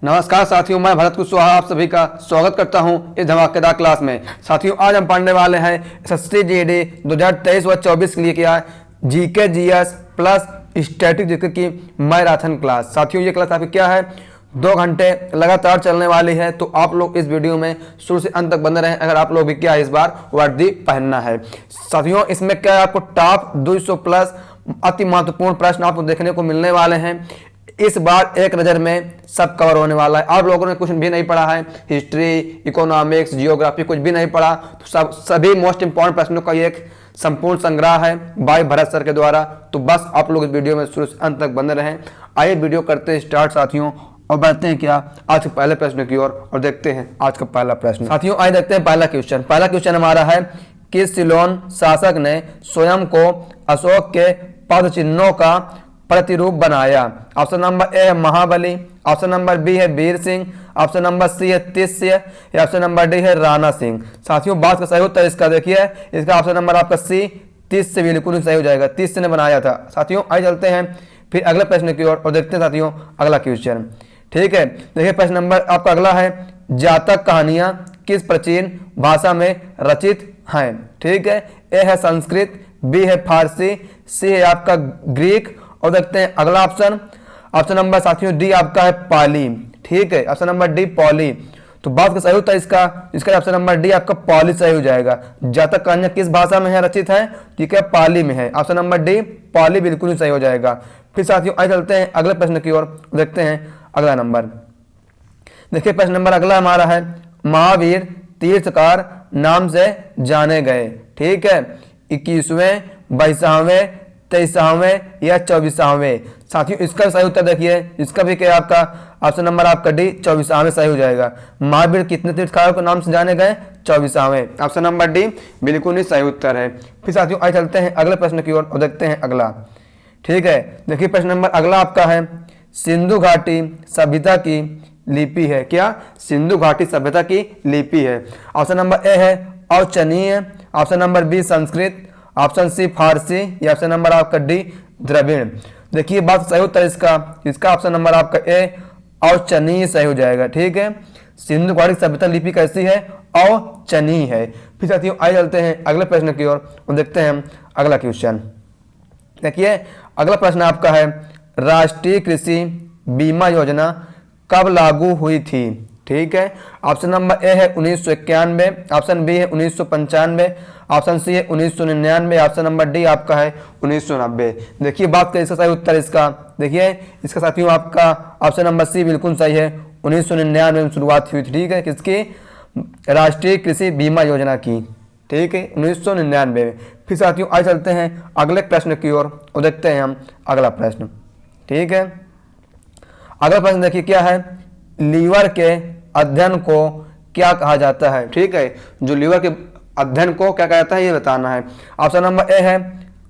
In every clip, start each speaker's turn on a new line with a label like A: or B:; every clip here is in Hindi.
A: नमस्कार साथियों, मैं भरत कुशवाहा आप सभी का स्वागत करता हूं इस धमाकेदार क्लास में। साथियों, आज हम पढ़ने वाले हैं एसएससी जीडी 2023 व 24 के लिए किया GK GS plus static GK की मैराथन क्लास। साथियों, ये क्लास आपकी क्या है, 2 घंटे लगातार चलने वाली है, तो आप लोग इस वीडियो में शुरू से अंत तक बने रहें अगर आप लोग भी क्या इस बार वर्दी पहनना है। साथियों, इसमें क्या है, आपको टॉप 200 प्लस अति महत्वपूर्ण प्रश्न आपको देखने को मिलने वाले हैं। इस बार एक नज़र में सब कवर होने वाला है। आप लोगों ने कुछ भी नहीं पढ़ा है, हिस्ट्री, इकोनॉमिक्स, जियोग्राफी कुछ भी नहीं पढ़ा, तो सभी मोस्ट इंपॉर्टेंट प्रश्नों का एक संपूर्ण संग्रह है बाय भरत सर के द्वारा। तो बस आप लोग इस वीडियो में शुरू से अंत तक बने रहें। आइए वीडियो करते हैं स्टार्ट साथियों, और बढ़ते हैं क्या आज के पहले प्रश्न की ओर और देखते हैं आज का पहला प्रश्न। साथियों, आइए देखते हैं पहला क्वेश्चन। पहला क्वेश्चन हमारा है, किस सिलोन शासक ने स्वयं को अशोक के पद चिन्हों का प्रतिरूप बनाया? ऑप्शन नंबर ए है महाबली, ऑप्शन नंबर बी है Veer Singh, option number C है तिस्य, या ऑप्शन नंबर डी है राणा सिंह। साथियों, बात का सही उत्तर इसका देखिए, इसका ऑप्शन नंबर आपका सी तिस्य बिल्कुल सही हो जाएगा, तिस्य ने बनाया था। साथियों, आइए चलते हैं फिर अगले प्रश्न की ओर और देखते हैं साथियों अगला क्वेश्चन। ठीक है, देखिए प्रश्न नंबर आपका अगला है, जातक कहानियां किस प्राचीन भाषा में रचित हैं? ठीक है, ए है संस्कृत, बी है फारसी, सी है आपका ग्रीक, और देखते हैं अगला ऑप्शन। ऑप्शन नंबर साथियों डी आपका है पाली। ठीक है, ऑप्शन नंबर डी पाली। तो बात का सही उत्तर इसका ऑप्शन नंबर डी आपका पाली सही हो जाएगा। जातक कहानियां किस भाषा में है रचित है? ठीक है, पाली में है। ऑप्शन नंबर डी पाली बिल्कुल ही सही हो जाएगा। फिर साथियों आइए चलते हैं अगले प्रश्न की ओर, देखते हैं अगला नंबर। देखिए प्रश्न नंबर अगला हमारा है, महावीर तीर्थकार नाम से जाने गए। ठीक है, 21वें, 22वें, 23वें या 24वें? साथियों, इसका सही उत्तर देखिए, इसका भी क्या आपका ऑप्शन नंबर आपका डी 24वें सही हो जाएगा। महावीर कितने तीर्थकारों के नाम से जाने गए? 24वें। ऑप्शन नंबर डी बिल्कुल ही सही उत्तर है। फिर साथियों आइए चलते हैं अगले प्रश्न की ओर और देखते हैं अगला। ठीक है, देखिए प्रश्न नंबर अगला आपका है, सिंधु घाटी सभ्यता की लिपि है क्या? सिंधु घाटी सभ्यता की लिपि है। ऑप्शन नंबर ए है औचनीय, option number B Sanskrit, option C Farsi, या ऑप्शन नंबर आपका डी द्रविड़। देखिए बात सही उत्तर इसका ऑप्शन नंबर आपका ए औचनीय सही हो जाएगा। ठीक है, सिंधु घाटी सभ्यता लिपि कैसी है? औचनीय है। फिर साथियों आइए चलते हैं अगले प्रश्न की ओर और देखते हैं अगला क्वेश्चन। देखिए अगला प्रश्न आपका है, राष्ट्रीय कृषि बीमा योजना कब लागू हुई थी? ठीक है, ऑप्शन नंबर ए है 1991, ऑप्शन बी है 1995, ऑप्शन सी है 1999, ऑप्शन नंबर डी आपका है 1990। देखिए बात का इसका सही उत्तर देखिए इसका साथियों आपका ऑप्शन नंबर सी बिल्कुल सही है, 1999 में शुरुआत हुई थी। ठीक है, किसकी? राष्ट्रीय कृषि बीमा योजना की। ठीक है, 1999 में। फिर साथियों आइए चलते हैं अगले प्रश्न की ओर और देखते हैं हम अगला प्रश्न। ठीक है, अगला प्रश्न देखिए क्या है, लीवर के अध्ययन को क्या कहा जाता है? ठीक है, जो लीवर के अध्ययन को क्या कहा जाता है ये बताना है। ऑप्शन नंबर ए है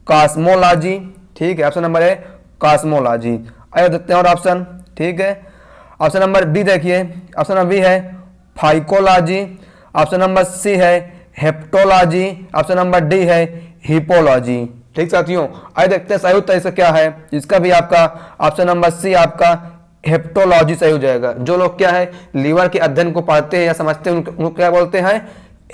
A: कॉस्मोलॉजी। ठीक है, ऑप्शन नंबर ए कॉस्मोलॉजी। आइए देखते हैं और ऑप्शन। ठीक है, ऑप्शन नंबर बी देखिए, ऑप्शन नंबर बी है फाइकोलॉजी, ऑप्शन नंबर सी है हेप्टोलॉजी, ऑप्शन नंबर डी है हिपोलॉजी। ठीक साथियों, आइए देखते हैं सही उत्तर इसका क्या है। इसका भी आपका ऑप्शन नंबर सी आपका हेप्टोलॉजी सही हो जाएगा। जो लोग क्या है लीवर के अध्ययन को पढ़ते हैं या समझते हैं उनको क्या बोलते हैं?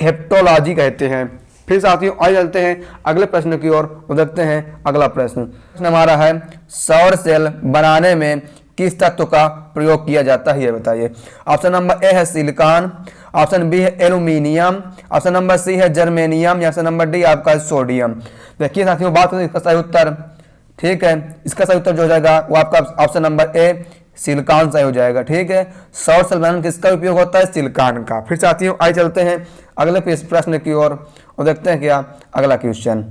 A: हेप्टोलॉजी कहते हैं। फिर साथियों आइए चलते हैं अगले प्रश्न की ओर और देखते हैं अगला प्रश्न। प्रश्न हमारा है, सौर सेल बनाने में किस तत्व का प्रयोग किया जाता है ये बताइए। ऑप्शन नंबर ए है सिलिकॉन, ऑप्शन बी है एल्यूमिनियम, ऑप्शन नंबर सी है जर्मेनियम, या ऑप्शन नंबर डी आपका सोडियम। देखिए साथियों बात करें इसका सही उत्तर। ठीक है, इसका सही उत्तर जो हो जाएगा वो आपका ऑप्शन नंबर ए सिलिकॉन सही हो जाएगा। ठीक है, सौर सेल बनाने में किसका उपयोग होता है? सिलिकॉन का। फिर साथियों आइए चलते हैं अगले प्रश्न की ओर और देखते हैं क्या अगला क्वेश्चन।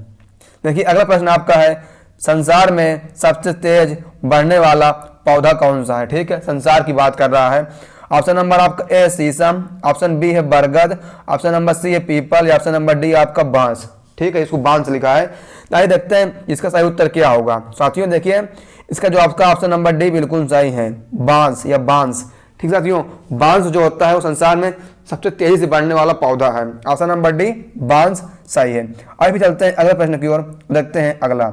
A: देखिए अगला प्रश्न आपका है, संसार में सबसे तेज बढ़ने वाला पौधा कौन सा है? ठीक है, संसार की बात कर रहा है। ऑप्शन नंबर आपका ए शीशम, ऑप्शन बी है बरगद, ऑप्शन नंबर सी है पीपल, या ऑप्शन नंबर डी आपका बांस। ठीक है, इसको बांस लिखा है। आइए देखते हैं इसका सही उत्तर क्या होगा। साथियों देखिए इसका जो आपका ऑप्शन नंबर डी बिल्कुल सही है, बांस या बांस। ठीक साथियों, बांस जो होता है वो संसार में सबसे तेजी से बढ़ने वाला पौधा है। ऑप्शन नंबर डी बांस सही है। आइए भी चलते हैं अगले प्रश्न की ओर, देखते हैं अगला।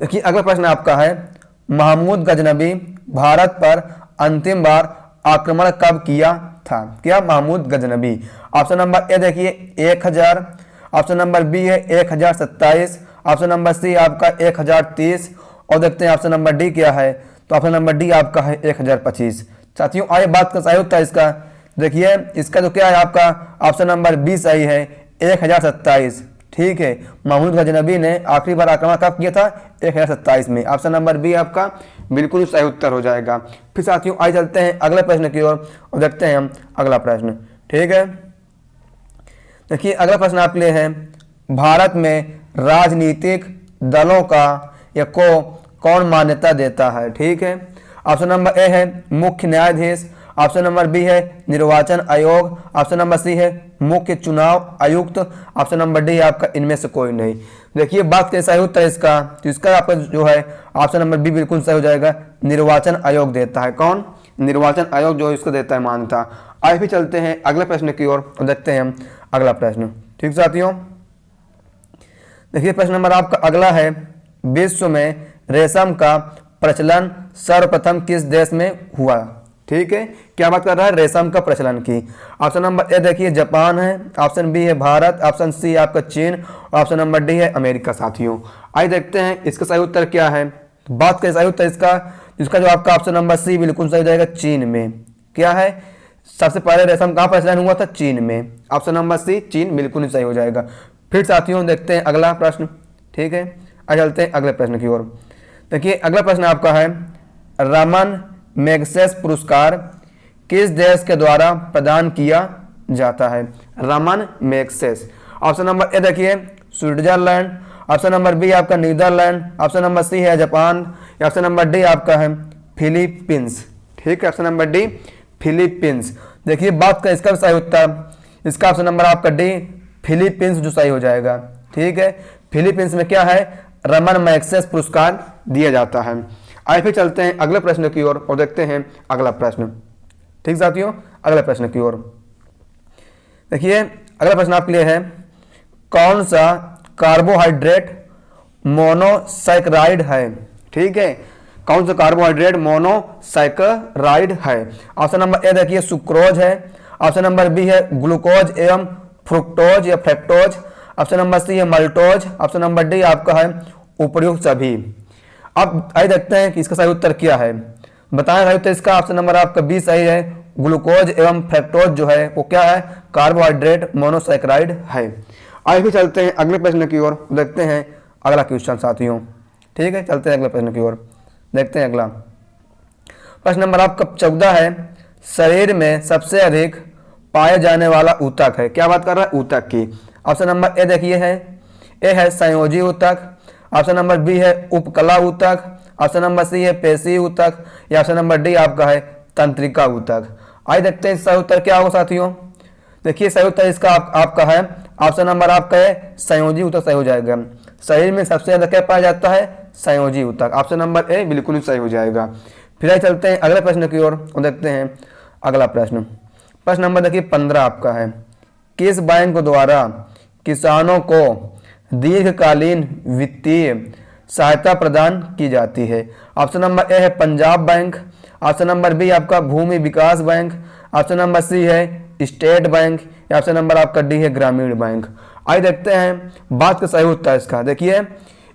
A: देखिए अगला प्रश्न आपका है, महमूद गजनबी भारत पर अंतिम बार आक्रमण कब किया था? क्या? Mahmud Ghaznavi. Option number A देखिए 1000, ऑप्शन नंबर बी है 1027, ऑप्शन नंबर सी आपका 1030 और देखते हैं ऑप्शन नंबर डी क्या है, तो ऑप्शन नंबर डी आपका है 1025। साथियों आइए बात का सही उत्तर इसका, देखिए इसका जो क्या है आपका ऑप्शन नंबर बी सही है 1027। ठीक है, महमूद गजनबी ने आखिरी बार आक्रमण कब किया था? 1027 में। ऑप्शन नंबर बी आपका बिल्कुल सही उत्तर हो जाएगा। फिर साथियों आइए चलते हैं अगले प्रश्न की ओर और देखते हैं हम अगला प्रश्न। ठीक है, देखिए अगला प्रश्न आपके लिए है, भारत में राजनीतिक दलों का या को कौन मान्यता देता है? ठीक है, ऑप्शन नंबर ए है मुख्य न्यायाधीश, ऑप्शन नंबर बी है निर्वाचन आयोग, ऑप्शन नंबर सी है मुख्य चुनाव आयुक्त, ऑप्शन नंबर डी आपका इनमें से कोई नहीं। देखिए बात के सही उत्तर इसका, तो इसका आपका जो है ऑप्शन नंबर बी बिल्कुल सही हो जाएगा, निर्वाचन आयोग देता है। कौन? निर्वाचन आयोग जो इसको देता है मान्यता। आइए फिर चलते हैं अगले प्रश्न की ओर और देखते हैं हम अगला प्रश्न। ठीक साथियों, देखिए प्रश्न नंबर आपका अगला है, विश्व में रेशम का प्रचलन सर्वप्रथम किस देश में हुआ? ठीक है, क्या बात कर रहा है? रेशम का प्रचलन की। ऑप्शन नंबर ए देखिए जापान है, ऑप्शन बी है भारत, ऑप्शन सी आपका चीन, ऑप्शन नंबर डी है अमेरिका। साथियों आइए देखते हैं इसका सही उत्तर क्या है। बात का सही उत्तर इसका जो आपका ऑप्शन नंबर सी बिल्कुल सही हो जाएगा, चीन में। क्या है? सबसे पहले रेशम कहाँ प्रचलन हुआ था? चीन में। ऑप्शन नंबर सी चीन बिल्कुल सही हो जाएगा। फिर साथियों देखते हैं अगला प्रश्न। ठीक है, आइए चलते हैं अगले प्रश्न की ओर। देखिए अगला प्रश्न आपका है, रमन मैग्सेस पुरस्कार किस देश के द्वारा प्रदान किया जाता है? Raman Magsaysay. Option number A देखिए स्विट्जरलैंड, ऑप्शन नंबर बी आपका नीदरलैंड, ऑप्शन नंबर सी है जापान, ऑप्शन नंबर डी आपका है फिलीपींस। ठीक है, ऑप्शन नंबर डी फिलीपींस। देखिए बात का इसका सही उत्तर, इसका ऑप्शन नंबर आपका डी फिलीपींस जो सही हो जाएगा। ठीक है, फिलीपींस में क्या है? रमन मैग्सेस पुरस्कार दिया जाता है। आइए फिर चलते हैं अगले प्रश्न की ओर और देखते हैं अगला प्रश्न। ठीक साथियों, अगले प्रश्न की ओर देखिए अगला प्रश्न आपके लिए है, कौन सा कार्बोहाइड्रेट मोनोसैकराइड है? ठीक है, कौन सा कार्बोहाइड्रेट मोनोसैकराइड है? ऑप्शन नंबर ए देखिए सुक्रोज है, ऑप्शन नंबर बी है ग्लूकोज एवं फ्रुक्टोज या फ्रैक्टोज, ऑप्शन नंबर सी है मल्टोज, ऑप्शन नंबर डी आपका है उपर्युक्त सभी। अब आइए देखते हैं कि इसका सही उत्तर क्या है। बताएं सही उत्तर इसका ऑप्शन नंबर आपका बी सही है, ग्लूकोज एवं फ्रैक्टोज जो है वो क्या है? कार्बोहाइड्रेट मोनोसैकराइड है। आइए फिर चलते हैं अगले प्रश्न की ओर, देखते हैं अगला क्वेश्चन साथियों। ठीक है, चलते हैं अगले प्रश्न की ओर, देखते हैं अगला प्रश्न नंबर आपका 14 है, शरीर में सबसे अधिक पाए जाने वाला ऊतक है? क्या बात कर रहा है? ऊतक की। ऑप्शन नंबर ए देखिए है संयोजी ऊतक, ऑप्शन नंबर बी है उपकला ऊतक, ऑप्शन नंबर सी है पेशी ऊतक या ऑप्शन नंबर डी आपका है तंत्रिका ऊतक। आइए देखते हैं सही उत्तर क्या होगा साथियों। देखिए सही उत्तर इसका आपका है ऑप्शन नंबर आपका है संयोजी ऊतक सही हो जाएगा। शरीर में सबसे ज्यादा क्या पाया जाता है? संयोजी ऊतक। ऑप्शन नंबर ए बिल्कुल सही हो जाएगा। फिर आइए चलते हैं अगले प्रश्न की ओर और देखते हैं अगला प्रश्न। प्रश्न नंबर देखिए 15 आपका है, किस बैंक द्वारा किसानों को दीर्घकालीन वित्तीय सहायता प्रदान की जाती है? ऑप्शन नंबर ए है Punjab bank, option number B आपका Bhumi Vikas bank, option number C है स्टेट बैंक या ऑप्शन नंबर आपका डी है ग्रामीण बैंक। आइए देखते हैं बात का सही उत्तर इसका। देखिए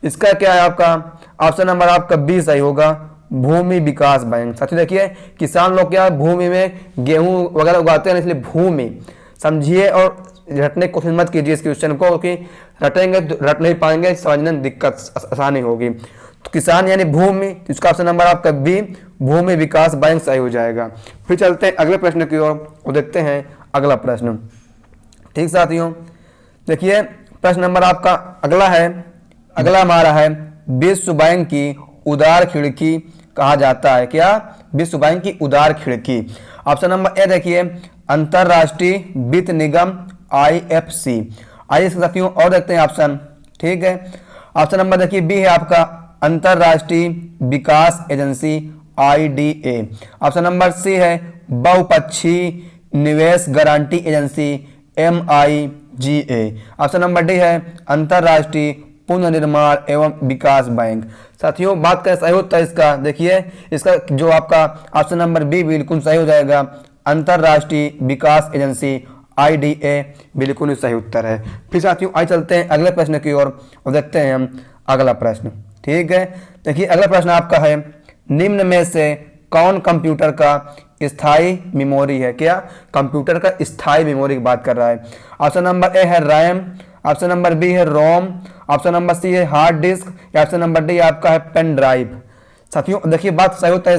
A: इसका क्या है आपका ऑप्शन नंबर आपका बी सही होगा, भूमि विकास बैंक। साथियों देखिए किसान लोग क्या भूमि में गेहूं वगैरह उगाते हैं, इसलिए भूमि समझिए और रटने की कोशिश मत कीजिए इस क्वेश्चन को, क्योंकि रटेंगे रट नहीं पाएंगे, समझने में दिक्कत आसानी होगी। तो किसान यानी भूमि, इसका ऑप्शन नंबर आपका बी भूमि विकास बैंक सही हो जाएगा। फिर चलते हैं अगले प्रश्न की ओर और देखते हैं अगला प्रश्न। ठीक साथियों देखिए प्रश्न नंबर आपका अगला है, अगला हमारा है विश्व बैंक की उदार खिड़की कहा जाता है? क्या? विश्व बैंक की उदार खिड़की। ऑप्शन नंबर ए देखिए अंतरराष्ट्रीय वित्त निगम IFC। आइए साथियों और देखते हैं ऑप्शन। ठीक है, ऑप्शन नंबर देखिए बी है आपका अंतरराष्ट्रीय विकास agency IDA, option number C है बहुपक्षीय निवेश गारंटी agency MIGA, option number D है अंतरराष्ट्रीय पुनर्निर्माण एवं विकास बैंक। साथियों बात करें सही उत्तर इसका, देखिए इसका जो आपका ऑप्शन नंबर बी बिल्कुल सही हो जाएगा, अंतरराष्ट्रीय विकास एजेंसी IDA बिल्कुल सही उत्तर है। फिर साथियों आइए चलते हैं अगले प्रश्न की ओर और देखते हैं हम अगला प्रश्न। ठीक है, देखिए अगला प्रश्न आपका है, निम्न में से कौन कंप्यूटर का स्थायी मेमोरी है? क्या कंप्यूटर का स्थायी मेमोरी की बात कर रहा है? ऑप्शन नंबर ए है रैम, ऑप्शन नंबर बी है रोम, ऑप्शन नंबर सी है हार्ड डिस्क, या ऑप्शन नंबर डी आपका है पेन ड्राइव। साथियों देखिए बात सही होता है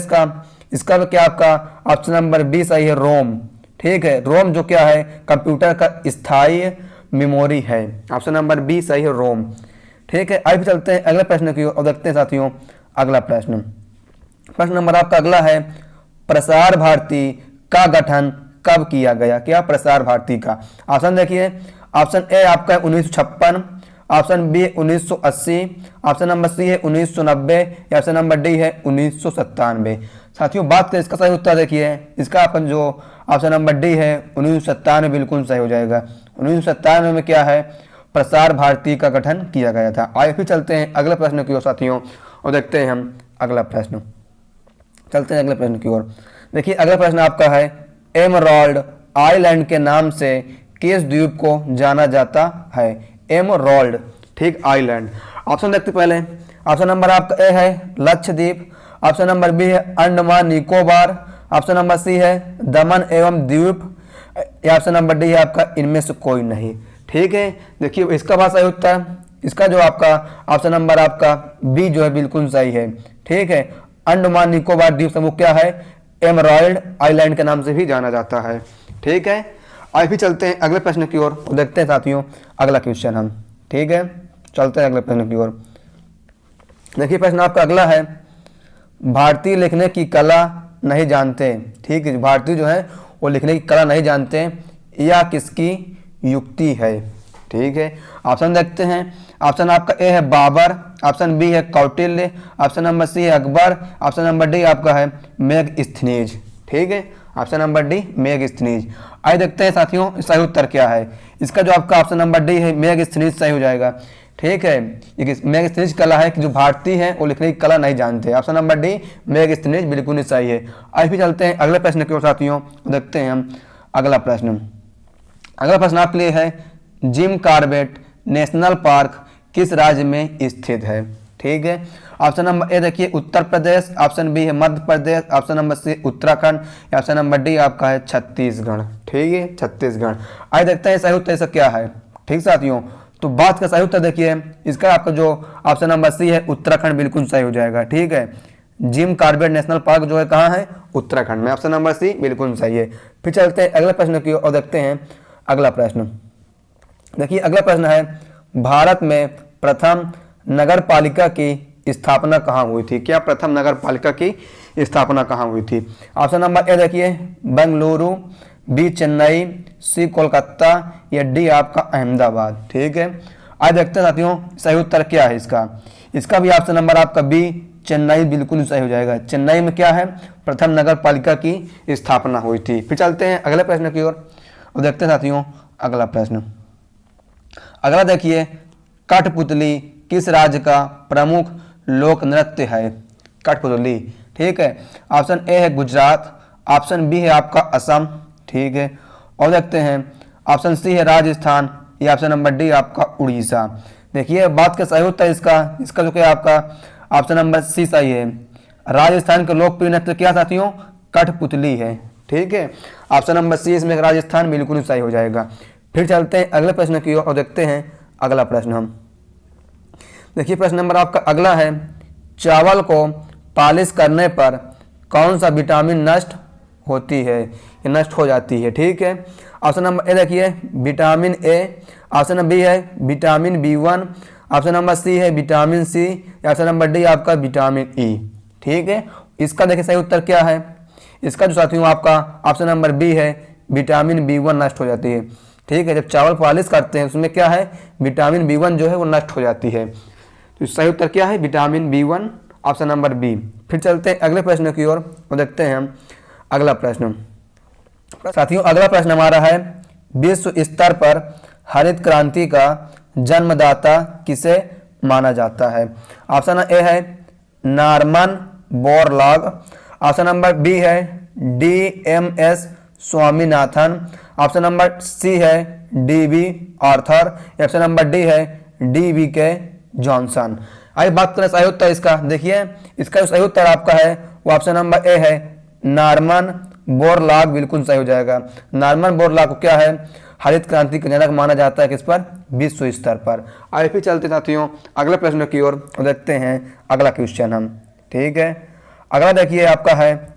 A: इसका क्या आपका ऑप्शन नंबर बी सही है, रोम। ठीक है, रोम जो क्या है कंप्यूटर का स्थायी मेमोरी है। ऑप्शन नंबर बी सही है, रोम। ठीक है, आइए चलते हैं अगले प्रश्न की ओर और देखते हैं साथियों अगला प्रश्न। प्रश्न नंबर आपका अगला है, प्रसार भारती का गठन कब किया गया? क्या प्रसार भारती का? ऑप्शन देखिए, ऑप्शन ए आपका है 1956, option B 1980, option number C है 1990, या ऑप्शन नंबर डी है 1997। साथियों बात करें इसका सही उत्तर, देखिए इसका अपन जो ऑप्शन नंबर डी है 1997 बिल्कुल सही हो जाएगा। 1997 में क्या है प्रसार भारती का गठन किया गया था। आइए फिर चलते हैं अगले प्रश्न की ओर साथियों और देखते हैं हम अगला प्रश्न। चलते हैं अगले प्रश्न की ओर। देखिए अगला प्रश्न आपका है, एमराल्ड आइलैंड के नाम से किस द्वीप को जाना जाता है? एमराल्ड ठीक आइलैंड। ऑप्शन देखते पहले, ऑप्शन नंबर आपका ए है लक्षद्वीप, ऑप्शन नंबर बी है Andaman Nicobar, option number C है दमन एवं द्वीप, या ऑप्शन नंबर डी है आपका इनमें से कोई नहीं। ठीक है, देखिए इसका बात सही उत्तर, इसका जो आपका ऑप्शन नंबर आपका बी जो है बिल्कुल सही है। ठीक है, अंडमान निकोबार द्वीप समूह क्या है एमराल्ड आइलैंड के नाम से भी जाना जाता है। ठीक है, आइए फिर चलते हैं अगले प्रश्न की ओर और देखते हैं साथियों अगला क्वेश्चन हम। ठीक है, चलते हैं अगले प्रश्न की ओर। देखिए प्रश्न आपका अगला है, भारतीय लिखने की कला नहीं जानते। ठीक है, भारतीय जो है वो लिखने की कला नहीं जानते, यह किसकी युक्ति है? ठीक है, ऑप्शन देखते हैं, ऑप्शन आपका ए है बाबर, ऑप्शन बी है कौटिल्य, ऑप्शन नंबर सी है अकबर, ऑप्शन नंबर डी आपका है मेगस्थनीज। ठीक है, ऑप्शन नंबर डी मेगस्थनीज। आइए देखते हैं साथियों सही उत्तर क्या है। इसका जो आपका ऑप्शन नंबर डी है मेगस्थनीज सही हो जाएगा। ठीक है, ये मेगस्थनीज कला है कि जो भारतीय है वो लिखने की कला नहीं जानते। ऑप्शन नंबर डी मेगस्थनीज बिल्कुल ही सही है। आइए फिर चलते हैं अगले प्रश्न की ओर साथियों, देखते हैं हम अगला प्रश्न। अगला प्रश्न आपके लिए है, जिम कॉर्बेट नेशनल पार्क किस राज्य में स्थित है? ठीक है, ऑप्शन नंबर ए देखिए उत्तर प्रदेश, ऑप्शन बी है मध्य प्रदेश, ऑप्शन नंबर सी उत्तराखंड, या ऑप्शन नंबर डी आपका है छत्तीसगढ़। ठीक है, छत्तीसगढ़। आइए देखते हैं सही उत्तर इसका क्या है। ठीक साथियों, तो बात का सही उत्तर देखिए इसका आपका जो ऑप्शन नंबर सी है उत्तराखंड बिल्कुल सही हो जाएगा। ठीक है, जिम कॉर्बेट नेशनल पार्क जो है कहाँ है उत्तराखंड में, ऑप्शन नंबर सी बिल्कुल सही है। फिर चलते हैं अगले प्रश्न की और देखते हैं अगला प्रश्न। देखिए अगला प्रश्न है, भारत में प्रथम नगर पालिका की स्थापना कहाँ हुई थी? क्या प्रथम नगर पालिका की स्थापना कहाँ हुई थी? ऑप्शन नंबर ए देखिए बेंगलुरु, बी चेन्नई, सी कोलकाता, या डी आपका अहमदाबाद। ठीक है, आज देखते हैं साथियों सही उत्तर क्या है इसका भी ऑप्शन नंबर आपका बी चेन्नई बिल्कुल सही हो जाएगा। चेन्नई में क्या है प्रथम नगर पालिका की स्थापना हुई थी। फिर चलते हैं अगले प्रश्न की ओर और देखते हैं साथियों अगला प्रश्न। अगला देखिए, कठपुतली किस राज्य का प्रमुख लोक नृत्य है? कठपुतली। ठीक है, ऑप्शन ए है गुजरात, ऑप्शन बी है आपका असम। ठीक है, और देखते हैं ऑप्शन सी है राजस्थान, या ऑप्शन नंबर डी आपका उड़ीसा। देखिए बात का सही उत्तर इसका जो क्या आपका ऑप्शन नंबर सी सही है। राजस्थान के लोकप्रिय नृत्य क्या साथियों कठपुतली है। ठीक है, ऑप्शन नंबर सी इसमें राजस्थान बिल्कुल सही हो जाएगा। फिर चलते हैं अगले प्रश्न की ओर और देखते हैं अगला प्रश्न हम। देखिए प्रश्न नंबर आपका अगला है, चावल को पॉलिश करने पर कौन सा विटामिन नष्ट होती है या नष्ट हो जाती है? ठीक है, ऑप्शन नंबर ए देखिए vitamin A, option number B है vitamin B1, option number C है विटामिन सी, या ऑप्शन नंबर डी आपका विटामिन ई। ठीक है, इसका देखिए सही उत्तर क्या है। इसका जो साथियों आपका ऑप्शन नंबर बी है विटामिन B1 नष्ट हो जाती है। ठीक है, जब चावल पॉलिश करते हैं उसमें क्या है विटामिन B1 जो है वो नष्ट हो जाती है। तो सही उत्तर क्या है vitamin B1, option number B. फिर चलते हैं अगले प्रश्न की ओर और देखते हैं हम अगला प्रश्न। साथियों अगला प्रश्न हमारा है, विश्व स्तर पर हरित क्रांति का जन्मदाता किसे माना जाता है? ऑप्शन ए है Norman Borlaug, option number B है DMS Swaminathan, option number C है DB Arthur, option number D है DBK जॉनसन। आइए बात करें सही उत्तर इसका। देखिए इसका जो सही उत्तर आपका है वो ऑप्शन नंबर ए है नॉर्मन बोरलॉग, बिल्कुल सही हो जाएगा। नॉर्मन बोरलॉग को क्या है, हरित क्रांति का जनक माना जाता है किस पर, विश्व स्तर पर। आइए फिर चलते साथियों अगले प्रश्न की ओर देखते हैं अगला क्वेश्चन हम। ठीक है, अगला देखिए आपका है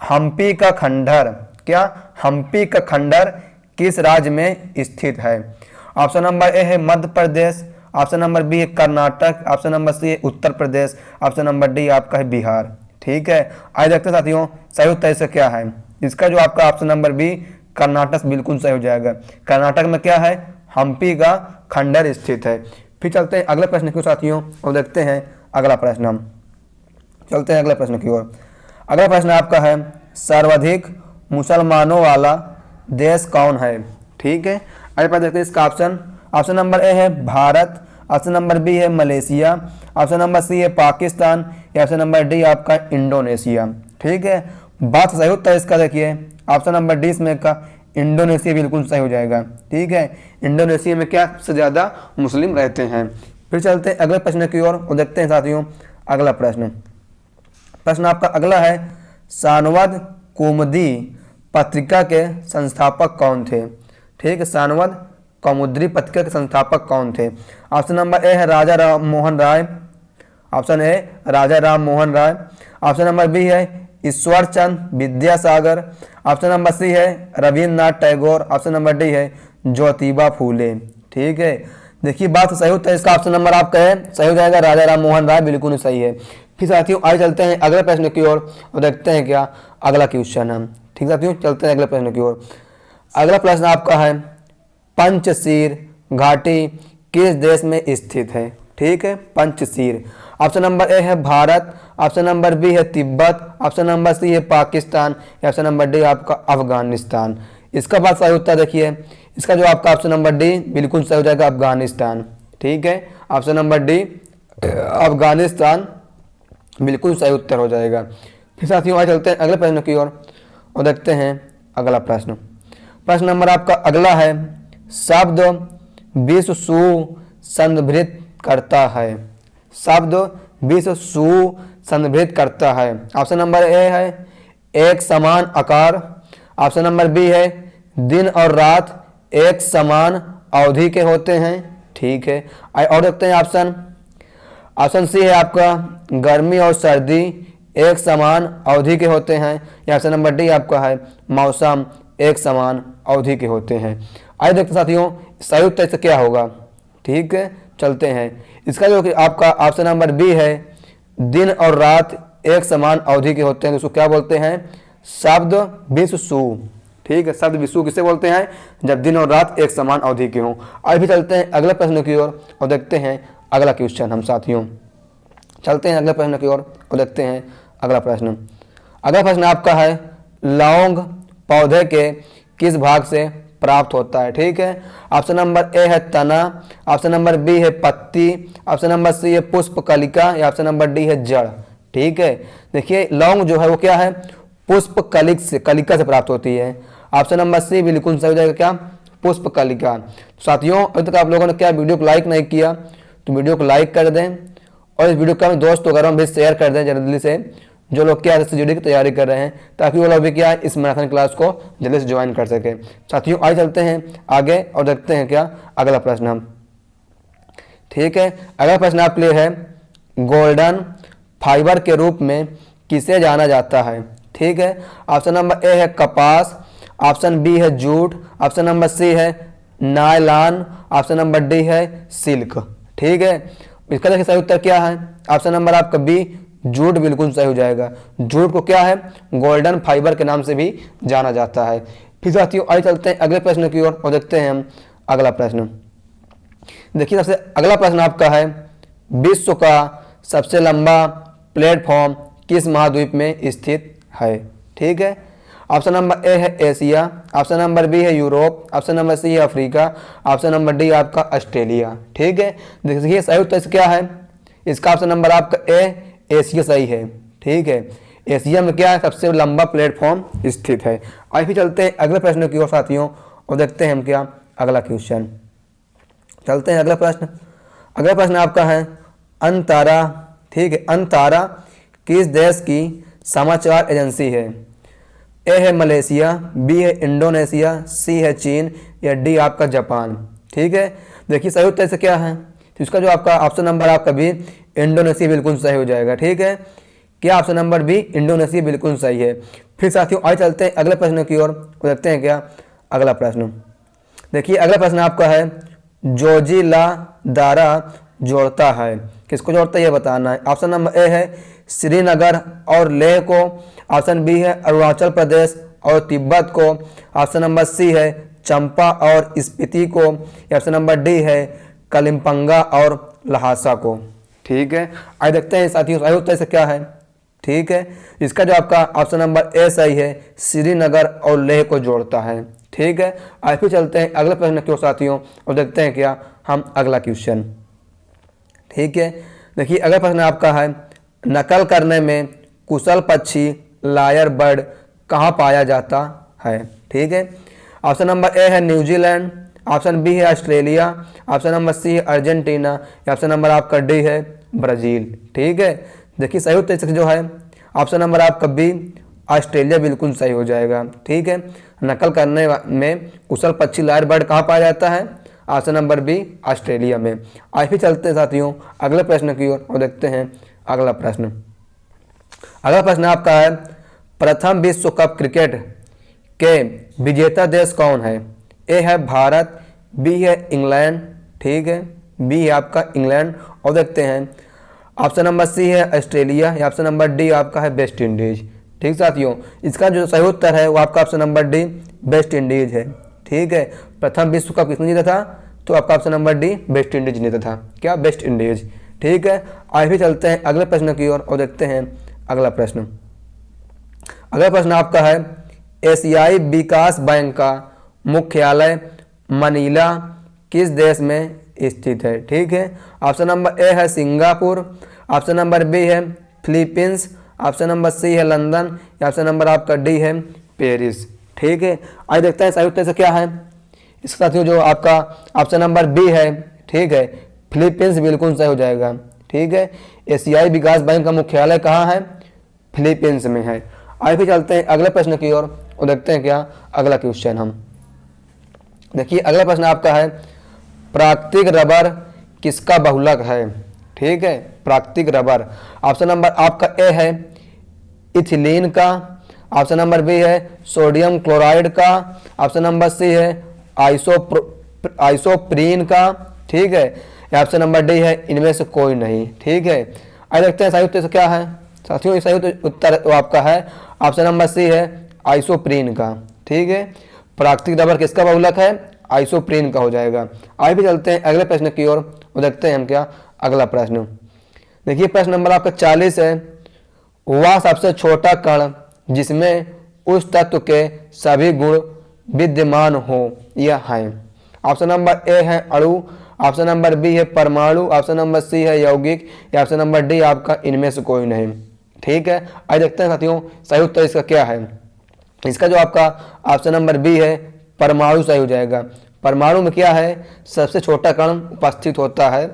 A: हम्पी का खंडहर, क्या हम्पी का खंडहर किस राज्य में स्थित है? ऑप्शन नंबर ए है Madhya Pradesh, option number B है कर्नाटक, ऑप्शन नंबर सी है Uttar Pradesh, option number D आपका है बिहार। ठीक है, आइए देखते हैं साथियों सही उत्तर इसका क्या है। इसका जो आपका ऑप्शन नंबर बी कर्नाटक बिल्कुल सही हो जाएगा। कर्नाटक में क्या है, हम्पी का खंडहर स्थित है। फिर चलते हैं अगले प्रश्न की ओर साथियों और देखते हैं अगला प्रश्न हम। चलते हैं अगले प्रश्न की ओर। अगला प्रश्न आपका है सर्वाधिक मुसलमानों वाला देश कौन है? ठीक है, आइए पहले देखते हैं इसका ऑप्शन। ऑप्शन नंबर ए है भारत, ऑप्शन नंबर बी है मलेशिया, ऑप्शन नंबर सी है पाकिस्तान, या ऑप्शन नंबर डी आपका इंडोनेशिया। ठीक है, बात सही उत्तर इसका देखिए ऑप्शन नंबर डी इसमें का इंडोनेशिया बिल्कुल सही हो जाएगा। ठीक है, इंडोनेशिया में क्या सबसे ज़्यादा मुस्लिम रहते हैं। फिर चलते हैं अगले प्रश्न की ओर और देखते हैं साथियों अगला प्रश्न। प्रश्न आपका अगला है सानवद कौमुदी पत्रिका के संस्थापक कौन थे? ठीक है, सानवद कौमुदी पत्रिका के संस्थापक कौन थे? ऑप्शन नंबर ए है Ram Ram Mohan Roy, option A Raja Ram Mohan Roy, option number B है Ishwar Chand Vidyasagar, option number C है Rabindranath Tagore, option number D है ज्योतिबा फूले। ठीक है, देखिए बात सही होता है इसका ऑप्शन नंबर आपका है सही हो जाएगा, राजा राम मोहन राय बिल्कुल सही है। फिर साथियों आगे चलते हैं अगले प्रश्न की ओर और देखते हैं क्या अगला क्वेश्चन हम। ठीक साथियों चलते हैं अगले प्रश्न की ओर। अगला प्रश्न आपका है पंचशील घाटी किस देश में स्थित है? ठीक है, पंचशील। ऑप्शन नंबर ए है भारत, ऑप्शन नंबर बी है तिब्बत, ऑप्शन नंबर सी है पाकिस्तान, या ऑप्शन नंबर डी आपका अफगानिस्तान। इसका बात सही उत्तर देखिए इसका जो आपका ऑप्शन नंबर डी बिल्कुल सही हो जाएगा, अफगानिस्तान। ठीक है, ऑप्शन नंबर डी अफगानिस्तान बिल्कुल सही उत्तर हो जाएगा। फिर साथियों आज चलते हैं अगले प्रश्न की ओर और देखते हैं अगला प्रश्न। प्रश्न नंबर आपका अगला है शब्द विश्व सुसंदर्भित करता है। शब्द विश्व सुसंदर्भित करता है। ऑप्शन नंबर ए है एक समान आकार, ऑप्शन नंबर बी है दिन और रात एक समान अवधि के होते हैं। ठीक है, और देखते हैं ऑप्शन सी है आपका गर्मी और सर्दी एक समान अवधि के होते हैं, या ऑप्शन नंबर डी आपका है मौसम एक समान अवधि के होते हैं। आइए देखते साथियों सही उत्तर से क्या होगा। ठीक है, चलते हैं इसका जो कि आपका ऑप्शन नंबर बी है दिन और रात एक समान अवधि के होते हैं, उसको क्या बोलते हैं शब्द विश्व सु। ठीक है, शब्द विश्व किसे बोलते हैं जब दिन और रात एक समान अवधि के हों। अभी चलते हैं अगले प्रश्न की ओर और देखते हैं अगला क्वेश्चन हम साथियों। चलते हैं अगले प्रश्न की ओर और देखते हैं अगला प्रश्न। अगला प्रश्न आपका है लौंग पौधे के किस भाग से प्राप्त होता है? ठीक है, ऑप्शन नंबर ए है तना, ऑप्शन नंबर बी है पत्ती, ऑप्शन नंबर सी है पुष्प कलिका, या ऑप्शन नंबर डी है जड़। ठीक है, देखिए लौंग जो है वो क्या है पुष्प कलिका से प्राप्त होती है। ऑप्शन नंबर सी बिल्कुल सही हो जाएगा क्या पुष्प कलिका। साथियों अभी तक आप लोगों ने क्या वीडियो को लाइक नहीं किया तो वीडियो को लाइक कर दें और इस वीडियो को अपने दोस्त वगैरह में भी शेयर कर दें जल्दी से, जो लोग क्या SSGD की तैयारी कर रहे हैं, ताकि वो लोग भी क्या इस मैराथन क्लास को जल्दी से ज्वाइन कर सके। साथियों आइए चलते हैं आगे और देखते हैं क्या अगला प्रश्न हम। ठीक है, अगला प्रश्न आपके लिए है गोल्डन फाइबर के रूप में किसे जाना जाता है? ठीक है, ऑप्शन नंबर ए है कपास, ऑप्शन बी है जूट, ऑप्शन नंबर सी है नायलॉन, ऑप्शन नंबर डी है सिल्क। ठीक है, इसका देखिए सही उत्तर क्या है ऑप्शन नंबर आपका बी जूट बिल्कुल सही हो जाएगा। जूट को क्या है गोल्डन फाइबर के नाम से भी जाना जाता है। फिर साथियों आइए चलते हैं अगले प्रश्न की ओर और देखते हैं हम अगला प्रश्न। देखिए सबसे अगला प्रश्न आपका है विश्व का सबसे लंबा प्लेटफॉर्म किस महाद्वीप में स्थित है? ठीक है, ऑप्शन नंबर ए है एशिया, ऑप्शन नंबर बी है यूरोप, ऑप्शन नंबर सी है अफ्रीका, ऑप्शन नंबर डी आपका ऑस्ट्रेलिया। ठीक है, देखिए सही उत्तर क्या है, इसका ऑप्शन नंबर आपका ए एशिया सही है। ठीक है, एशिया में क्या है, सबसे लंबा प्लेटफॉर्म स्थित है। आइए फिर चलते हैं अगले प्रश्न की ओर साथियों और देखते हैं हम क्या अगला क्वेश्चन। चलते हैं अगला प्रश्न। अगला प्रश्न आपका है अंतारा। ठीक है, अंतारा किस देश की समाचार एजेंसी है? ए है मलेशिया, बी है इंडोनेशिया, सी है चीन या डी आपका जापान। ठीक है, देखिए सही उत्तर से क्या है, तो इसका जो आपका ऑप्शन नंबर आपका बी इंडोनेशिया बिल्कुल सही हो जाएगा। ठीक है, क्या ऑप्शन नंबर बी इंडोनेशिया बिल्कुल सही है। फिर साथियों आइए चलते हैं अगले प्रश्न की ओर और देखते हैं क्या अगला प्रश्न। देखिए अगला प्रश्न आपका है जोजिला दारा जोड़ता है, किसको जोड़ता है ये बताना है। ऑप्शन नंबर ए है श्रीनगर और लेह को, ऑप्शन बी है अरुणाचल प्रदेश और तिब्बत को, ऑप्शन नंबर सी है चंपा और स्पीति को, ऑप्शन नंबर डी है कलिम्पंगा और लहासा को। ठीक है, आइए देखते हैं साथियों सही उत्तर से क्या है। ठीक है, इसका जो आपका ऑप्शन नंबर ए सही है, श्रीनगर और लेह को जोड़ता है। ठीक है, आइए फिर चलते हैं अगले प्रश्न की ओर साथियों और देखते हैं क्या हम अगला क्वेश्चन। ठीक है, देखिए अगला प्रश्न आपका है नकल करने में कुशल पक्षी लायर बर्ड कहाँ पाया जाता है? ठीक है, ऑप्शन नंबर ए है न्यूजीलैंड, ऑप्शन बी है ऑस्ट्रेलिया, ऑप्शन नंबर सी है अर्जेंटीना या ऑप्शन नंबर आपका डी है ब्राज़ील। ठीक है, देखिए सही उत्तर से जो है ऑप्शन नंबर आपका बी ऑस्ट्रेलिया बिल्कुल सही हो जाएगा। ठीक है, नकल करने में कुशल पक्षी लायर बर्ड कहाँ पाया जाता है? ऑप्शन नंबर बी ऑस्ट्रेलिया में। आइए फिर चलते हैं साथियों अगले प्रश्न की ओर और देखते हैं अगला प्रश्न। अगला प्रश्न आपका है प्रथम विश्व कप क्रिकेट के विजेता देश कौन है? ए है भारत, बी है इंग्लैंड, ठीक है, बी है आपका इंग्लैंड और देखते हैं ऑप्शन नंबर सी है ऑस्ट्रेलिया या ऑप्शन नंबर डी आपका है वेस्ट इंडीज। ठीक साथियों, इसका जो सही उत्तर है वो आपका option number D West Indies है। ठीक है, प्रथम विश्व कप किसने जीता था? तो आपका option number D West Indies जीता था, क्या वेस्ट इंडीज। ठीक है, आइए फिर चलते हैं अगले प्रश्न की ओर और देखते हैं अगला प्रश्न। अगला प्रश्न आपका है एशियाई विकास बैंक का मुख्यालय मनीला किस देश में स्थित है? ठीक है, ऑप्शन नंबर ए है सिंगापुर, ऑप्शन नंबर बी है फिलीपींस, ऑप्शन नंबर सी है लंदन या ऑप्शन नंबर आपका डी है पेरिस। ठीक है, आइए देखते हैं सही उत्तर से क्या है। इसका साथियों जो आपका ऑप्शन नंबर बी है, ठीक है, फिलीपींस बिल्कुल सही हो जाएगा। ठीक है, एशियाई विकास बैंक का मुख्यालय कहाँ है? फिलीपींस में है। आइए फिर चलते हैं अगले प्रश्न की ओर और देखते हैं क्या अगला क्वेश्चन हम। देखिए अगला प्रश्न आपका है प्राकृतिक रबर किसका बहुलक है? ठीक है, प्राकृतिक रबर ऑप्शन नंबर आपका ए है इथिलीन का, ऑप्शन नंबर बी है सोडियम क्लोराइड का, ऑप्शन नंबर सी है आइसोप्रीन का, ठीक है, या ऑप्शन नंबर डी है इनमें से कोई नहीं। ठीक है, आइए देखते हैं सही उत्तर क्या है। साथियों सही उत्तर तो आपका है ऑप्शन नंबर सी है आइसोप्रीन का। ठीक है, प्राकृतिक रबर किसका बहुलक है? आइसोप्रीन का हो जाएगा। आइए भी चलते हैं अगले प्रश्न की ओर और देखते हैं हम क्या अगला प्रश्न। देखिए प्रश्न नंबर आपका 40 है वह सबसे छोटा कण जिसमें उस तत्व के सभी गुण विद्यमान हो यह है। ऑप्शन नंबर ए है अणु, ऑप्शन नंबर बी है परमाणु, ऑप्शन नंबर सी है यौगिक या ऑप्शन नंबर डी आपका इनमें से कोई नहीं। ठीक है, आइए देखते हैं साथियों सही उत्तर इसका क्या है। इसका जो आपका ऑप्शन नंबर बी है परमाणु सही हो जाएगा। परमाणु में क्या है? सबसे छोटा कण उपस्थित होता है।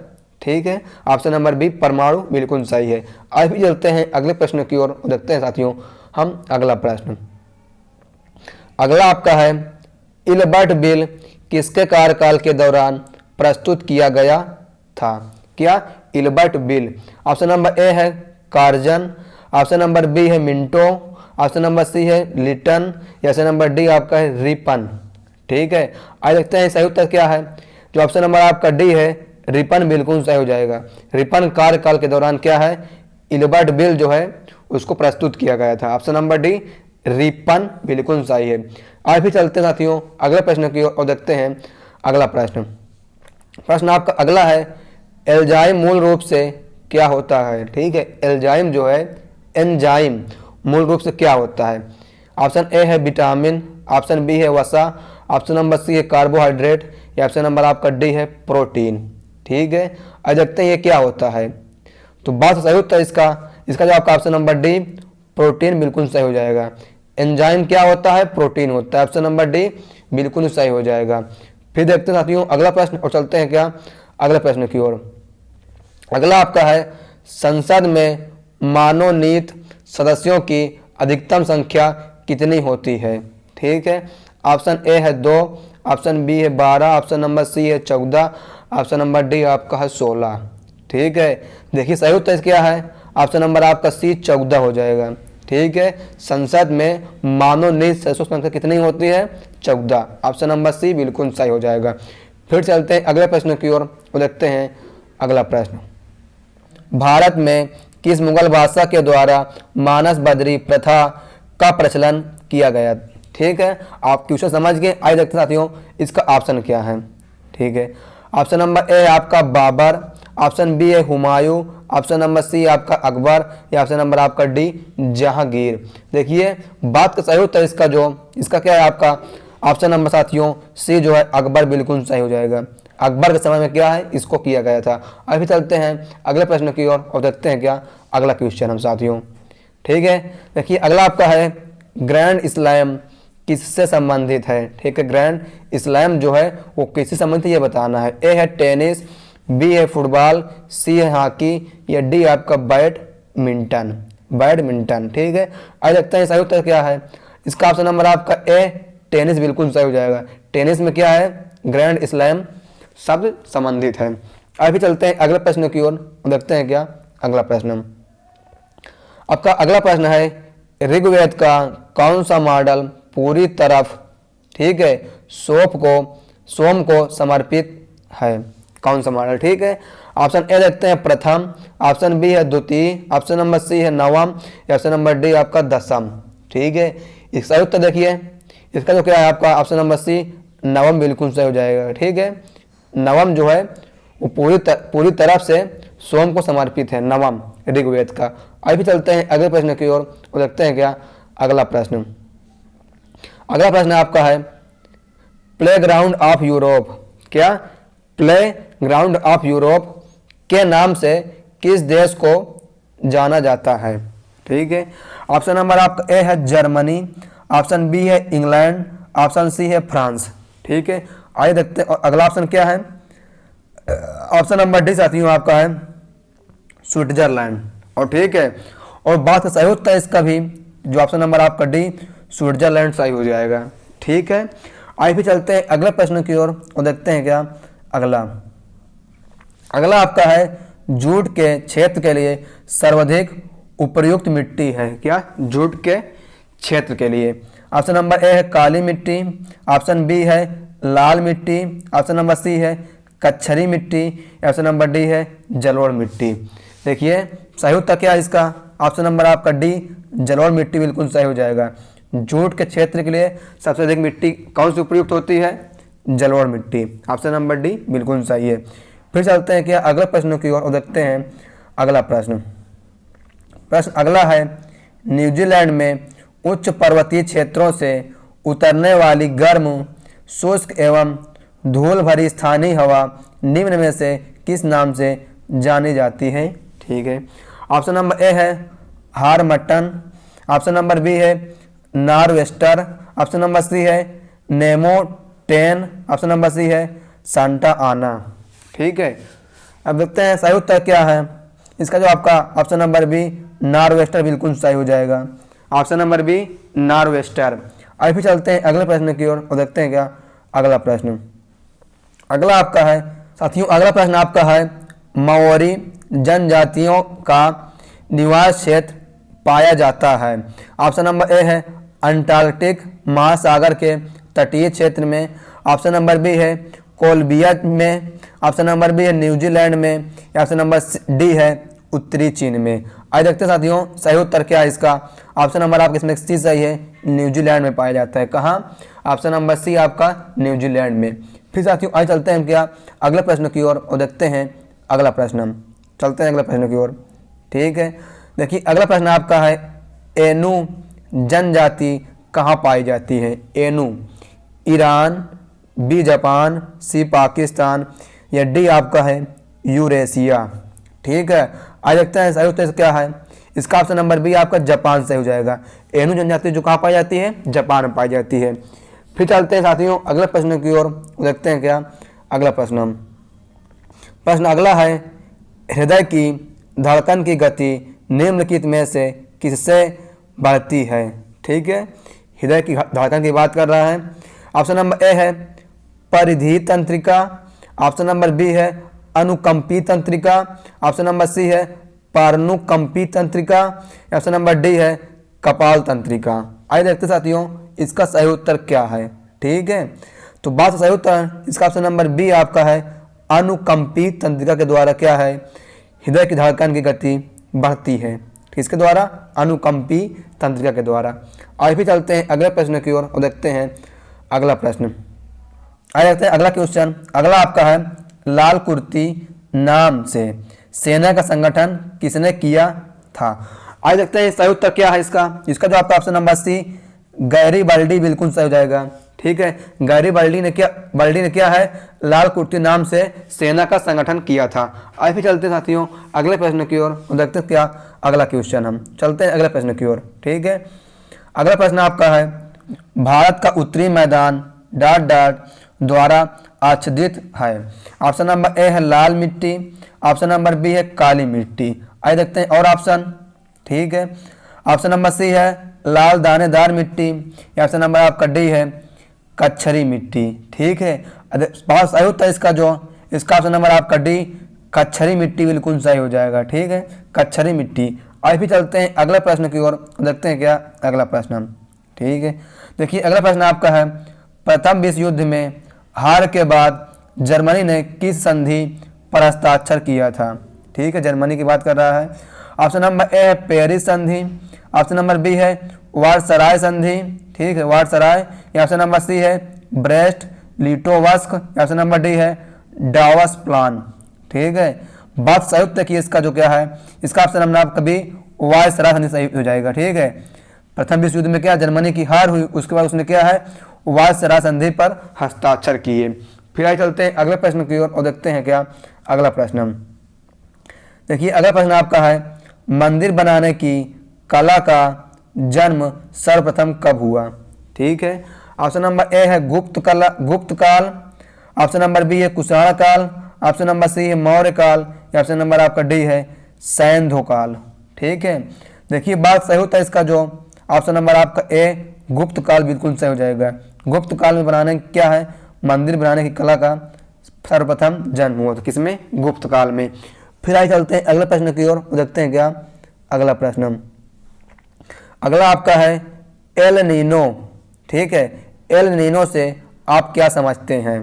A: ठीक है, ऑप्शन नंबर बी परमाणु बिल्कुल सही है। आइए भी चलते हैं अगले प्रश्न की ओर और देखते हैं साथियों हम अगला प्रश्न। अगला आपका है इल्बर्ट बिल किसके कार्यकाल के दौरान प्रस्तुत किया गया था? क्या? Ilbert bill. Option number A है कार्जन, ऑप्शन नंबर बी है मिंटो, ऑप्शन नंबर सी है लिटन या ऑप्शन नंबर डी आपका है रिपन। ठीक है, आइए देखते हैं सही उत्तर क्या है। जो ऑप्शन नंबर आपका डी है रिपन बिल्कुल सही हो जाएगा। रिपन कार्यकाल के दौरान क्या है? इल्बर्ट बिल जो है उसको प्रस्तुत किया गया था। ऑप्शन नंबर डी रिपन बिल्कुल सही है। आज भी चलते साथियों अगले प्रश्न की ओर और देखते हैं अगला प्रश्न। प्रश्न आपका अगला है एंजाइम मूल रूप से क्या होता है? ठीक है, एंजाइम जो है एंजाइम मूल रूप से क्या होता है? ऑप्शन ए है विटामिन, ऑप्शन बी है वसा, ऑप्शन नंबर सी है कार्बोहाइड्रेट, या ऑप्शन नंबर आपका डी है प्रोटीन। ठीक है, अब देखते हैं ये क्या होता है। तो बात सही उत्तर इसका जो आपका ऑप्शन नंबर डी प्रोटीन बिल्कुल सही हो जाएगा। एंजाइम क्या होता है? प्रोटीन होता है। ऑप्शन नंबर डी बिल्कुल सही हो जाएगा। फिर देखते हैं साथियों अगला प्रश्न और चलते हैं क्या अगले प्रश्न की ओर। अगला आपका है संसद में मनोनीत सदस्यों की अधिकतम संख्या कितनी होती है? ठीक है, ऑप्शन ए है 2, ऑप्शन बी है 12, ऑप्शन नंबर सी है 14, ऑप्शन नंबर डी आपका है 16। ठीक है, देखिए सही उत्तर क्या है? ऑप्शन नंबर आपका सी 14 हो जाएगा। ठीक है, संसद में मनोनीत सदस्यों की संख्या कितनी होती है? 14। ऑप्शन नंबर सी बिल्कुल सही हो जाएगा। फिर चलते हैं अगले प्रश्न की ओर और देखते हैं अगला प्रश्न। भारत में किस मुगल बादशाह के द्वारा मानस बदरी प्रथा का प्रचलन किया गया? ठीक है, आप क्वेश्चन समझ गए। आइए देखते हैं साथियों इसका ऑप्शन क्या है। ठीक है, ऑप्शन नंबर ए आपका बाबर, ऑप्शन बी है हुमायूं, ऑप्शन नंबर सी आपका अकबर, या ऑप्शन नंबर आपका डी जहांगीर। देखिए बात का सही उत्तर इसका क्या है आपका ऑप्शन नंबर साथियों सी जो है अकबर बिल्कुल सही हो जाएगा। अकबर के समय में क्या है इसको किया गया था। अभी चलते हैं अगले प्रश्न की ओर और देखते हैं क्या अगला क्वेश्चन हम साथियों। ठीक है, देखिए अगला आपका है ग्रैंड स्लैम किससे संबंधित है? ठीक है, ग्रैंड स्लैम जो है वो किससे संबंधित है ये बताना है। ए है टेनिस, बी है फुटबॉल, सी है हॉकी, या डी आपका बैडमिंटन। ठीक है, आज देखते हैं सही उत्तर क्या है। इसका ऑप्शन नंबर आपका ए टेनिस बिल्कुल सही हो जाएगा। टेनिस में क्या है ग्रैंड स्लैम शब्द संबंधित है। अभी चलते हैं अगले प्रश्न की ओर देखते हैं क्या अगला प्रश्न। आपका अगला प्रश्न है ऋग्वेद का कौन सा मॉडल पूरी तरफ ठीक है सोम को समर्पित है? कौन सा मॉडल? ठीक है, ऑप्शन ए देखते हैं प्रथम, ऑप्शन बी है द्वितीय, ऑप्शन नंबर सी है नवम, या ऑप्शन नंबर डी आपका दसम। ठीक है, इसका उत्तर देखिए इसका जो क्या है आपका ऑप्शन नंबर सी नवम बिल्कुल सही हो जाएगा। ठीक है, नवम जो है वो पूरी तरफ से सोम को समर्पित है, नवम ऋग्वेद का। अभी चलते हैं अगले प्रश्न की ओर और देखते हैं क्या अगला प्रश्न। अगला प्रश्न आपका है प्लेग्राउंड ऑफ यूरोप। क्या प्लेग्राउंड ऑफ यूरोप के नाम से किस देश को जाना जाता है? ठीक है, ऑप्शन नंबर आपका ए है जर्मनी, ऑप्शन बी है इंग्लैंड, ऑप्शन सी है फ्रांस। ठीक है, आइए देखते हैं और अगला ऑप्शन क्या है। ऑप्शन नंबर डी साथियों आपका है स्विट्जरलैंड। और ठीक है, और बात सही उत्तर इसका भी जो ऑप्शन नंबर आपका डी स्विट्जरलैंड सही हो जाएगा। ठीक है, आइए फिर चलते हैं अगले प्रश्न की ओर और देखते हैं क्या अगला आपका है जूट के क्षेत्र के लिए सर्वाधिक उपयुक्त मिट्टी है। क्या जूट के क्षेत्र के लिए? ऑप्शन नंबर ए है काली मिट्टी, ऑप्शन बी है लाल मिट्टी, ऑप्शन नंबर सी है कच्छरी मिट्टी, ऑप्शन नंबर डी है जलोढ़ मिट्टी। देखिए सही उत्तर क्या है इसका ऑप्शन नंबर आपका डी जलोढ़ मिट्टी बिल्कुल सही हो जाएगा। जूट के क्षेत्र के लिए सबसे अधिक मिट्टी कौन सी उपयुक्त होती है? जलोढ़ मिट्टी। ऑप्शन नंबर डी बिल्कुल सही है। फिर चलते हैं क्या अगले प्रश्न की ओर और देखते हैं अगला प्रश्न अगला है न्यूजीलैंड में उच्च पर्वतीय क्षेत्रों से उतरने वाली गर्म शुष्क एवं धूल भरी स्थानीय हवा निम्न में से किस नाम से जानी जाती है? ठीक है, ऑप्शन नंबर ए है हारमटन, ऑप्शन नंबर बी है नॉरवेस्टर, ऑप्शन नंबर सी है नेमोटेन, ऑप्शन नंबर सी है सांता आना। ठीक है, अब देखते हैं सही उत्तर क्या है। इसका जो आपका ऑप्शन नंबर बी नॉरवेस्टर बिल्कुल सही हो जाएगा। Option number B nor'wester. अभी फिर चलते हैं अगले प्रश्न की ओर और देखते हैं क्या अगला प्रश्न अगला आपका है साथियों अगला प्रश्न आपका है माओरी जनजातियों का निवास क्षेत्र पाया जाता है। ऑप्शन नंबर ए है अंटार्कटिक महासागर के तटीय क्षेत्र में, ऑप्शन नंबर बी है कोलंबिया में, ऑप्शन नंबर बी है न्यूजीलैंड में, या ऑप्शन नंबर डी है उत्तरी चीन में। आज देखते हैं साथियों सही उत्तर क्या है इसका। ऑप्शन नंबर आपका इसमें सी सही है, न्यूजीलैंड में पाया जाता है। कहाँ? ऑप्शन नंबर सी आपका न्यूजीलैंड में। फिर साथियों आज चलते हैं क्या अगले प्रश्न की ओर और देखते हैं अगला प्रश्न। चलते हैं अगले प्रश्न की ओर। ठीक है, देखिए अगला प्रश्न आपका है एनु जनजाति कहाँ पाई जाती है? एनु ईरान, बी जापान, सी पाकिस्तान या डी आपका है यूरेशिया। ठीक है, आज देखते हैं सही उत्तर क्या है। इसका ऑप्शन नंबर बी आपका जापान से हो जाएगा। एनु जनजाति जो कहाँ पाई जाती है? जापान में पाई जाती है। फिर चलते हैं साथियों अगले प्रश्न की ओर, देखते हैं क्या अगला प्रश्न। प्रश्न अगला है, हृदय की धड़कन की गति निम्नलिखित में से किससे बढ़ती है? ठीक है, हृदय की धड़कन की बात कर रहा है। ऑप्शन नंबर ए है परिधीय तंत्रिका, ऑप्शन नंबर बी है अनुकंपी तंत्रिका, ऑप्शन नंबर सी है पार्नुकंपी तंत्रिका, ऑप्शन नंबर डी है कपाल तंत्रिका। आइए देखते साथियों इसका सही उत्तर क्या है। ठीक है, तो बात सही उत्तर इसका ऑप्शन नंबर बी आपका है अनुकंपी तंत्रिका के द्वारा क्या है? हृदय की धड़कन की गति बढ़ती है। किसके द्वारा? अनुकंपी तंत्रिका के द्वारा। आइए फिर चलते हैं अगले प्रश्न की ओर और देखते हैं अगला प्रश्न। आइए देखते हैं अगला क्वेश्चन। अगला आपका है लाल कुर्ती नाम से सेना का संगठन किसने किया था? आइए देखते हैं सही उत्तर क्या है इसका। इसका जो आपका ऑप्शन नंबर सी गैरीबाल्डी बिल्कुल सही हो जाएगा। ठीक है, गैरीबाल्डी ने क्या है? लाल कुर्ती नाम से सेना का संगठन किया था। आइए फिर चलते हैं साथियों अगले प्रश्न की ओर और देखते हैं क्या अगला क्वेश्चन। हम चलते हैं अगले प्रश्न की ओर। ठीक है, अगला प्रश्न आपका है भारत का उत्तरी मैदान ... द्वारा आच्छादित है। ऑप्शन नंबर ए है लाल मिट्टी, ऑप्शन नंबर बी है काली मिट्टी। आइए देखते हैं और ऑप्शन। ठीक है, ऑप्शन नंबर सी है लाल दानेदार मिट्टी, ऑप्शन नंबर आपका डी है कच्छरी मिट्टी। ठीक है, बहुत सही उत्तर इसका ऑप्शन नंबर आपका डी कच्छरी मिट्टी बिल्कुल सही हो जाएगा। ठीक है, कच्छरी मिट्टी। आइए फिर चलते हैं अगले प्रश्न की ओर, देखते हैं क्या अगला प्रश्न। ठीक है, देखिए अगला प्रश्न आपका है प्रथम विश्व युद्ध में हार के बाद जर्मनी ने किस संधि पर हस्ताक्षर किया था? ठीक है, जर्मनी की बात कर रहा है। ऑप्शन नंबर ए है पेरिस संधि, ऑप्शन नंबर बी है वारसराय संधि। ठीक है, वारसराय, या ऑप्शन नंबर सी है ब्रेस्ट लिटोवस्क, ऑप्शन नंबर डी है डावस प्लान। ठीक है, बात संयुक्त है कि इसका जो क्या है इसका ऑप्शन नंबर आपका बी वारसराय संधि सही हो जाएगा। ठीक है, प्रथम विश्व युद्ध में क्या जर्मनी की हार हुई, उसके बाद उसने क्या है वारसराय संधि पर हस्ताक्षर किए। फिर आइए चलते हैं अगले प्रश्न की ओर और देखते हैं क्या अगला प्रश्न। देखिए अगला प्रश्न आपका है मंदिर बनाने की कला का जन्म सर्वप्रथम कब हुआ? ठीक है, ऑप्शन नंबर ए है गुप्त काल, ऑप्शन नंबर बी है कुषाण काल, ऑप्शन नंबर सी है मौर्य काल, या ऑप्शन नंबर आपका डी है सैंधव काल। ठीक है, देखिए बात सही होता है इसका जो ऑप्शन नंबर आपका ए गुप्त काल बिल्कुल सही हो जाएगा। गुप्त काल में बनाने क्या है मंदिर बनाने की कला का सर्वप्रथम जन्म हुआ था किसमें? गुप्त काल में। फिर आइए चलते हैं अगले प्रश्न की ओर, देखते हैं क्या अगला प्रश्न। अगला आपका है एल नीनो। ठीक है, एल नीनो से आप क्या समझते हैं?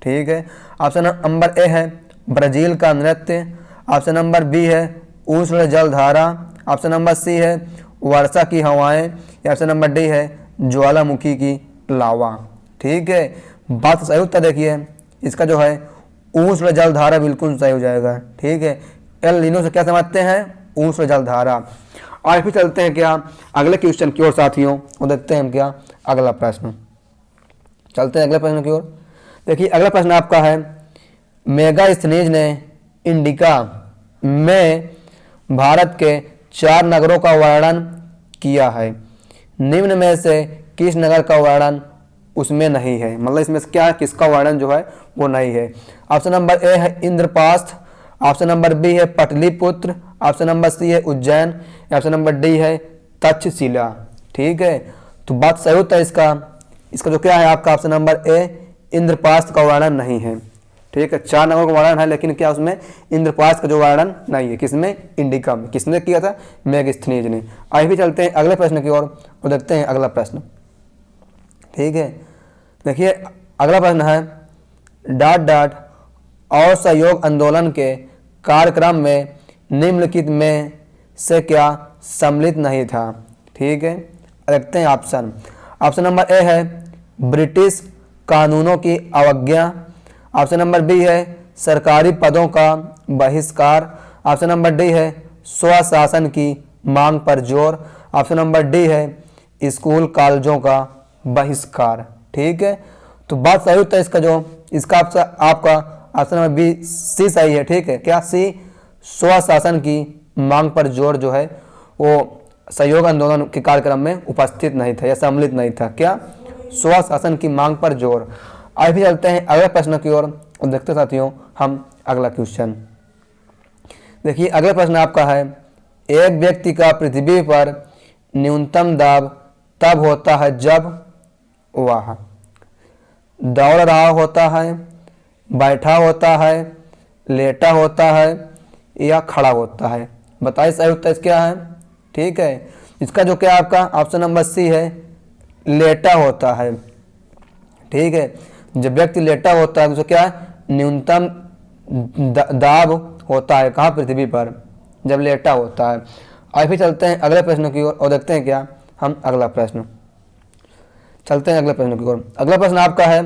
A: ठीक है, ऑप्शन नंबर ए है ब्राजील का नृत्य, ऑप्शन नंबर बी है उष्ण जलधारा, ऑप्शन नंबर सी है वर्षा की हवाएं, या ऑप्शन नंबर डी है ज्वालामुखी की लावा। ठीक है, बात सही उत्तर देखिए इसका जो है उष्ण जलधारा बिल्कुल सही हो जाएगा। ठीक है, एल नीनो से क्या समझते हैं? उष्ण जलधारा। और फिर चलते हैं क्या अगले क्वेश्चन की ओर साथियों और देखते हैं क्या अगला प्रश्न। चलते हैं अगले प्रश्न की ओर। देखिए अगला प्रश्न आपका है मेगास्थनीज ने इंडिका में भारत के 4 नगरों का वर्णन किया है, निम्न में से किस नगर का वर्णन उसमें नहीं है? मतलब इसमें से क्या किसका वर्णन जो है वो नहीं है। ऑप्शन नंबर ए है इंद्रपास्थ, ऑप्शन नंबर बी है पटलिपुत्र, ऑप्शन नंबर सी है उज्जैन, ऑप्शन नंबर डी है तक्षशिला। ठीक है, तो बात सही होता है इसका जो क्या है आपका ऑप्शन नंबर ए इंद्रपास्थ का वर्णन नहीं है। ठीक है, 4 नगरों का वर्णन है लेकिन क्या उसमें इंद्रपास्थ का जो वर्णन नहीं है। किसमें? इंडिका में। किसने किया था? मेगास्थनीज ने। आइए भी चलते हैं अगले प्रश्न की ओर और देखते हैं अगला प्रश्न। ठीक है, देखिए अगला प्रश्न है ... और सहयोग आंदोलन के कार्यक्रम में निम्नलिखित में से क्या सम्मिलित नहीं था? ठीक है, देखते हैं ऑप्शन नंबर ए है ब्रिटिश कानूनों की अवज्ञा, ऑप्शन नंबर बी है सरकारी पदों का बहिष्कार, ऑप्शन नंबर डी है स्वशासन की मांग पर जोर, ऑप्शन नंबर डी है स्कूल कॉलेजों का बहिष्कार। ठीक है, तो बात सही उत्तर इसका जो इसका आपका ऑप्शन नंबर बी सी सही है। ठीक है, क्या सी स्वशासन की मांग पर जोर जो है वो सहयोग आंदोलन के कार्यक्रम में उपस्थित नहीं था या सम्मिलित नहीं था। क्या स्वशासन की मांग पर जोर। आगे भी चलते हैं अगले प्रश्न की ओर और देखते साथियों हम अगला क्वेश्चन। देखिए अगला प्रश्न आपका है, एक व्यक्ति का पृथ्वी पर न्यूनतम दाब तब होता है जब वह दौड़ रहा होता है, बैठा होता है, लेटा होता है या खड़ा होता है। बताइए सही उत्तर क्या है। ठीक है, इसका जो क्या आपका ऑप्शन नंबर सी है, लेटा होता है। ठीक है, जब व्यक्ति लेटा होता है तो क्या है, न्यूनतम दाब होता है कहाँ, पृथ्वी पर, जब लेटा होता है। आगे फिर चलते हैं अगले प्रश्न की ओर और देखते हैं क्या हम अगला प्रश्न। चलते हैं अगले प्रश्न की ओर। अगला प्रश्न आपका है,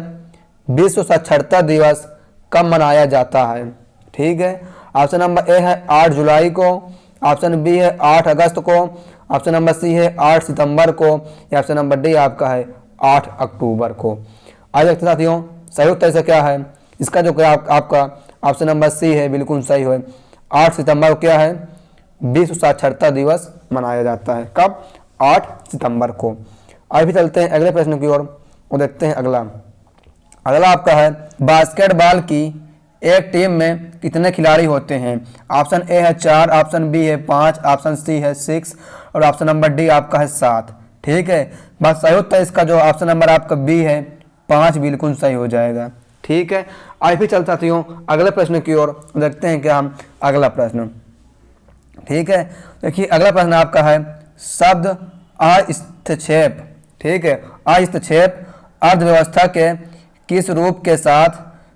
A: विश्व साक्षरता दिवस कब मनाया जाता है। ठीक है, ऑप्शन नंबर ए है 8 जुलाई को, ऑप्शन बी है 8 अगस्त को, ऑप्शन नंबर सी है 8 सितंबर को या ऑप्शन नंबर डी आपका है 8 अक्टूबर को। आज देखते साथियों सही उत्तर से क्या है। इसका जो क्या आपका ऑप्शन नंबर सी है बिल्कुल सही है। 8 सितंबर को क्या है, विश्व साक्षरता दिवस मनाया जाता है। कब, 8 सितंबर को। आगे भी चलते हैं अगले प्रश्न की ओर और देखते हैं अगला। अगला आपका है, बास्केटबॉल की एक टीम में कितने खिलाड़ी होते हैं। ऑप्शन ए है 4, ऑप्शन बी है 5, ऑप्शन सी है 6 और ऑप्शन नंबर डी आपका है 7। ठीक है, बात सही उत्तर इसका जो ऑप्शन नंबर आपका बी है 5 बिल्कुल सही हो जाएगा। ठीक है, आगे फिर चलते साथियों अगले प्रश्न की ओर देखते हैं क्या हम अगला प्रश्न। ठीक है, देखिए अगला प्रश्न आपका है, शब्द हस्तक्षेप। ठीक है, हस्तक्षेप अर्थव्यवस्था के किस रूप के साथ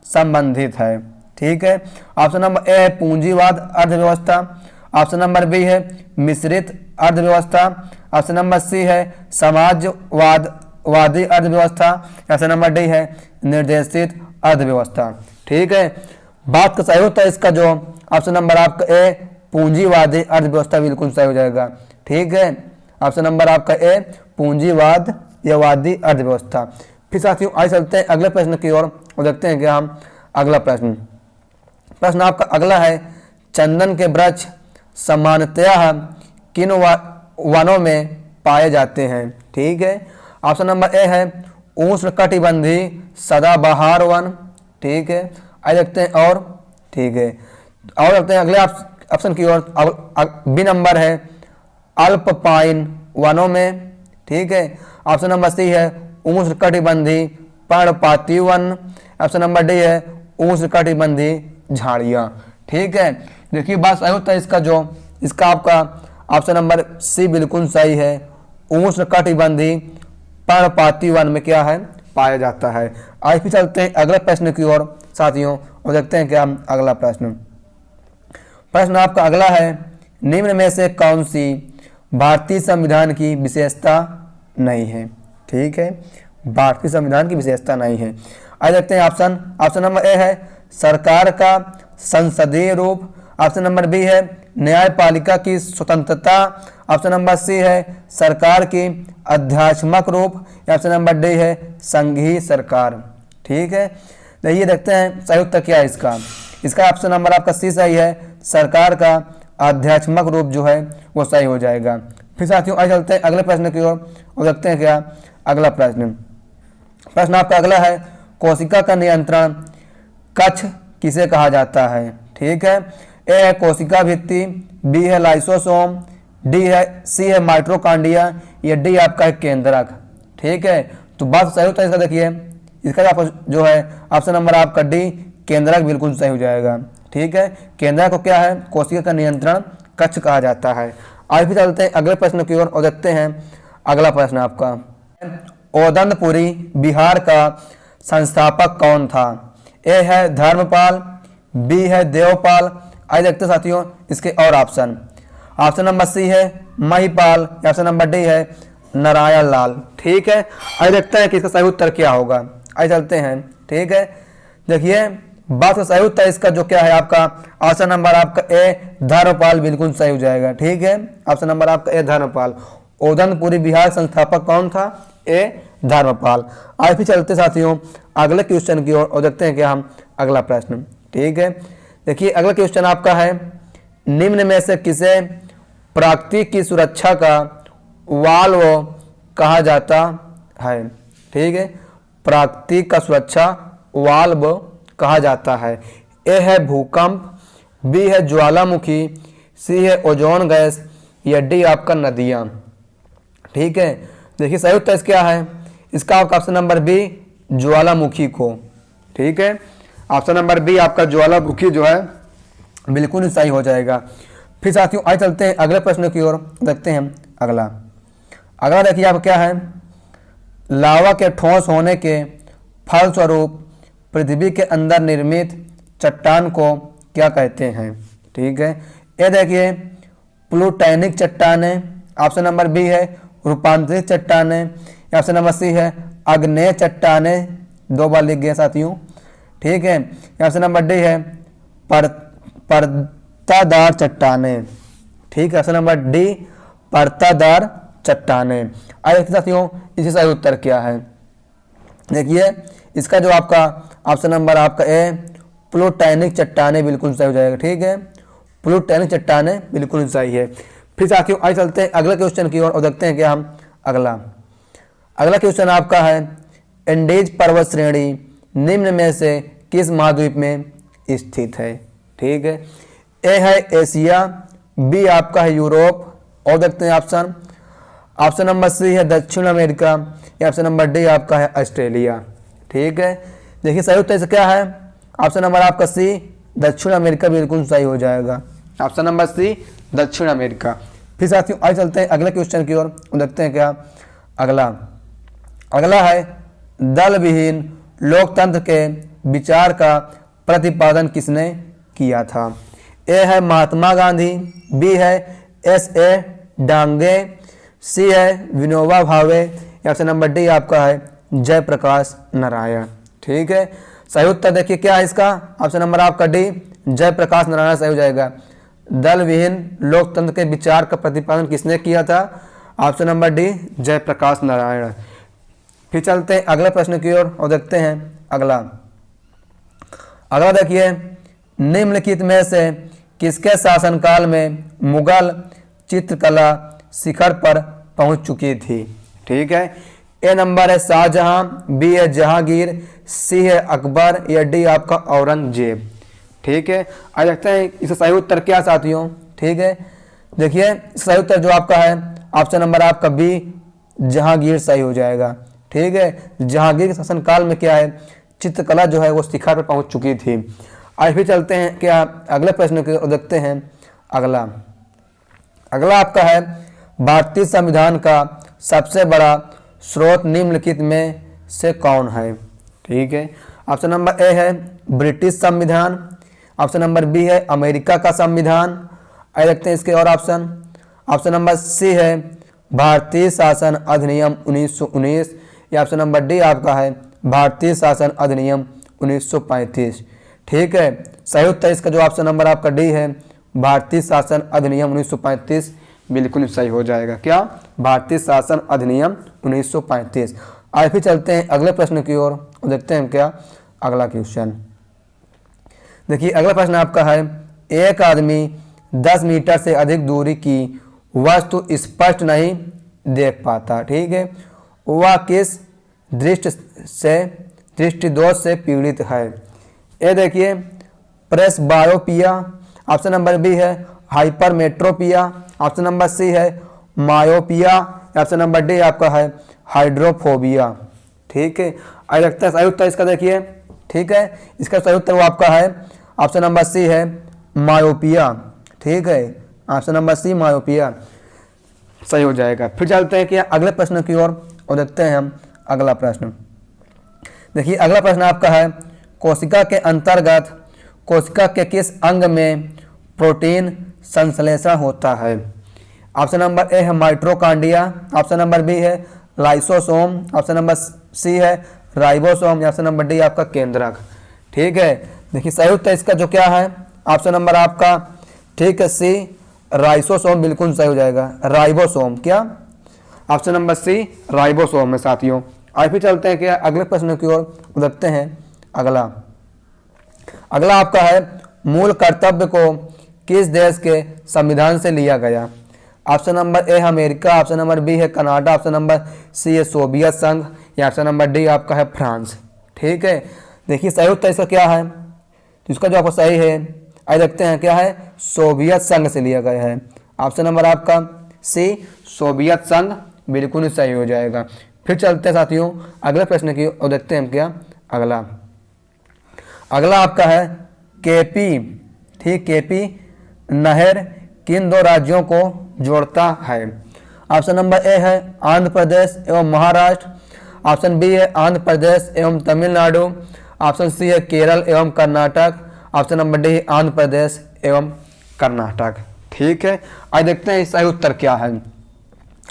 A: संबंधित है। ठीक है, ऑप्शन नंबर ए है पूंजीवाद अर्थव्यवस्था, ऑप्शन नंबर बी है मिश्रित अर्थव्यवस्था, ऑप्शन नंबर सी है समाजवादी अर्थव्यवस्था, ऑप्शन नंबर डी है निर्देशित अर्थव्यवस्था। ठीक है, बात का सही होता है इसका जो ऑप्शन नंबर आपका ए पूंजीवादी अर्थव्यवस्था बिल्कुल सही हो जाएगा। ठीक है, ऑप्शन नंबर आपका ए पूंजीवाद या वादी अर्थव्यवस्था। फिर साथियों आइए चलते हैं अगले प्रश्न की ओर और देखते हैं कि हम अगला प्रश्न आपका अगला है, चंदन के वृक्ष सामान्यतः किन वनों में पाए जाते हैं। ठीक है, ऑप्शन नंबर ए है उष्णकटिबंधीय सदाबहार वन। ठीक है, आइए देखते हैं और ठीक है और देखते हैं अगले ऑप्शन की ओर। बी नंबर है अल्पपाइन वनों में। ठीक है, ऑप्शन नंबर सी है उष्णकटिबंधीय पर्णपाती वन, ऑप्शन नंबर डी है उष्णकटिबंधीय झाड़ियाँ। ठीक है, देखिए बात सही होता है इसका जो इसका आपका ऑप्शन नंबर सी बिल्कुल सही है, उष्णकटिबंधीय पर्णपाती वन में क्या है पाया जाता है। आज फिर चलते हैं अगले प्रश्न की ओर साथियों और देखते हैं क्या हम अगला प्रश्न आपका अगला है, निम्न में से कौन सी भारतीय संविधान की विशेषता नहीं है। ठीक है, भारतीय संविधान की विशेषता नहीं है। आज देखते हैं ऑप्शन नंबर ए है सरकार का संसदीय रूप, ऑप्शन नंबर बी है न्यायपालिका की स्वतंत्रता, ऑप्शन नंबर सी है सरकार की आध्यात्मिक रूप, ऑप्शन नंबर डी है संघीय सरकार। ठीक है, देखिए देखते हैं सही उत्तर क्या है इसका ऑप्शन नंबर आपका सी सही है, सरकार का आध्यात्मिक रूप जो है वो सही हो जाएगा। फिर साथियों आइए चलते हैं अगले प्रश्न की ओर और देखते हैं क्या अगला प्रश्न आपका अगला है, कोशिका का नियंत्रण कक्ष किसे कहा जाता है। ठीक है, ए है कोशिका भित्ति, बी है लाइसोसोम, सी है माइटोकॉन्ड्रिया, या डी आपका है केंद्रक। ठीक है, तो बात सही होता है इसका। देखिए इसका जो है ऑप्शन नंबर आपका डी केंद्रक बिल्कुल सही हो जाएगा। ठीक है, केंद्रक को क्या है कोशिका का नियंत्रण कक्ष कहा जाता है। आगे भी चलते हैं अगले प्रश्न की ओर और देखते हैं अगला प्रश्न आपका, ओदंतपुरी बिहार का संस्थापक कौन था। ए है धर्मपाल, बी है देवपाल। आइए देखते हैं साथियों इसके और ऑप्शन नंबर सी है महिपाल, ऑप्शन नंबर डी है नारायण लाल। ठीक है, आइए देखते हैं कि इसका सही उत्तर क्या होगा। आइए चलते हैं। ठीक है, देखिए बात का सही उत्तर इसका जो क्या है आपका ऑप्शन नंबर आपका ए धर्मपाल बिल्कुल सही हो जाएगा। ठीक है, ऑप्शन नंबर आपका ए धर्मपाल, उदनपुरी बिहार संस्थापक कौन था? ए धर्मपाल। आज फिर चलते साथियों अगले क्वेश्चन की ओर और देखते हैं क्या हम अगला प्रश्न। ठीक है, देखिए अगला क्वेश्चन आपका है, निम्न में से किसे प्रकृति की सुरक्षा का वाल्व कहा जाता है? ठीक है, प्रकृति का सुरक्षा वाल्व कहा जाता है। ए है भूकंप, बी है ज्वालामुखी, सी है ओजोन गैस, या डी आपका नदियां। ठीक है, देखिए सही उत्तर क्या है इसका? आपका ऑप्शन नंबर बी ज्वालामुखी को। ठीक है, ऑप्शन नंबर बी आपका ज्वालामुखी जो है बिल्कुल ही सही हो जाएगा। फिर साथियों आइए चलते हैं अगले प्रश्न की ओर, देखते हैं अगला देखिए आप क्या है, लावा के ठोस होने के फलस्वरूप पृथ्वी के अंदर निर्मित चट्टान को क्या कहते हैं? ठीक है, ये देखिए प्लूटोनिक चट्टानें, ऑप्शन नंबर बी है रूपांतरित चट्टानें, ऑप्शन नंबर सी है आग्नेय चट्टानें, 2 बार लिख गए साथियों। ठीक है, ऑप्शन नंबर डी है परतादार चट्टानें। ठीक है, ऑप्शन नंबर डी परतादार चट्टानें। आइए साथियों इसी सही उत्तर क्या है? देखिए इसका जो आपका ऑप्शन नंबर आपका ए प्लूटोनिक चट्टानें बिल्कुल सही हो जाएगा। ठीक है, प्लूटोनिक चट्टानें बिल्कुल सही है। फिर साथियों आइए चलते हैं अगले क्वेश्चन की ओर और देखते हैं क्या हम अगला क्वेश्चन आपका है, एंडीज पर्वत श्रेणी निम्न में से किस महाद्वीप में स्थित है? ठीक है, ए है एशिया, बी आपका है यूरोप, और देखते हैं ऑप्शन नंबर सी है दक्षिण अमेरिका, या ऑप्शन नंबर डी आपका है ऑस्ट्रेलिया। ठीक है, देखिए सही उत्तर क्या है? ऑप्शन नंबर आपका सी दक्षिण अमेरिका बिल्कुल सही हो जाएगा। ऑप्शन नंबर सी दक्षिण अमेरिका। फिर साथियों आइए चलते हैं अगले क्वेश्चन की ओर, देखते हैं क्या अगला है, दल विहीन लोकतंत्र के विचार का प्रतिपादन किसने किया था? ए है महात्मा गांधी, बी है S.A. डांगे, सी है विनोबा भावे, या ऑप्शन नंबर डी आपका है जयप्रकाश नारायण। ठीक है, सही उत्तर देखिए क्या है इसका? ऑप्शन नंबर आपका डी जयप्रकाश नारायण सही हो जाएगा। दल विहीन लोकतंत्र के विचार का प्रतिपादन किसने किया था? Option number D Jayaprakash Narayan. फिर चलते हैं अगले प्रश्न की ओर और देखते हैं अगला देखिए, निम्नलिखित में से किसके शासनकाल में मुगल चित्रकला शिखर पर पहुंच चुकी थी? ठीक है, ए नंबर है शाहजहां, बी है जहांगीर, सी है अकबर, या डी आपका औरंगजेब। ठीक है, आज देखते हैं इसका सही उत्तर क्या साथियों। ठीक है, देखिए सही उत्तर जो आपका है ऑप्शन नंबर आपका बी जहांगीर सही हो जाएगा। ठीक है, जहांगीर के शासनकाल में क्या है चित्रकला जो है वो शिखर पर पहुंच चुकी थी। आज फिर चलते हैं क्या अगले प्रश्न को देखते हैं अगला आपका है, भारतीय संविधान का सबसे बड़ा स्रोत निम्नलिखित में से कौन है? ठीक है, ऑप्शन नंबर ए है ब्रिटिश संविधान, ऑप्शन नंबर बी है अमेरिका का संविधान, आइए देखते हैं इसके और ऑप्शन नंबर सी है भारतीय शासन अधिनियम 1919, या ऑप्शन नंबर डी आपका है भारतीय शासन अधिनियम 1935। ठीक है, सही उत्तर इसका जो ऑप्शन नंबर आपका डी है भारतीय शासन अधिनियम 1935 बिल्कुल सही हो जाएगा। क्या? भारतीय शासन अधिनियम 1935। आज फिर चलते हैं अगले प्रश्न की ओर और देखते हैं क्या अगला क्वेश्चन। देखिए अगला प्रश्न आपका है, एक आदमी 10 मीटर से अधिक दूरी की वस्तु स्पष्ट नहीं देख पाता। ठीक है, वह किस दृष्टिदोष से पीड़ित है? ये देखिए प्रेसबायोपिया, ऑप्शन नंबर बी है हाइपरमेट्रोपिया, ऑप्शन नंबर सी है मायोपिया, ऑप्शन नंबर डी आपका है हाइड्रोफोबिया। ठीक है, आई लगता है सही उत्तर इसका देखिए। ठीक है, इसका सही उत्तर वो आपका है ऑप्शन नंबर सी है मायोपिया। ठीक है, ऑप्शन नंबर सी मायोपिया सही हो जाएगा। फिर चलते हैं कि अगले प्रश्न की ओर और देखते हैं हम अगला प्रश्न। देखिए अगला प्रश्न आपका है, कोशिका के अंतर्गत कोशिका के किस अंग में प्रोटीन संश्लेषण होता है? ऑप्शन नंबर ए है माइटोकॉन्ड्रिया, ऑप्शन नंबर बी है लाइसोसोम, ऑप्शन नंबर सी है राइबोसोम, ऑप्शन नंबर डी आपका केंद्रक। ठीक है, देखिए सही उत्तर इसका जो क्या है ऑप्शन नंबर आपका ठीक है सी राइसोसोम बिल्कुल सही हो जाएगा। राइबोसोम क्या ऑप्शन नंबर सी राइबोसोम है साथियों। आइए फिर चलते हैं क्या अगले प्रश्न की ओर देखते हैं। अगला आपका है मूल कर्तव्य को किस देश के संविधान से लिया गया। ऑप्शन नंबर ए है अमेरिका, ऑप्शन नंबर बी है कनाडा, ऑप्शन नंबर सी है सोवियत संघ, या ऑप्शन नंबर डी आपका है फ्रांस। ठीक है, देखिए सही उत्तर इसका क्या है, तो इसका जो आपका सही है आइए देखते हैं क्या है, सोवियत संघ से लिया गया है। ऑप्शन नंबर आपका सी सोवियत संघ बिल्कुल ही सही हो जाएगा। फिर चलते हैं साथियों अगले प्रश्न की और देखते हैं क्या अगला आपका है केपी, ठीक, केपी नहर किन दो राज्यों को जोड़ता है। ऑप्शन नंबर ए है आंध्र प्रदेश एवं महाराष्ट्र, ऑप्शन बी है आंध्र प्रदेश एवं तमिलनाडु, ऑप्शन सी है केरल एवं Karnataka, option number D Andhra Pradesh एवं कर्नाटक। ठीक है, आज देखते हैं सही उत्तर क्या है।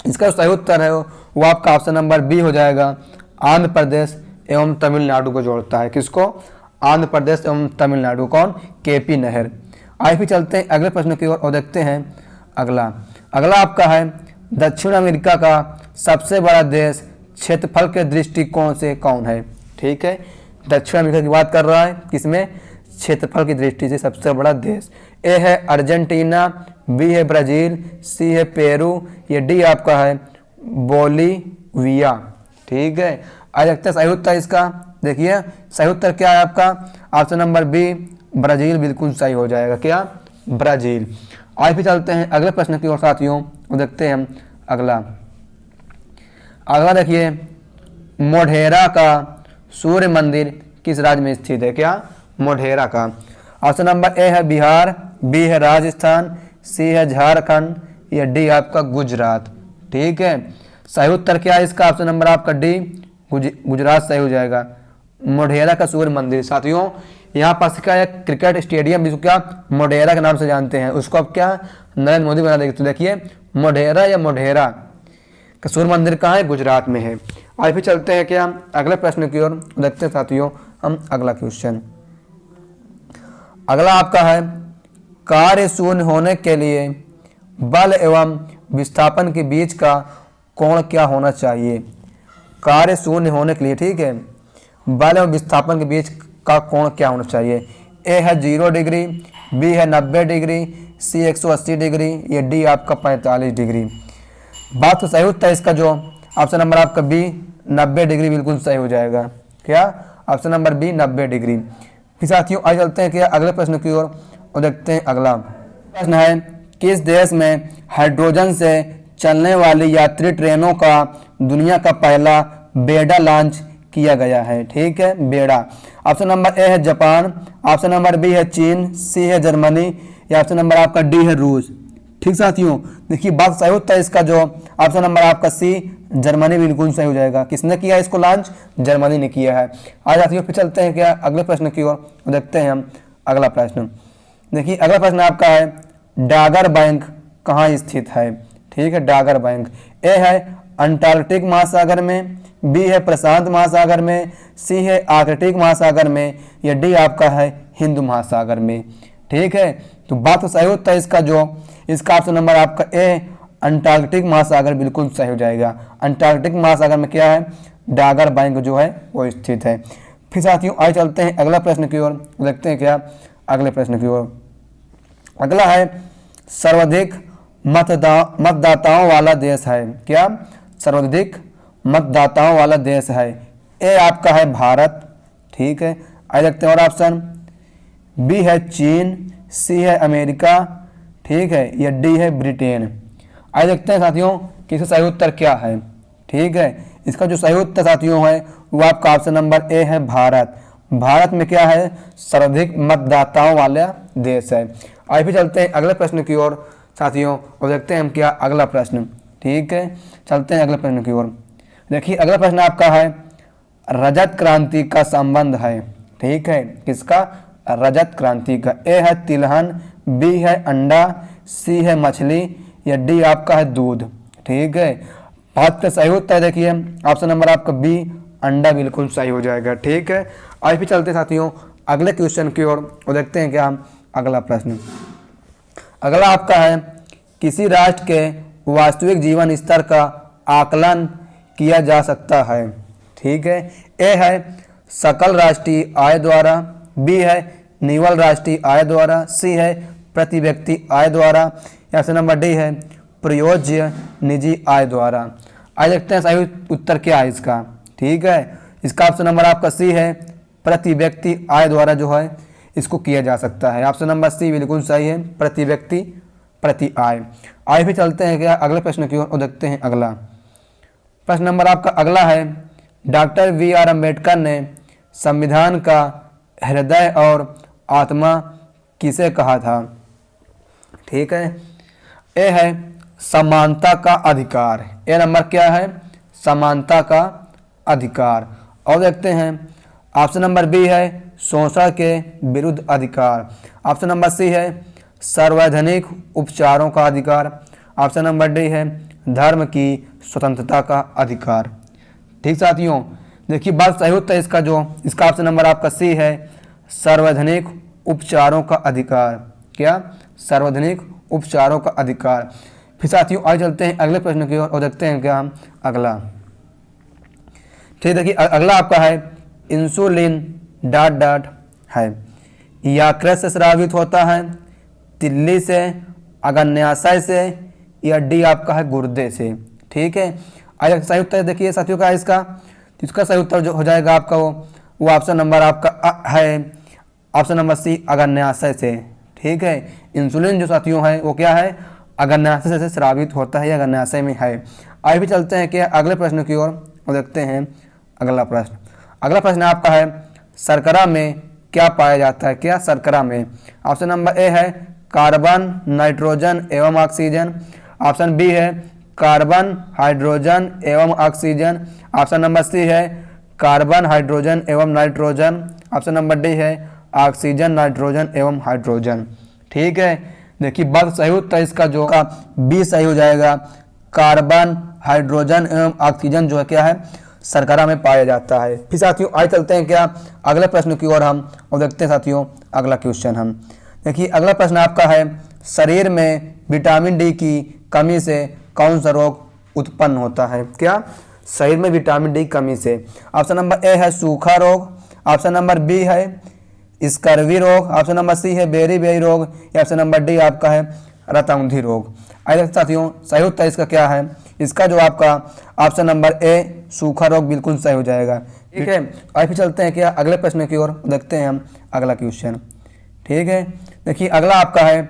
A: इसका सही उत्तर है वो आपका ऑप्शन नंबर बी हो जाएगा, आंध्र प्रदेश एवं तमिलनाडु को जोड़ता है। किसको, आंध्र प्रदेश एवं तमिलनाडु। कौन, केपी नहर। आइए फिर चलते हैं अगले प्रश्न की ओर और देखते हैं अगला आपका है दक्षिण अमेरिका का सबसे बड़ा देश क्षेत्रफल के दृष्टिकोण से कौन है। ठीक है, दक्षिण अमेरिका की बात कर रहा है, किसमें, क्षेत्रफल की दृष्टि से सबसे बड़ा देश। ए है अर्जेंटीना, बी है ब्राजील, सी है पेरू, ये डी आपका है बोलीविया। ठीक है, आज देखते हैं सही उत्तर इसका। देखिए सही उत्तर क्या है आपका, ऑप्शन नंबर बी ब्राजील बिल्कुल सही हो जाएगा। क्या, ब्राजील। आज फिर चलते हैं अगले प्रश्न की ओर साथियों और देखते हैं हम अगला देखिए मोढेरा का सूर्य मंदिर किस राज्य में स्थित है। क्या, मोढेरा का। ऑप्शन नंबर ए है बिहार, बी है राजस्थान, सी है झारखंड, या डी आपका गुजरात। ठीक है, सही उत्तर क्या है इसका, ऑप्शन नंबर आपका डी गुजरात सही हो जाएगा। मोढेरा का सूर्य मंदिर साथियों यहाँ पास का एक क्रिकेट स्टेडियम जिसको क्या मोढेरा के नाम से जानते हैं, उसको अब क्या नरेंद्र मोदी बना देंगे। तो देखिए मोढेरा या मोढेरा का सूर्य मंदिर कहाँ है, गुजरात में है। आज फिर चलते हैं क्या अगले प्रश्न की ओर देखते हैं साथियों हम अगला क्वेश्चन। अगला आपका है कार्य शून्य होने के लिए बल एवं विस्थापन के बीच का कोण क्या होना चाहिए। कार्य शून्य होने के लिए, ठीक है, बल एवं विस्थापन के बीच का कोण क्या होना चाहिए। ए है 0 डिग्री, बी है 90 डिग्री, सी 180 डिग्री, ये डी आपका 45 डिग्री। बात तो सही उत्तर है इसका जो ऑप्शन नंबर आपका बी 90 डिग्री बिल्कुल सही हो जाएगा। क्या, ऑप्शन नंबर बी 90 डिग्री। फिर साथियों आगे चलते हैं क्या अगले प्रश्न की ओर और देखते हैं अगला प्रश्न है किस देश में हाइड्रोजन से चलने वाली यात्री ट्रेनों का दुनिया का पहला बेड़ा लॉन्च किया गया है। ठीक है, बेड़ा। ऑप्शन नंबर ए है जापान, ऑप्शन नंबर बी है चीन, सी है जर्मनी, या ऑप्शन नंबर आपका डी है रूस। ठीक साथियों, देखिए बात सही उत्तर है इसका जो ऑप्शन नंबर आपका सी जर्मनी बिल्कुल सही हो जाएगा। किसने किया इसको लॉन्च, जर्मनी ने किया है। आज साथियों फिर चलते हैं क्या अगले प्रश्न की ओर देखते हैं हम अगला प्रश्न। देखिए अगला प्रश्न आपका है डागर बैंक कहाँ स्थित है। ठीक है, डागर बैंक। ए है अंटार्कटिक महासागर में, बी है प्रशांत महासागर में, सी है आर्कटिक महासागर में, या डी आपका है हिंद महासागर में। ठीक है, तो बात तो सही होता है इसका जो इसका ऑप्शन नंबर आपका ए अंटार्कटिक महासागर बिल्कुल सही हो जाएगा। अंटार्कटिक महासागर में क्या है, डागर बैंक जो है वो स्थित है। फिर साथियों आइए चलते हैं अगला प्रश्न की ओर, देखते हैं क्या अगले प्रश्न की ओर। अगला है सर्वाधिक मतदाताओं वाला देश है। क्या, सर्वाधिक मतदाताओं वाला देश है। ए आपका है भारत। ठीक है, आइए देखते हैं और ऑप्शन बी है चीन, सी है अमेरिका, ठीक है, या डी है ब्रिटेन। आइए देखते हैं साथियों कि इसका सही उत्तर क्या है। ठीक है, इसका जो सही उत्तर साथियों है वो आपका ऑप्शन नंबर ए है भारत। भारत में क्या है, सर्वाधिक मतदाताओं वाला देश है। आइए फिर चलते हैं अगले प्रश्न की ओर साथियों और देखते हैं हम क्या अगला प्रश्न। ठीक है, चलते हैं अगले प्रश्न की ओर। देखिए अगला प्रश्न आपका है रजत क्रांति का संबंध है। ठीक है, किसका, रजत क्रांति का। ए है तिलहन, बी है अंडा, सी है मछली, या डी आपका है दूध। ठीक है, बात का सही उत्तर देखिए ऑप्शन नंबर आपका बी अंडा बिल्कुल सही हो जाएगा। ठीक है, आज भी चलते साथियों अगले क्वेश्चन की ओर और देखते हैं क्या हम अगला प्रश्न। अगला आपका है किसी राष्ट्र के वास्तविक जीवन स्तर का आकलन किया जा सकता है। ठीक है, ए है सकल राष्ट्रीय आय द्वारा, बी है निवल राष्ट्रीय आय द्वारा, सी है प्रति व्यक्ति आय द्वारा, या ऑप्शन नंबर डी है प्रयोज्य निजी आय द्वारा। आइए देखते हैं सही उत्तर क्या है इसका। ठीक है, इसका ऑप्शन नंबर आपका सी है, प्रति व्यक्ति आय द्वारा जो है इसको किया जा सकता है। ऑप्शन नंबर सी बिल्कुल सही है, प्रति व्यक्ति प्रति आय। आइए भी चलते हैं क्या अगले प्रश्न की ओर और देखते हैं अगला प्रश्न। नंबर आपका अगला है, डॉक्टर बी.आर. अम्बेडकर ने संविधान का हृदय और आत्मा किसे कहा था? ठीक है, ए है समानता का अधिकार। ए नंबर क्या है? समानता का अधिकार। और देखते हैं ऑप्शन नंबर बी है शोषण के विरुद्ध अधिकार। ऑप्शन नंबर सी है सार्वजनिक उपचारों का अधिकार। ऑप्शन नंबर डी है धर्म की स्वतंत्रता का अधिकार। ठीक साथियों, देखिए बात सही उत्तर इसका इसका ऑप्शन नंबर आपका सी है सार्वजनिक उपचारों का अधिकार। क्या? सार्वजनिक उपचारों का अधिकार। फिर साथियों आगे चलते हैं अगले प्रश्न की ओर और देखते हैं क्या हम अगला। ठीक, देखिए अगला आपका है इंसुलिन डॉट डॉट है यकृत से स्रावित होता है, तिल्ली से, अग्न्याशय से, या डी आपका है गुर्दे से। ठीक है, आगे सही उत्तर देखिए साथियों का इसका सही उत्तर जो हो जाएगा आपका वो ऑप्शन नंबर आपका है ऑप्शन नंबर सी अग्न्याशय से। ठीक है, इंसुलिन जो साथियों है वो क्या है? अग्न्याशय से स्रावित होता है या अग्न्याशय में है। आगे भी चलते हैं कि अगले प्रश्न की ओर और देखते हैं अगला प्रश्न। अगला प्रश्न आपका है शर्करा में क्या पाया जाता है? क्या? शर्करा में ऑप्शन नंबर ए है कार्बन, नाइट्रोजन एवं ऑक्सीजन। ऑप्शन बी है कार्बन, हाइड्रोजन एवं ऑक्सीजन। ऑप्शन नंबर सी है कार्बन, हाइड्रोजन एवं नाइट्रोजन। ऑप्शन नंबर डी है ऑक्सीजन, नाइट्रोजन एवं हाइड्रोजन। ठीक है, देखिए बात सही उत्तर इसका बी सही हो जाएगा। कार्बन, हाइड्रोजन एवं ऑक्सीजन जो है क्या है? शर्करा में पाया जाता है। फिर साथियों आगे चलते हैं क्या अगले प्रश्न की ओर हम और देखते हैं साथियों अगला क्वेश्चन हम। देखिए अगला प्रश्न आपका है शरीर में विटामिन डी की कमी से कौन सा रोग उत्पन्न होता है? क्या? शरीर में विटामिन डी कमी से। ऑप्शन नंबर ए है सूखा रोग। ऑप्शन नंबर बी है स्कर्वी रोग। ऑप्शन नंबर सी है बेरी रोग, या ऑप्शन नंबर डी आपका है रतौंधी रोग। आइए साथियों सही उत्तर इसका क्या है? इसका जो आपका ऑप्शन नंबर ए सूखा रोग बिल्कुल सही हो जाएगा। ठीक है, आइए फिर चलते हैं क्या अगले प्रश्न की ओर देखते हैं हम अगला क्वेश्चन। ठीक है, देखिए अगला आपका है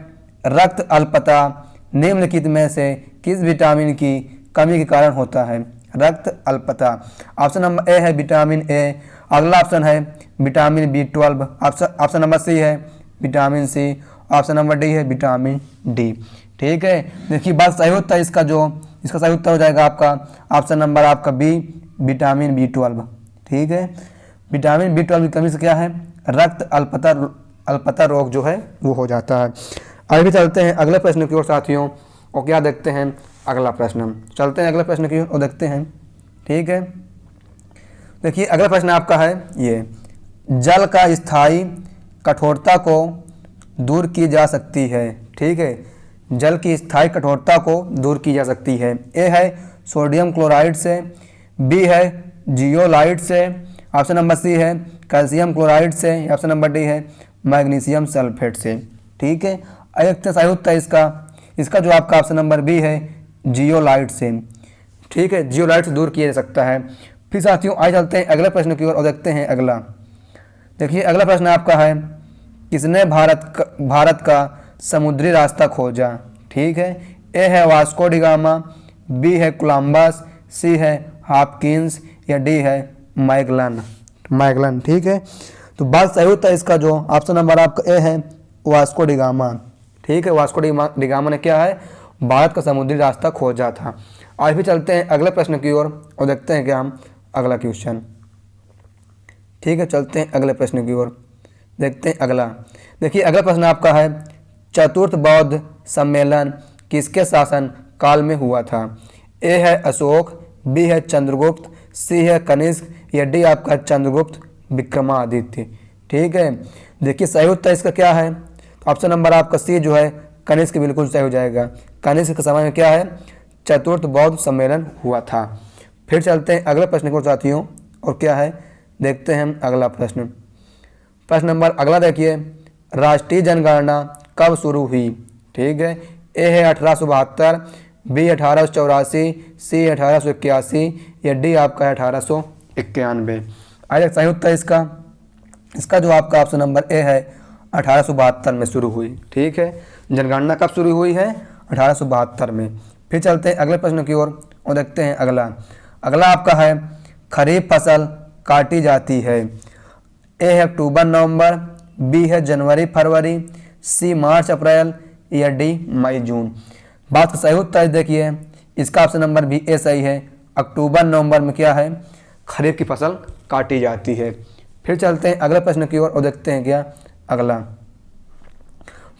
A: रक्त अल्पता निम्नलिखित में से किस विटामिन की कमी के कारण होता है? रक्त अल्पता। ऑप्शन नंबर ए है विटामिन ए। अगला ऑप्शन है विटामिन बी12। ऑप्शन नंबर सी है vitamin C. Option number D है विटामिन डी। ठीक है, देखिए बात सही उत्तर इसका सही उत्तर हो जाएगा आपका ऑप्शन नंबर आपका बी विटामिन बी12। ठीक है, विटामिन बी12 की कमी से क्या है? रक्त अल्पता रोग जो है वो हो जाता है। आगे भी चलते हैं अगले प्रश्न की ओर साथियों और क्या देखते हैं अगला प्रश्न। चलते हैं अगले प्रश्न की ओर और देखते हैं। ठीक है, देखिए अगला प्रश्न आपका है ये जल का स्थायी कठोरता को दूर की जा सकती है। ठीक है, जल की स्थायी कठोरता को दूर की जा सकती है। ए है सोडियम क्लोराइड से, बी है जियोलाइट से, ऑप्शन नंबर सी है कैल्शियम क्लोराइड से, ऑप्शन नंबर डी है मैग्नीशियम सल्फेट से। ठीक है, एक सही उत्तर इसका जो आपका ऑप्शन नंबर बी है जियोलाइट से। ठीक है, जियोलाइट से दूर किया जा सकता है। फिर साथियों आगे चलते हैं अगले प्रश्न की ओर और देखते हैं अगला। देखिए अगला प्रश्न आपका है किसने भारत का समुद्री रास्ता खोजा? ठीक है, ए है वास्को डी गामा, बी है कोलंबस, सी है हॉपकिंस, या डी है मैगलन। ठीक है, तो बात सही होता है इसका जो ऑप्शन नंबर आपका ए है वास्को डी गामा। ठीक है, वास्को डी गामा ने क्या है? भारत का समुद्री रास्ता खोजा था। आज भी चलते हैं अगले प्रश्न की ओर और देखते हैं क्या हम अगला क्वेश्चन। ठीक है, चलते हैं अगले प्रश्न की ओर, देखते हैं अगला। देखिए अगला प्रश्न आपका है चतुर्थ बौद्ध सम्मेलन किसके शासन काल में हुआ था? ए है अशोक, बी है चंद्रगुप्त, सी है कनिष्क, या डी आपका चंद्रगुप्त विक्रमादित्य। ठीक है, देखिए सही उत्तर इसका क्या है? ऑप्शन नंबर आपका सी जो है कनिष्क बिल्कुल सही हो जाएगा। कनिष्क के समय में क्या है? चतुर्थ बौद्ध सम्मेलन हुआ था। फिर चलते हैं अगले प्रश्न को साथियों, और क्या है देखते हैं हम अगला प्रश्न। प्रश्न नंबर अगला देखिए, राष्ट्रीय जनगणना कब शुरू हुई? ठीक है, ए है 1872, बी 1884, सी 1881 या डी आपका है 1891। आइए सही उत्तर इसका जो आपका ऑप्शन नंबर ए है 1872 में शुरू हुई। ठीक है, जनगणना कब शुरू हुई है? 1872 में। फिर चलते हैं अगले प्रश्न की ओर और देखते हैं अगला आपका है, खरीफ फसल काटी जाती है। ए है अक्टूबर नवंबर, बी है जनवरी फरवरी, सी मार्च अप्रैल या डी मई जून। बात का सही उत्तर देखिए, इसका ऑप्शन नंबर भी ए सही है। अक्टूबर नवंबर में क्या है? खरीफ की फसल काटी जाती है। फिर चलते हैं अगले प्रश्न की ओर और देखते हैं क्या अगला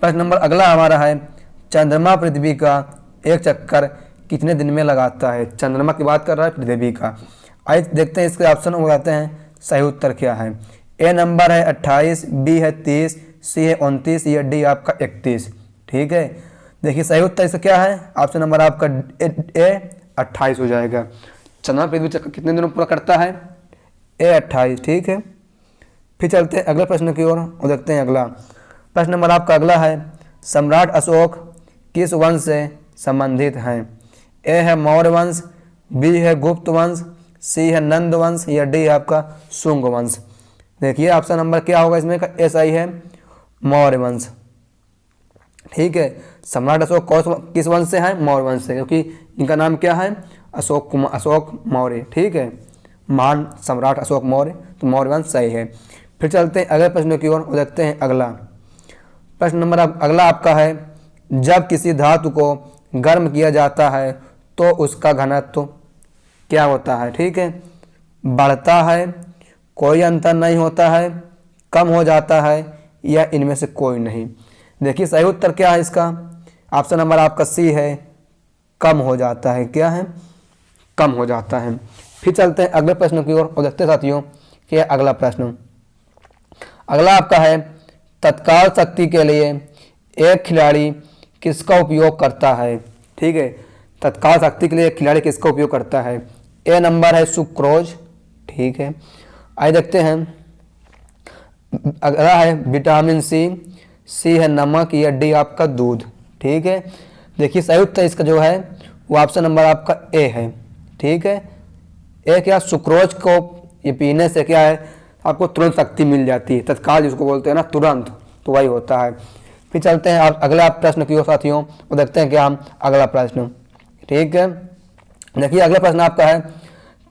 A: प्रश्न नंबर अगला हमारा है, चंद्रमा पृथ्वी का एक चक्कर कितने दिन में लगाता है? चंद्रमा की बात कर रहा है, पृथ्वी का। आइए देखते हैं इसके ऑप्शन हो जाते हैं, सही उत्तर क्या है। ए नंबर है 28, बी है 30, सी है 29 या डी आपका 31। ठीक है, देखिए सही उत्तर इसका क्या है? ऑप्शन नंबर आपका ए 28 हो जाएगा। चंद्रमा पृथ्वी चक्कर कितने दिनों पूरा करता है? ए 28। ठीक है, फिर चलते हैं अगले प्रश्न की ओर और देखते हैं अगला प्रश्न नंबर आपका अगला है, सम्राट अशोक किस वंश से संबंधित हैं? ए है मौर्य वंश, बी है गुप्त वंश, सी है नंद वंश या डी आपका शुंग वंश। देखिए ऑप्शन नंबर क्या होगा इसमें का? ए सही है, मौर्य वंश। ठीक है, सम्राट अशोक किस वंश से है? मौर्य वंश से, क्योंकि इनका नाम क्या है? अशोक मौर्य। ठीक है, महान सम्राट अशोक मौर्य, तो मौर्य वंश सही है। फिर चलते हैं अगले प्रश्न की ओर और देखते हैं अगला प्रश्न नंबर अगला आपका है, जब किसी धातु को गर्म किया जाता है तो उसका घनत्व क्या होता है? ठीक है, बढ़ता है, कोई अंतर नहीं होता है, कम हो जाता है या इनमें से कोई नहीं। देखिए सही उत्तर क्या है इसका? ऑप्शन नंबर आपका सी है, कम हो जाता है। क्या है? कम हो जाता है। फिर चलते हैं अगले प्रश्न की ओर और देखते हैं साथियों कि अगला प्रश्न अगला आपका है, तत्काल शक्ति के लिए एक खिलाड़ी किसका उपयोग करता है? ठीक है, तत्काल शक्ति के लिए एक खिलाड़ी किसका उपयोग करता है? ए नंबर है सुक्रोज। ठीक है, आइए देखते हैं अगला है विटामिन सी है नमक या डी आपका दूध। ठीक है, देखिए सही उत्तर इसका जो है वो ऑप्शन नंबर आपका ए है। ठीक है, ए क्या? सुक्रोज को ये पीने से क्या है? आपको तुरंत शक्ति मिल जाती है, तत्काल जिसको बोलते हैं ना तुरंत, तो वही होता है। फिर चलते हैं अगला प्रश्न की ओर साथियों और देखते हैं क्या हम अगला प्रश्न। ठीक है, देखिए अगला प्रश्न आपका है,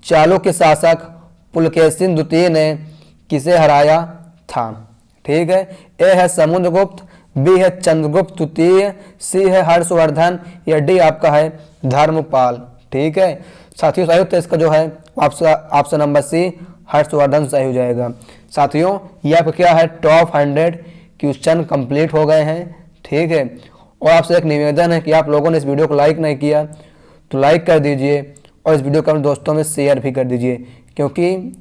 A: चालुक्य शासक पुलकेशिन द्वितीय ने किसे हराया था? ठीक है, ए है समुद्रगुप्त, बी है चंद्रगुप्त द्वितीय, सी है हर्षवर्धन या डी आपका है धर्मपाल। ठीक है साथियों, सही उत्तर इसका जो है ऑप्शन नंबर सी हर्षवर्धन सही हो जाएगा। साथियों ये आपका क्या है? टॉप 100 क्वेश्चन कंप्लीट हो गए हैं। ठीक है, और आपसे एक निवेदन है कि आप लोगों ने इस वीडियो को लाइक नहीं किया तो लाइक कर दीजिए और इस वीडियो को अपने दोस्तों में शेयर भी कर दीजिए, क्योंकि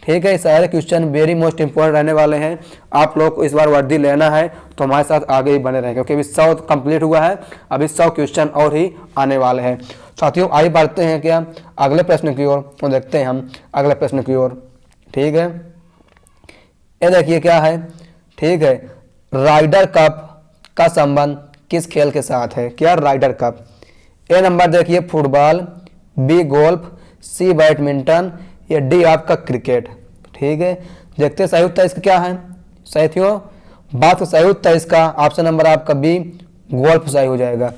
A: ठीक है सारे क्वेश्चन वेरी मोस्ट इंपॉर्टेंट रहने वाले हैं। आप लोग को इस बार वर्दी लेना है तो हमारे साथ आगे ही बने रहें, क्योंकि अभी 100 कंप्लीट हुआ है, अभी 100 क्वेश्चन और ही आने वाले हैं। साथियों आइए बढ़ते हैं क्या अगले प्रश्न की ओर और देखते हैं हम अगले प्रश्न की ओर। ठीक है, ये देखिए क्या है? ठीक है, राइडर कप का संबंध किस खेल के साथ है? क्या राइडर कप? ए नंबर देखिए फुटबॉल, बी गोल्फ, सी बैडमिंटन या डी आपका क्रिकेट। ठीक है, देखते हैं सही उत्तर इसका क्या है। साथियों बात का सही उत्तर इसका ऑप्शन नंबर आपका बी गोल्फ सही हो जाएगा।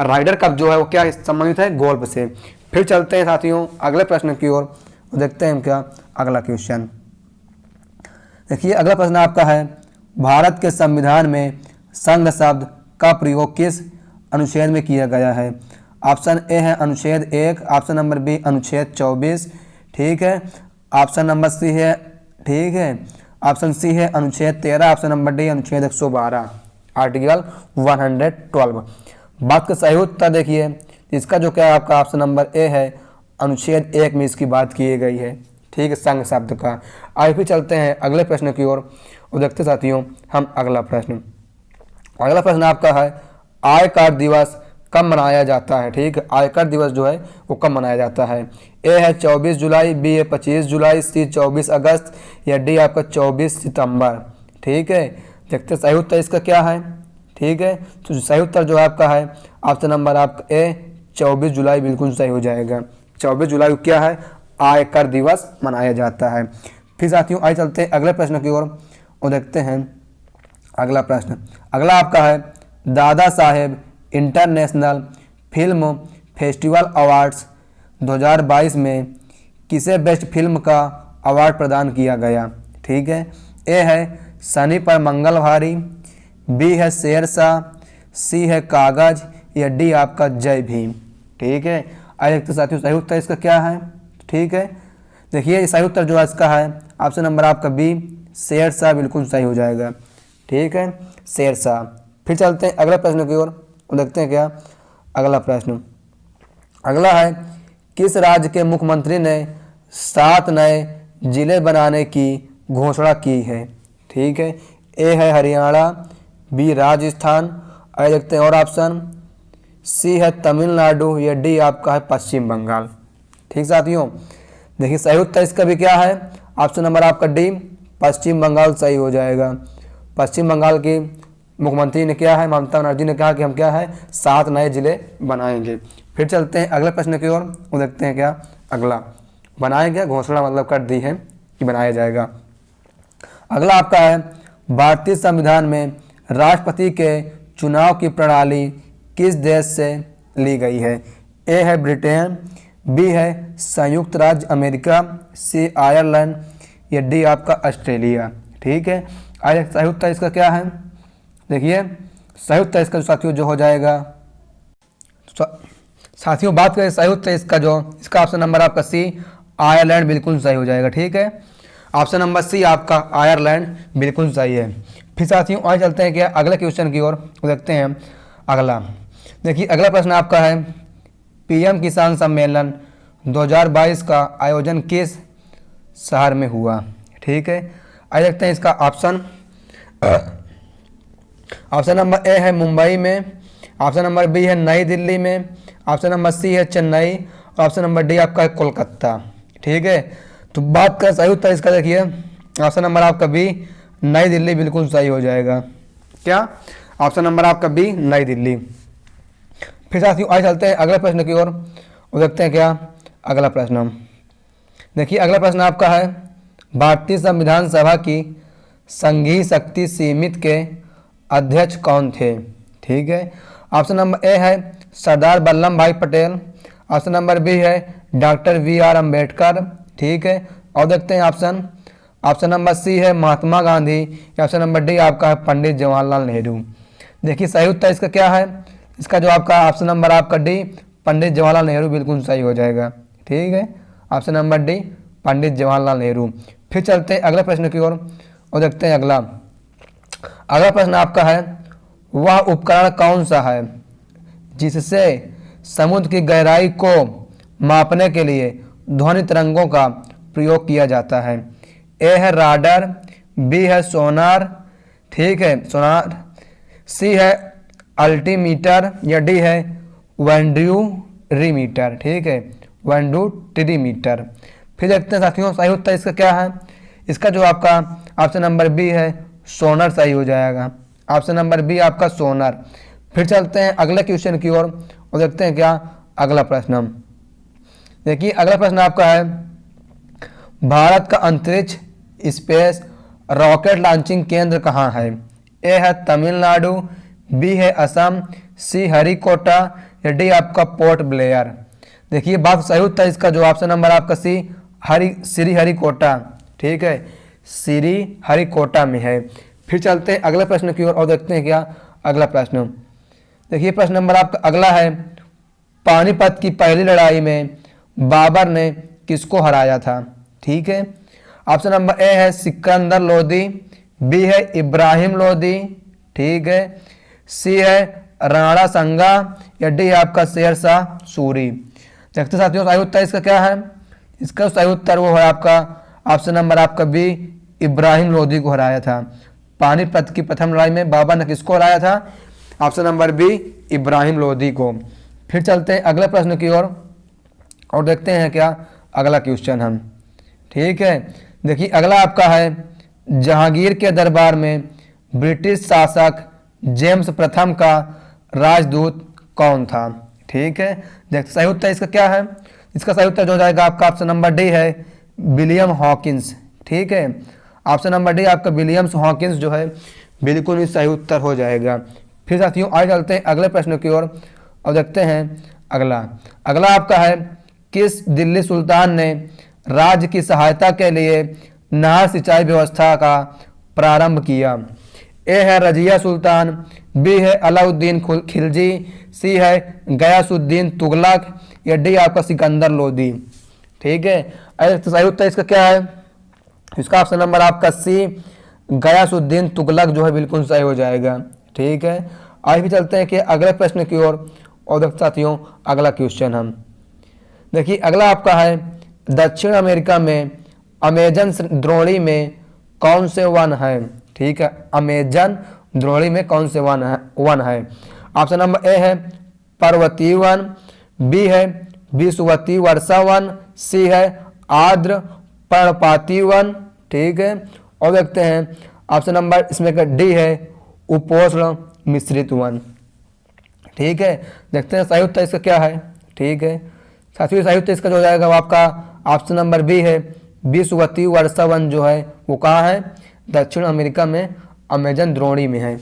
A: राइडर कप जो है वो क्या संबंधित है? गोल्फ से। फिर चलते हैं साथियों अगले प्रश्न की ओर और देखते हैं क्या अगला क्वेश्चन। देखिए अगला प्रश्न आपका है, भारत के संविधान में संघ शब्द का प्रयोग किस अनुच्छेद में किया गया है? ऑप्शन ए है अनुच्छेद 1, ऑप्शन नंबर बी अनुच्छेद 24। ठीक है, ऑप्शन नंबर सी है, ठीक है, ऑप्शन सी है अनुच्छेद 13, ऑप्शन नंबर डी अनुच्छेद 112 आर्टिकल 112। बात का सही उत्तर देखिए इसका जो क्या है आपका ऑप्शन नंबर ए है, अनुच्छेद 1 में इसकी बात की गई है। ठीक है, संघ शब्द का। आइए फिर चलते हैं अगले प्रश्न की ओर और देखते साथियों हम अगला प्रश्न। अगला प्रश्न आपका है, आयकर दिवस कब मनाया जाता है, ठीक है, आयकर दिवस जो है वो कब मनाया जाता है। ए है 24 जुलाई, बी है 25 जुलाई, सी 24 अगस्त, या डी आपका 24 सितंबर, ठीक है। देखते हैं सही उत्तर इसका क्या है, ठीक है। तो सही उत्तर जो आपका है ऑप्शन नंबर आपका ए 24 जुलाई बिल्कुल सही हो जाएगा। 24 जुलाई को क्या है, आयकर दिवस मनाया जाता है। फिर साथियों आइए चलते हैं अगले प्रश्न की ओर और देखते हैं अगला प्रश्न। अगला आपका है Dada Saheb international film festival awards 2022 में किसे बेस्ट फिल्म का अवार्ड प्रदान किया गया, ठीक है। ए है शनि पर मंगल भारी, बी है शेरशाह, सी है कागज, या डी आपका जय भीम, ठीक है। आइए देखते साथियों सही उत्तर इसका क्या है, ठीक है। देखिए सही उत्तर जो है इसका है ऑप्शन नंबर आपका बी शेरशाह बिल्कुल सही हो जाएगा, ठीक है, शेरशाह। फिर चलते हैं अगला प्रश्न की ओर और देखते हैं क्या अगला प्रश्न। अगला है किस राज्य के मुख्यमंत्री ने 7 नए जिले बनाने की घोषणा की है, ठीक है। ए है हरियाणा, बी राजस्थान, आइए देखते हैं और ऑप्शन, सी है तमिलनाडु, या डी आपका है पश्चिम बंगाल, ठीक साथियों। देखिए सही उत्तर इसका भी क्या है ऑप्शन नंबर आपका डी पश्चिम बंगाल सही हो जाएगा। पश्चिम बंगाल की मुख्यमंत्री ने क्या है, ममता बनर्जी ने कहा कि हम क्या है 7 नए जिले बनाएंगे। फिर चलते हैं अगले प्रश्न की ओर और देखते हैं क्या अगला बनाएंगे, घोषणा मतलब कर दी है कि बनाया जाएगा। अगला आपका है भारतीय संविधान में राष्ट्रपति के चुनाव की प्रणाली किस देश से ली गई है। ए है ब्रिटेन, बी है संयुक्त राज्य अमेरिका, सी आयरलैंड, या डी आपका ऑस्ट्रेलिया, ठीक है। आइए सही उत्तर इसका क्या है, देखिए सही उत्तर इसका साथियों जो हो जाएगा, साथियों बात करें सही उत्तर इसका ऑप्शन नंबर आपका सी आयरलैंड बिल्कुल सही हो जाएगा, ठीक है। ऑप्शन नंबर सी आपका आयरलैंड बिल्कुल सही है। फिर साथियों आगे चलते हैं क्या अगले क्वेश्चन की ओर देखते हैं अगला। देखिए अगला प्रश्न आपका है पीएम किसान सम्मेलन 2022 का आयोजन किस शहर में हुआ, ठीक है। आइए देखते हैं इसका ऑप्शन नंबर ए है मुंबई में, ऑप्शन नंबर बी है नई दिल्ली में, ऑप्शन नंबर सी है चेन्नई, और ऑप्शन नंबर डी आपका है कोलकाता, ठीक है। तो बात कर सही उत्तर इसका देखिए ऑप्शन नंबर आपका बी नई दिल्ली बिल्कुल सही हो जाएगा। क्या ऑप्शन नंबर आपका बी नई दिल्ली। फिर साथियों आगे चलते हैं अगले प्रश्न की ओर और देखते हैं क्या अगला प्रश्न। देखिए अगला प्रश्न आपका है भारतीय संविधान सभा की संघीय शक्ति समिति के अध्यक्ष कौन थे, ठीक है। ऑप्शन नंबर ए है सरदार वल्लभ भाई पटेल, ऑप्शन नंबर बी है डॉक्टर वी.आर. अम्बेडकर, ठीक है। और देखते हैं ऑप्शन नंबर सी है महात्मा गांधी, या ऑप्शन नंबर डी आपका है पंडित जवाहरलाल नेहरू। देखिए सही उत्तर इसका क्या है, इसका जो आपका ऑप्शन नंबर आपका डी पंडित जवाहरलाल नेहरू बिल्कुल सही हो जाएगा, ठीक है। Option number D Pandit Jawaharlal Nehru. फिर चलते हैं अगले प्रश्न की ओर और देखते हैं अगला प्रश्न आपका है वह उपकरण कौन सा है जिससे समुद्र की गहराई को मापने के लिए ध्वनि तरंगों का प्रयोग किया जाता है। ए है राडार, बी है सोनार, ठीक है सोनार, सी है अल्टीमीटर, या डी है वेंड्यूरीमीटर, ठीक है वेंड्यूरीमीटर। फिर देखते हैं साथियों सही उत्तर इसका क्या है, इसका जो आपका ऑप्शन नंबर बी है सोनार सही हो जाएगा। ऑप्शन नंबर बी आपका सोनार। फिर चलते हैं अगले क्वेश्चन की ओर और देखते हैं क्या अगला प्रश्न। देखिए अगला प्रश्न आपका है भारत का अंतरिक्ष स्पेस रॉकेट लॉन्चिंग केंद्र कहाँ है। ए है तमिलनाडु, बी है असम, सी हरिकोटा, या डी आपका पोर्ट ब्लेयर। देखिए बात सही उत्तर इसका जो ऑप्शन नंबर आपका सी श्री हरिकोटा, ठीक है श्री हरिकोटा में है। फिर चलते हैं अगले प्रश्न की ओर और देखते हैं क्या अगला प्रश्न। देखिए प्रश्न नंबर आपका अगला है पानीपत की पहली लड़ाई में बाबर ने किसको हराया था, ठीक है। ऑप्शन नंबर ए है सिकंदर लोदी, बी है इब्राहिम लोदी, ठीक है, सी है राणा संगा, या डी आपका शेर शाह सूरी। देखते साथियों सही उत्तर इसका क्या है, इसका सही उत्तर वो है आपका ऑप्शन नंबर आपका बी इब्राहिम लोदी को हराया था। पानीपत की प्रथम लड़ाई में बाबर ने किसको हराया था, option number B Ibrahim Lodi को। फिर चलते हैं अगले प्रश्न की ओर और देखते हैं क्या अगला क्वेश्चन हम। ठीक है, देखिए अगला आपका है, जहांगीर के दरबार में ब्रिटिश शासक जेम्स प्रथम का राजदूत कौन था। ठीक है, देखते सही उत्तर इसका क्या है। इसका सही उत्तर जो हो जाएगा आपका ऑप्शन नंबर डी है, विलियम हॉकिंस। ठीक है, ऑप्शन नंबर डी आपका विलियम्स हॉकिंस जो है बिल्कुल ही सही उत्तर हो जाएगा। फिर साथियों आगे चलते हैं अगले प्रश्न की ओर और देखते हैं अगला आपका है, किस दिल्ली सुल्तान ने राज्य की सहायता के लिए नहर सिंचाई व्यवस्था का प्रारंभ किया। ए है रजिया सुल्तान, बी है अलाउद्दीन खिलजी, सी है गयासुद्दीन तुगलक, या डी आपका सिकंदर लोदी। ठीक है, तो सही उत्तर इसका क्या है, इसका ऑप्शन नंबर आपका सी गयासुद्दीन तुगलक जो है बिल्कुल सही हो जाएगा। ठीक है, आगे भी चलते हैं कि अगले प्रश्न की ओर और देखते साथियों अगला क्वेश्चन हम। देखिए अगला आपका है, दक्षिण अमेरिका में अमेजन द्रोणी में कौन से वन है। ठीक है, अमेजन द्रोणी में कौन से वन है। ऑप्शन नंबर ए है पर्वतीय वन, बी है विषुवतीय वर्षा वन, सी है आर्द्र पर्णपाती वन। ठीक है, और देखते हैं ऑप्शन नंबर इसमें का डी है उपोष्ण मिश्रित वन। ठीक है, देखते हैं सही उत्तर इसका क्या है। ठीक है साथियों, सही उत्तर इसका जो हो जाएगा वो आपका ऑप्शन नंबर बी है, विषुवतीय वर्षा वन जो है वो कहाँ है, दक्षिण अमेरिका में अमेजन द्रोणी में है।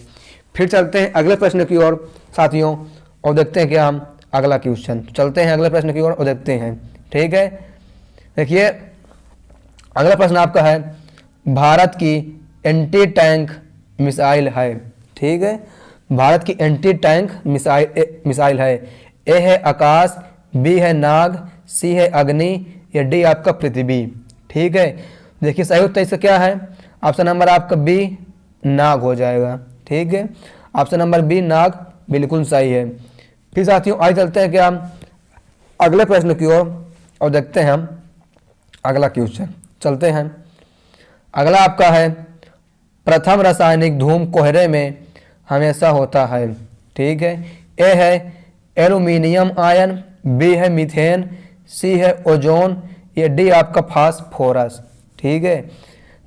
A: फिर चलते हैं अगले प्रश्न की ओर साथियों और देखते हैं क्या हम अगला क्वेश्चन। चलते हैं अगले प्रश्न की ओर और देखते हैं। ठीक है, देखिए अगला प्रश्न आपका है, भारत की एंटी टैंक मिसाइल है। ठीक है, भारत की एंटी टैंक मिसाइल है। ए है आकाश, बी है नाग, सी है अग्नि, या डी आपका पृथ्वी। ठीक है, देखिए सही उत्तर इसका क्या है, ऑप्शन नंबर आपका बी नाग हो जाएगा। ठीक है, ऑप्शन नंबर बी नाग बिल्कुल सही है। फिर साथियों आगे चलते हैं क्या हम अगले प्रश्न की ओर और देखते हैं हम अगला क्वेश्चन। चलते हैं अगला आपका है, प्रथम रासायनिक धूम कोहरे में हमेशा होता है। ठीक है, ए है एल्यूमिनियम आयन, बी है मीथेन, सी है ओजोन, या डी आपका फास्फोरस। ठीक है,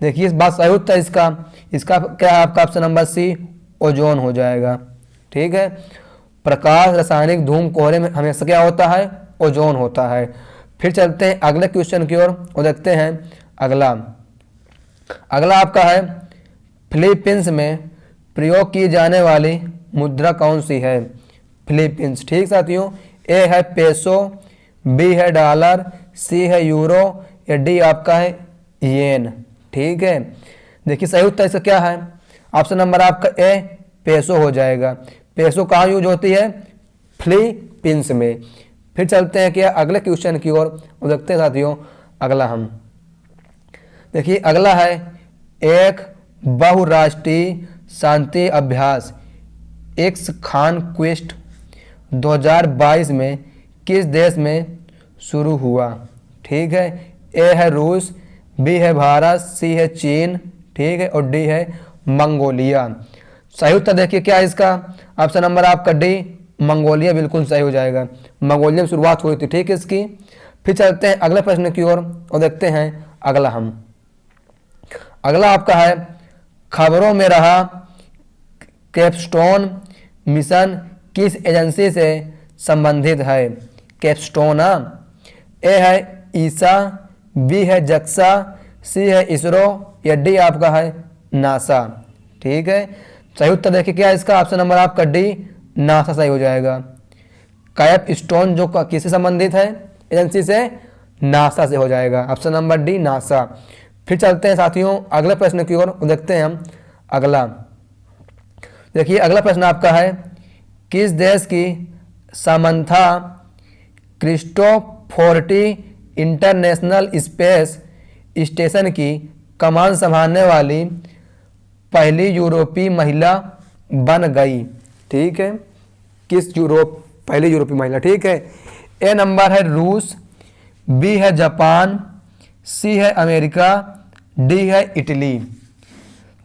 A: देखिए इस बात सही उत्तर इसका क्या है आपका ऑप्शन नंबर सी ओजोन हो जाएगा। ठीक है, प्रकाश रासायनिक धूम कोहरे में हमेशा क्या होता है, ओजोन होता है। फिर चलते हैं अगले क्वेश्चन की ओर और देखते हैं अगला आपका है, फिलीपींस में प्रयोग की जाने वाली मुद्रा कौन सी है। फिलीपींस। ठीक साथियों, ए है पेसो, बी है डॉलर, सी है यूरो, या डी आपका है येन। ठीक है, देखिए सही उत्तर इसका क्या है, ऑप्शन नंबर आपका ए पेसो हो जाएगा। पेसो कहाँ यूज होती है, फिलीपींस में। फिर चलते हैं क्या अगले क्वेश्चन की ओर और देखते हैं साथियों अगला हम। देखिए अगला है, एक बहुराष्ट्रीय शांति अभ्यास एक्स खान क्वेस्ट 2022 में किस देश में शुरू हुआ। ठीक है, ए है रूस, बी है भारत, सी है चीन, ठीक है, और डी है मंगोलिया। सही उत्तर देखिए क्या है इसका, ऑप्शन नंबर आपका डी मंगोलिया बिल्कुल सही हो जाएगा। मंगोलिया में शुरुआत हुई थी। ठीक है इसकी। फिर चलते हैं अगले प्रश्न की ओर और देखते हैं अगला हम। अगला आपका है, खबरों में रहा कैपस्टोन मिशन किस एजेंसी से संबंधित है। कैपस्टोन, ए है ईसा, बी है जक्सा, सी है इसरो, या डी आपका है नासा। ठीक है, सही उत्तर देखिए क्या है इसका, ऑप्शन नंबर आपका डी नासा सही हो जाएगा। कैपस्टोन जो किससे संबंधित है एजेंसी से, नासा से हो जाएगा। Option number D NASA. फिर चलते हैं साथियों अगले प्रश्न की ओर और देखते हैं हम अगला। देखिए अगला प्रश्न आपका है, किस देश की सामंथा क्रिस्टोफोर्टी इंटरनेशनल स्पेस स्टेशन की कमान संभालने वाली पहली यूरोपीय महिला बन गई। ठीक है, किस पहली यूरोपीय महिला। ठीक है, ए नंबर है रूस, बी है जापान, सी है अमेरिका, डी है इटली।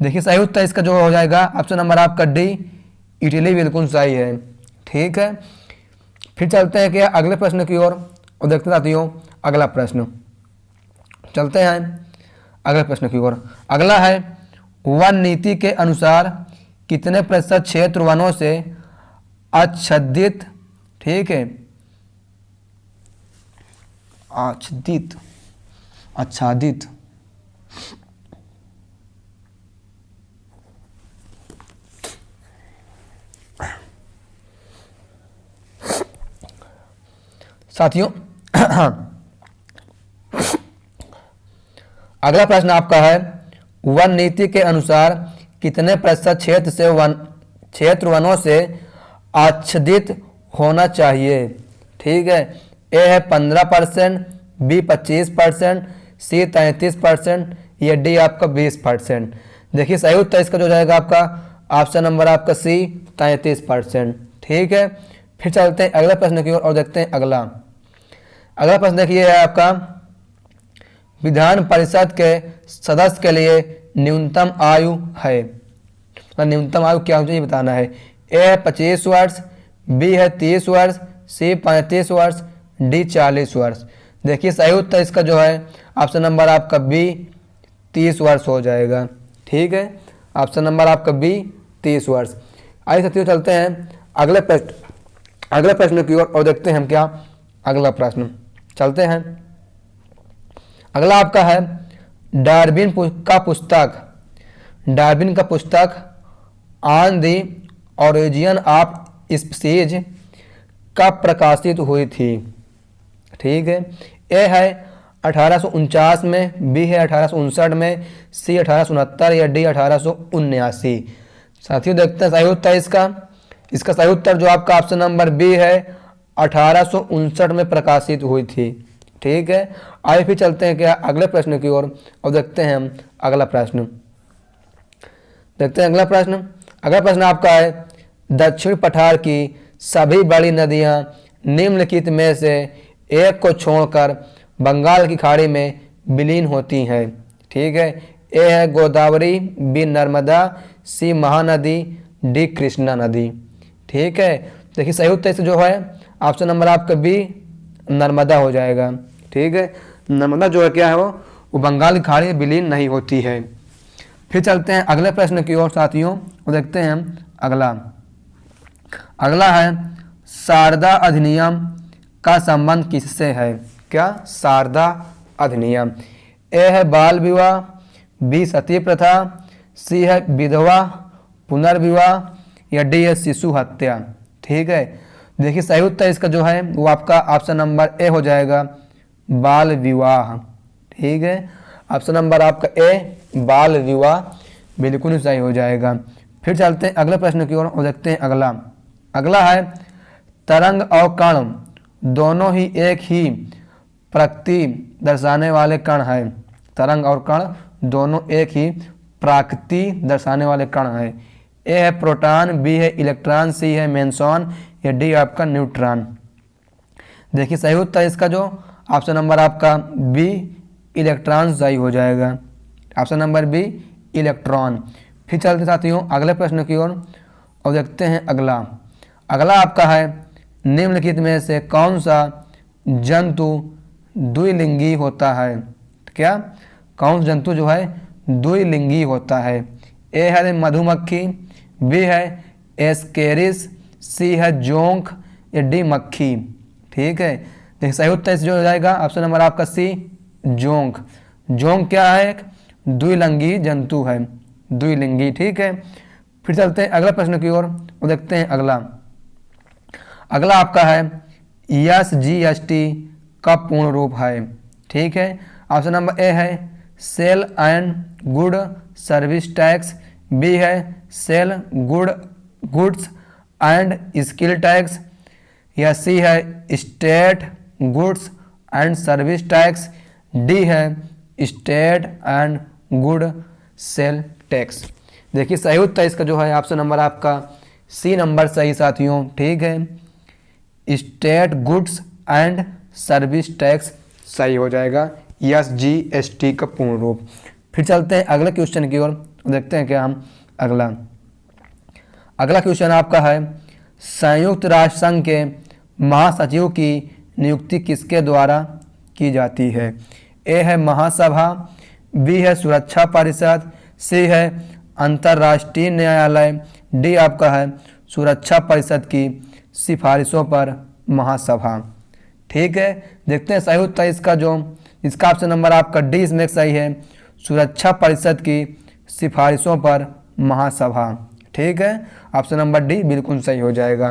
A: देखिए सही उत्तर इसका जो हो जाएगा ऑप्शन नंबर आपका डी इटली बिल्कुल सही है। ठीक है, फिर चलते हैं क्या अगले प्रश्न की ओर और देखते साथियों अगला प्रश्न। चलते हैं अगले प्रश्न की ओर। अगला है वन नीति के अनुसार कितने प्रतिशत क्षेत्र वनों से आच्छादित, ठीक है, आच्छादित आच्छादित साथियों अगला प्रश्न आपका है वन नीति के अनुसार कितने प्रतिशत क्षेत्र वनों से आच्छादित होना चाहिए। ठीक है, ए है 15%, बी 25%, सी 33% या डी आपका 20%। देखिए सही उत्तर इसका जो जाएगा आपका ऑप्शन नंबर आपका सी 33%। ठीक है, फिर चलते हैं अगले प्रश्न की ओर और देखते हैं अगला प्रश्न। देखिए है आपका विधान परिषद के सदस्य के लिए न्यूनतम आयु है, न्यूनतम आयु क्या मुझे बताना है। ए है 25 वर्ष, बी है 30 वर्ष, सी 35 वर्ष, डी 40 वर्ष। देखिए सही उत्तर इसका जो है ऑप्शन नंबर आपका बी 30 वर्ष हो जाएगा। ठीक है, ऑप्शन नंबर आपका बी 30 वर्ष। आइए साथियों चलते हैं अगले प्रश्न की ओर और देखते हैं हम क्या अगला प्रश्न। चलते हैं अगला आपका है डार्विन का पुस्तक on the origin of species कब प्रकाशित हुई थी। ठीक है, ए है 1849 में, बी है 1859 में, सी 1869 या डी 1879। साथियों देखते हैं सही उत्तर इसका सही उत्तर जो आपका ऑप्शन नंबर बी है 1859 में प्रकाशित हुई थी। ठीक है, आइए फिर चलते हैं क्या अगले प्रश्न की ओर और देखते हैं हम अगला प्रश्न। अगला प्रश्न आपका है दक्षिण पठार की सभी बड़ी नदियां निम्नलिखित में से एक को छोड़कर बंगाल की खाड़ी में विलीन होती हैं। ठीक है, ए है गोदावरी, बी नर्मदा, सी महानदी, डी कृष्णा नदी। ठीक है, देखिए सही उत्तर से जो है ऑप्शन नंबर आपका बी नर्मदा हो जाएगा। ठीक है, नर्मदा जो है क्या है वो बंगाल की खाड़ी में विलीन नहीं होती है। फिर चलते हैं अगले प्रश्न की ओर साथियों और देखते हैं हम अगला है शारदा अधिनियम का संबंध किससे है। क्या शारदा अधिनियम। ए है बाल विवाह, बी सती प्रथा, सी है विधवा पुनर्विवाह या डी है शिशु हत्या। ठीक है, देखिए सही उत्तर इसका जो है वो आपका ऑप्शन नंबर ए हो जाएगा बाल विवाह। ठीक है, ऑप्शन नंबर आपका ए बाल विवाह बिल्कुल सही हो जाएगा। फिर चलते हैं अगले प्रश्न की ओर और देखते हैं अगला है तरंग और कण दोनों ही एक ही प्रकृति दर्शाने वाले कण हैं। तरंग और कण दोनों एक ही प्रकृति दर्शाने वाले कण हैं। ए है प्रोटॉन, बी है इलेक्ट्रॉन, सी है मेसॉन या डी आपका न्यूट्रॉन। देखिए सही उत्तर इसका जो ऑप्शन नंबर आपका बी इलेक्ट्रॉन सही हो जाएगा। Option number B electron. फिर चलते साथियों अगले प्रश्न की ओर और देखते हैं अगला आपका है निम्नलिखित में से कौन सा जंतु द्विलिंगी होता है। क्या कौन सा जंतु जो है द्विलिंगी होता है। ए है मधुमक्खी, बी है एस्केरिस, सी है जोंक या डी मक्खी। ठीक है, देखिए सही उत्तर जो हो जाएगा ऑप्शन नंबर आपका सी जोंक। जोंक क्या है एक द्विलिंगी जंतु है, द्विलिंगी। ठीक है, फिर चलते हैं अगला प्रश्न की ओर और देखते हैं अगला आपका है SGST का पूर्ण रूप है। ठीक है, ऑप्शन नंबर ए है sale and good service tax, B है sale goods and skill tax या सी है state goods and service tax, D है state and good sale tax. देखिए सही उत्तर इसका जो है ऑप्शन नंबर आपका सी नंबर सही साथियों। ठीक है, state goods and service tax सही हो जाएगा SGST का पूर्ण रूप। फिर चलते हैं अगले क्वेश्चन की ओर देखते हैं क्या हम अगला क्वेश्चन आपका है, संयुक्त राष्ट्र संघ के महासचिव की नियुक्ति किसके द्वारा की जाती है? ए है महासभा, बी है सुरक्षा परिषद, सी है अंतर्राष्ट्रीय न्यायालय, डी आपका है सुरक्षा परिषद की सिफारिशों पर महासभा। ठीक है, देखते हैं सही उत्तर इसका इसका ऑप्शन नंबर आपका डी इसमें सही है, सुरक्षा परिषद की सिफारिशों पर महासभा। ठीक है, ऑप्शन नंबर डी बिल्कुल सही हो जाएगा।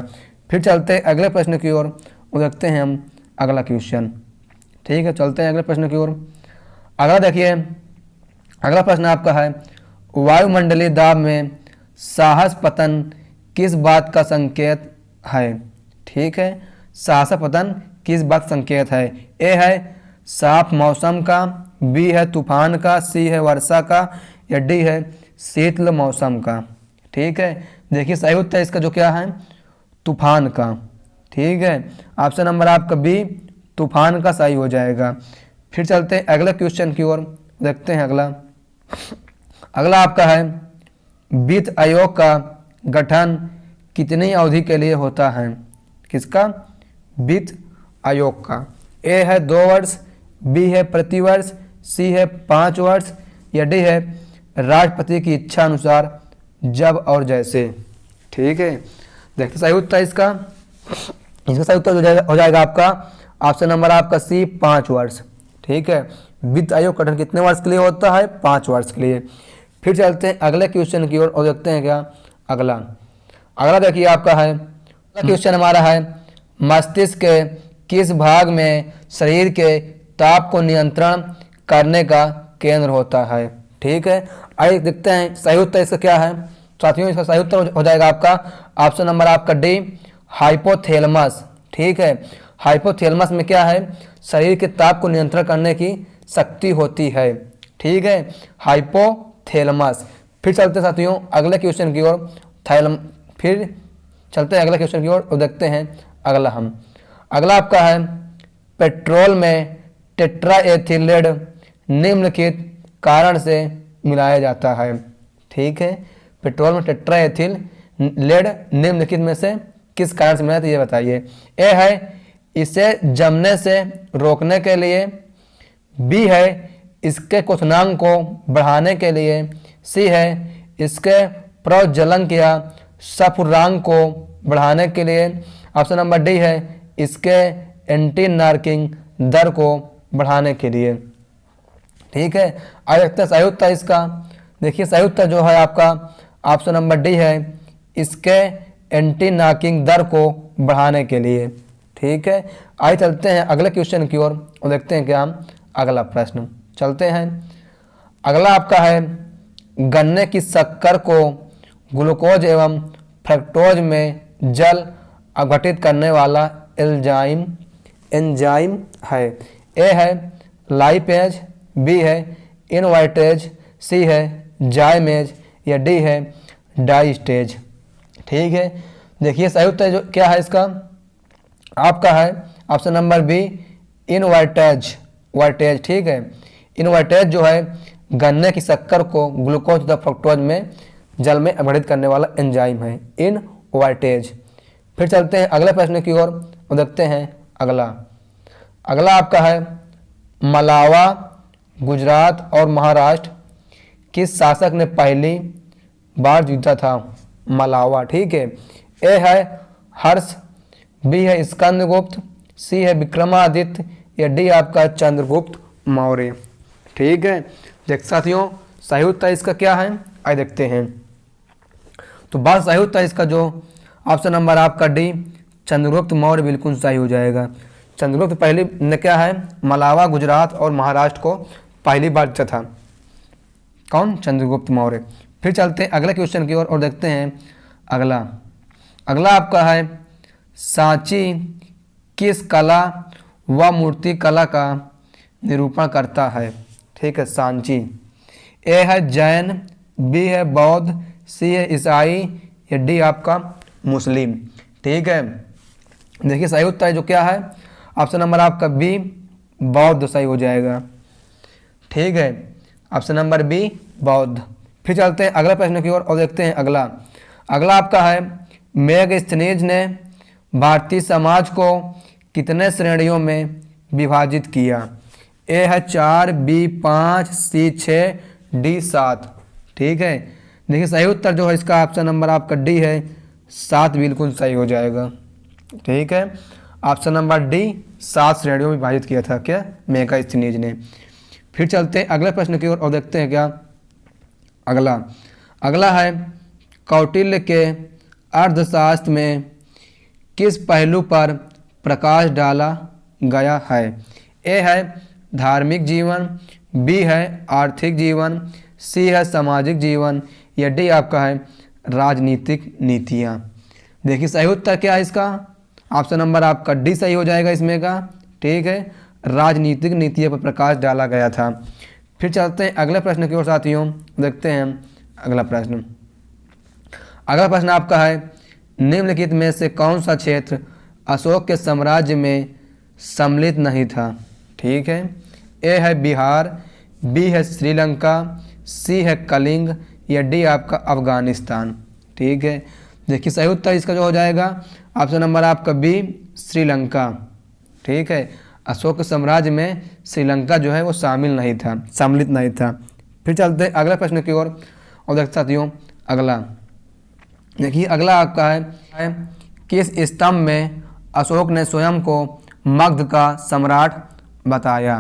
A: फिर चलते हैं अगले प्रश्न की ओर और देखते हैं हम अगला क्वेश्चन। ठीक है, चलते हैं अगले प्रश्न की ओर। अगला देखिए, अगला प्रश्न आपका है, वायुमंडलीय दाब में साहस पतन किस बात का संकेत है? ठीक है, साहस पतन किस बात का संकेत है? ए है साफ मौसम का, बी है तूफान का, सी है वर्षा का, या डी है शीतल मौसम का। ठीक है, देखिए सही उत्तर इसका क्या है, तूफान का। ठीक है, ऑप्शन नंबर आपका बी तूफान का सही हो जाएगा। फिर चलते हैं अगले क्वेश्चन की ओर, देखते हैं अगला आपका है, वित्त आयोग का गठन कितनी अवधि के लिए होता है? किसका? वित्त आयोग का। ए है 2 वर्ष, बी है प्रति वर्ष, सी है 5 वर्ष, या डी है राष्ट्रपति की इच्छा अनुसार जब और जैसे। ठीक है, देखते सही उत्तर इसका सही उत्तर हो जाएगा आपका ऑप्शन नंबर आपका सी 5 वर्ष। ठीक है, वित्त आयोग गठन कितने वर्ष के लिए होता है? 5 वर्ष के लिए। फिर चलते हैं अगले क्वेश्चन की ओर और देखते हैं क्या अगला देखिए आपका है, क्वेश्चन हमारा है, मस्तिष्क के किस भाग में शरीर के ताप को नियंत्रण करने का केंद्र होता है? ठीक है, आइए देखते हैं सही उत्तर इसका क्या है। साथियों, इसका सही उत्तर हो जाएगा आपका ऑप्शन नंबर आपका डी हाइपोथैलेमस। ठीक है, हाइपोथैलेमस में क्या है, शरीर के ताप को नियंत्रण करने की शक्ति होती है। ठीक है, हाइपोथैलेमस। फिर चलते साथियों अगले क्वेश्चन की ओर, फिर चलते हैं अगले क्वेश्चन की ओर और देखते हैं अगला आपका है, पेट्रोल में टेट्राएथिलेट निम्नलिखित कारण से मिलाया जाता है। ठीक है, पेट्रोल में टेट्राएथिलेट निम्नलिखित में से किस कारण से मिलाया, तो ये बताइए। ए है इसे जमने से रोकने के लिए, बी है इसके क्वथनांक को बढ़ाने के लिए, सी है इसके प्रज्वलन या सफुरांक को बढ़ाने के लिए, ऑप्शन नंबर डी है इसके एंटी नार्किंग दर को बढ़ाने के लिए। ठीक है, आगे देखते हैं सही उत्तर इसका। देखिए सही उत्तर जो है आपका ऑप्शन नंबर डी है इसके एंटी नार्किंग दर को बढ़ाने के लिए। ठीक है, आइए चलते हैं अगले क्वेश्चन की ओर और देखते हैं क्या अगला प्रश्न। चलते हैं अगला आपका है, गन्ने की शक्कर को ग्लूकोज एवं फ्रक्टोज में जल अपघटित करने वाला एंजाइम है। ए है लाइपेज, बी है इनवर्टेज, सी है जाइमेज, या डी है डाइस्टेज। ठीक है, देखिए सही उत्तर क्या है इसका आपका है ऑप्शन नंबर बी इनवर्टेज। ठीक है, इनवर्टेज जो है गन्ने की शक्कर को ग्लूकोज तथा फ्रक्टोज में जल में अपघटित करने वाला एंजाइम है, इनवर्टेज। फिर चलते हैं अगले प्रश्न की ओर और देखते हैं अगला आपका है, मलावा, गुजरात और महाराष्ट्र किस शासक ने पहली बार जीता था? मलावा। ठीक है, ए है हर्ष, बी है स्कंदगुप्त, सी है विक्रमादित्य, या डी आपका चंद्रगुप्त मौर्य। ठीक है, देख साथियों सही उत्तर इसका क्या है, आइए देखते हैं। तो बात सही उत्तर इसका जो ऑप्शन नंबर आपका डी चंद्रगुप्त मौर्य बिल्कुल सही हो जाएगा। चंद्रगुप्त पहली ने क्या है, मलावा, गुजरात और महाराष्ट्र को पहली बार जीता था। कौन? चंद्रगुप्त मौर्य। फिर चलते हैं अगले क्वेश्चन की ओर और देखते हैं अगला आपका है, सांची किस कला व मूर्ति कला का निरूपण करता है? ठीक है, सांची। ए है जैन, बी है बौद्ध, सी है ईसाई, या डी आपका मुस्लिम। ठीक है, देखिए सही उत्तर जो क्या है ऑप्शन नंबर आपका बी बौद्ध सही हो जाएगा। ठीक है, ऑप्शन नंबर बी बौद्ध। फिर चलते हैं अगले प्रश्न की ओर और देखते हैं अगला आपका है मेगस्थनीज ने भारतीय समाज को कितने श्रेणियों में विभाजित किया? ए है 4, बी 5, सी 6, डी 7। ठीक है, देखिए सही उत्तर जो है इसका ऑप्शन नंबर आपका डी है, 7 बिल्कुल सही हो जाएगा। ठीक है, ऑप्शन नंबर डी 7 श्रेणियों में विभाजित किया था क्या मेगास्थनीज ने। फिर चलते हैं अगले प्रश्न की ओर और देखते हैं क्या अगला है कौटिल्य के अर्थशास्त्र में किस पहलू पर प्रकाश डाला गया है? ए है धार्मिक जीवन, बी है आर्थिक जीवन, सी है सामाजिक जीवन, या डी आपका है राजनीतिक नीतियाँ। देखिए सही उत्तर क्या है इसका, ऑप्शन नंबर आपका डी सही हो जाएगा इसमें का। ठीक है, राजनीतिक नीतियों पर प्रकाश डाला गया था। फिर चलते हैं अगले प्रश्न की ओर साथियों, देखते हैं अगला प्रश्न आपका है निम्नलिखित में से कौन सा क्षेत्र अशोक के साम्राज्य में सम्मिलित नहीं था? ठीक है, ए है बिहार, बी है श्रीलंका, सी है कलिंग, या डी आपका अफगानिस्तान। ठीक है, देखिए सही उत्तर इसका जो हो जाएगा ऑप्शन नंबर आपका बी श्रीलंका। ठीक है, अशोक साम्राज्य में श्रीलंका जो है वो सम्मिलित नहीं था। फिर चलते हैं अगले प्रश्न की ओर और देखते साथियों अगला। देखिए अगला आपका है किस स्तंभ में अशोक ने स्वयं को मगध का सम्राट बताया?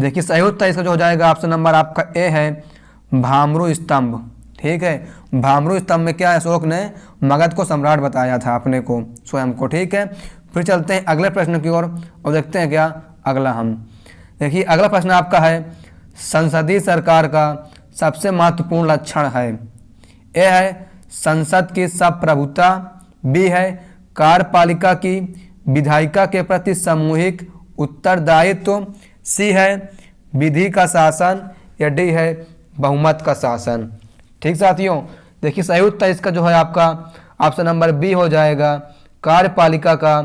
A: देखिए सही उत्तर इसका जो हो जाएगा ऑप्शन नंबर आपका ए है भामरू स्तंभ। ठीक है, भामरू स्तंभ में क्या अशोक ने मगध को सम्राट बताया था अपने को स्वयं को। ठीक है, फिर चलते हैं अगले प्रश्न की ओर और देखते हैं क्या अगला देखिए अगला प्रश्न आपका है संसदीय सरकार का सबसे महत्वपूर्ण लक्षण है? ए है संसद की संप्रभुता, बी है कार्यपालिका की विधायिका के प्रति सामूहिक उत्तरदायित्व, सी है विधि का शासन, या डी है बहुमत का शासन। ठीक साथियों, देखिए सही उत्तर इसका जो है आपका ऑप्शन नंबर बी हो जाएगा कार्यपालिका का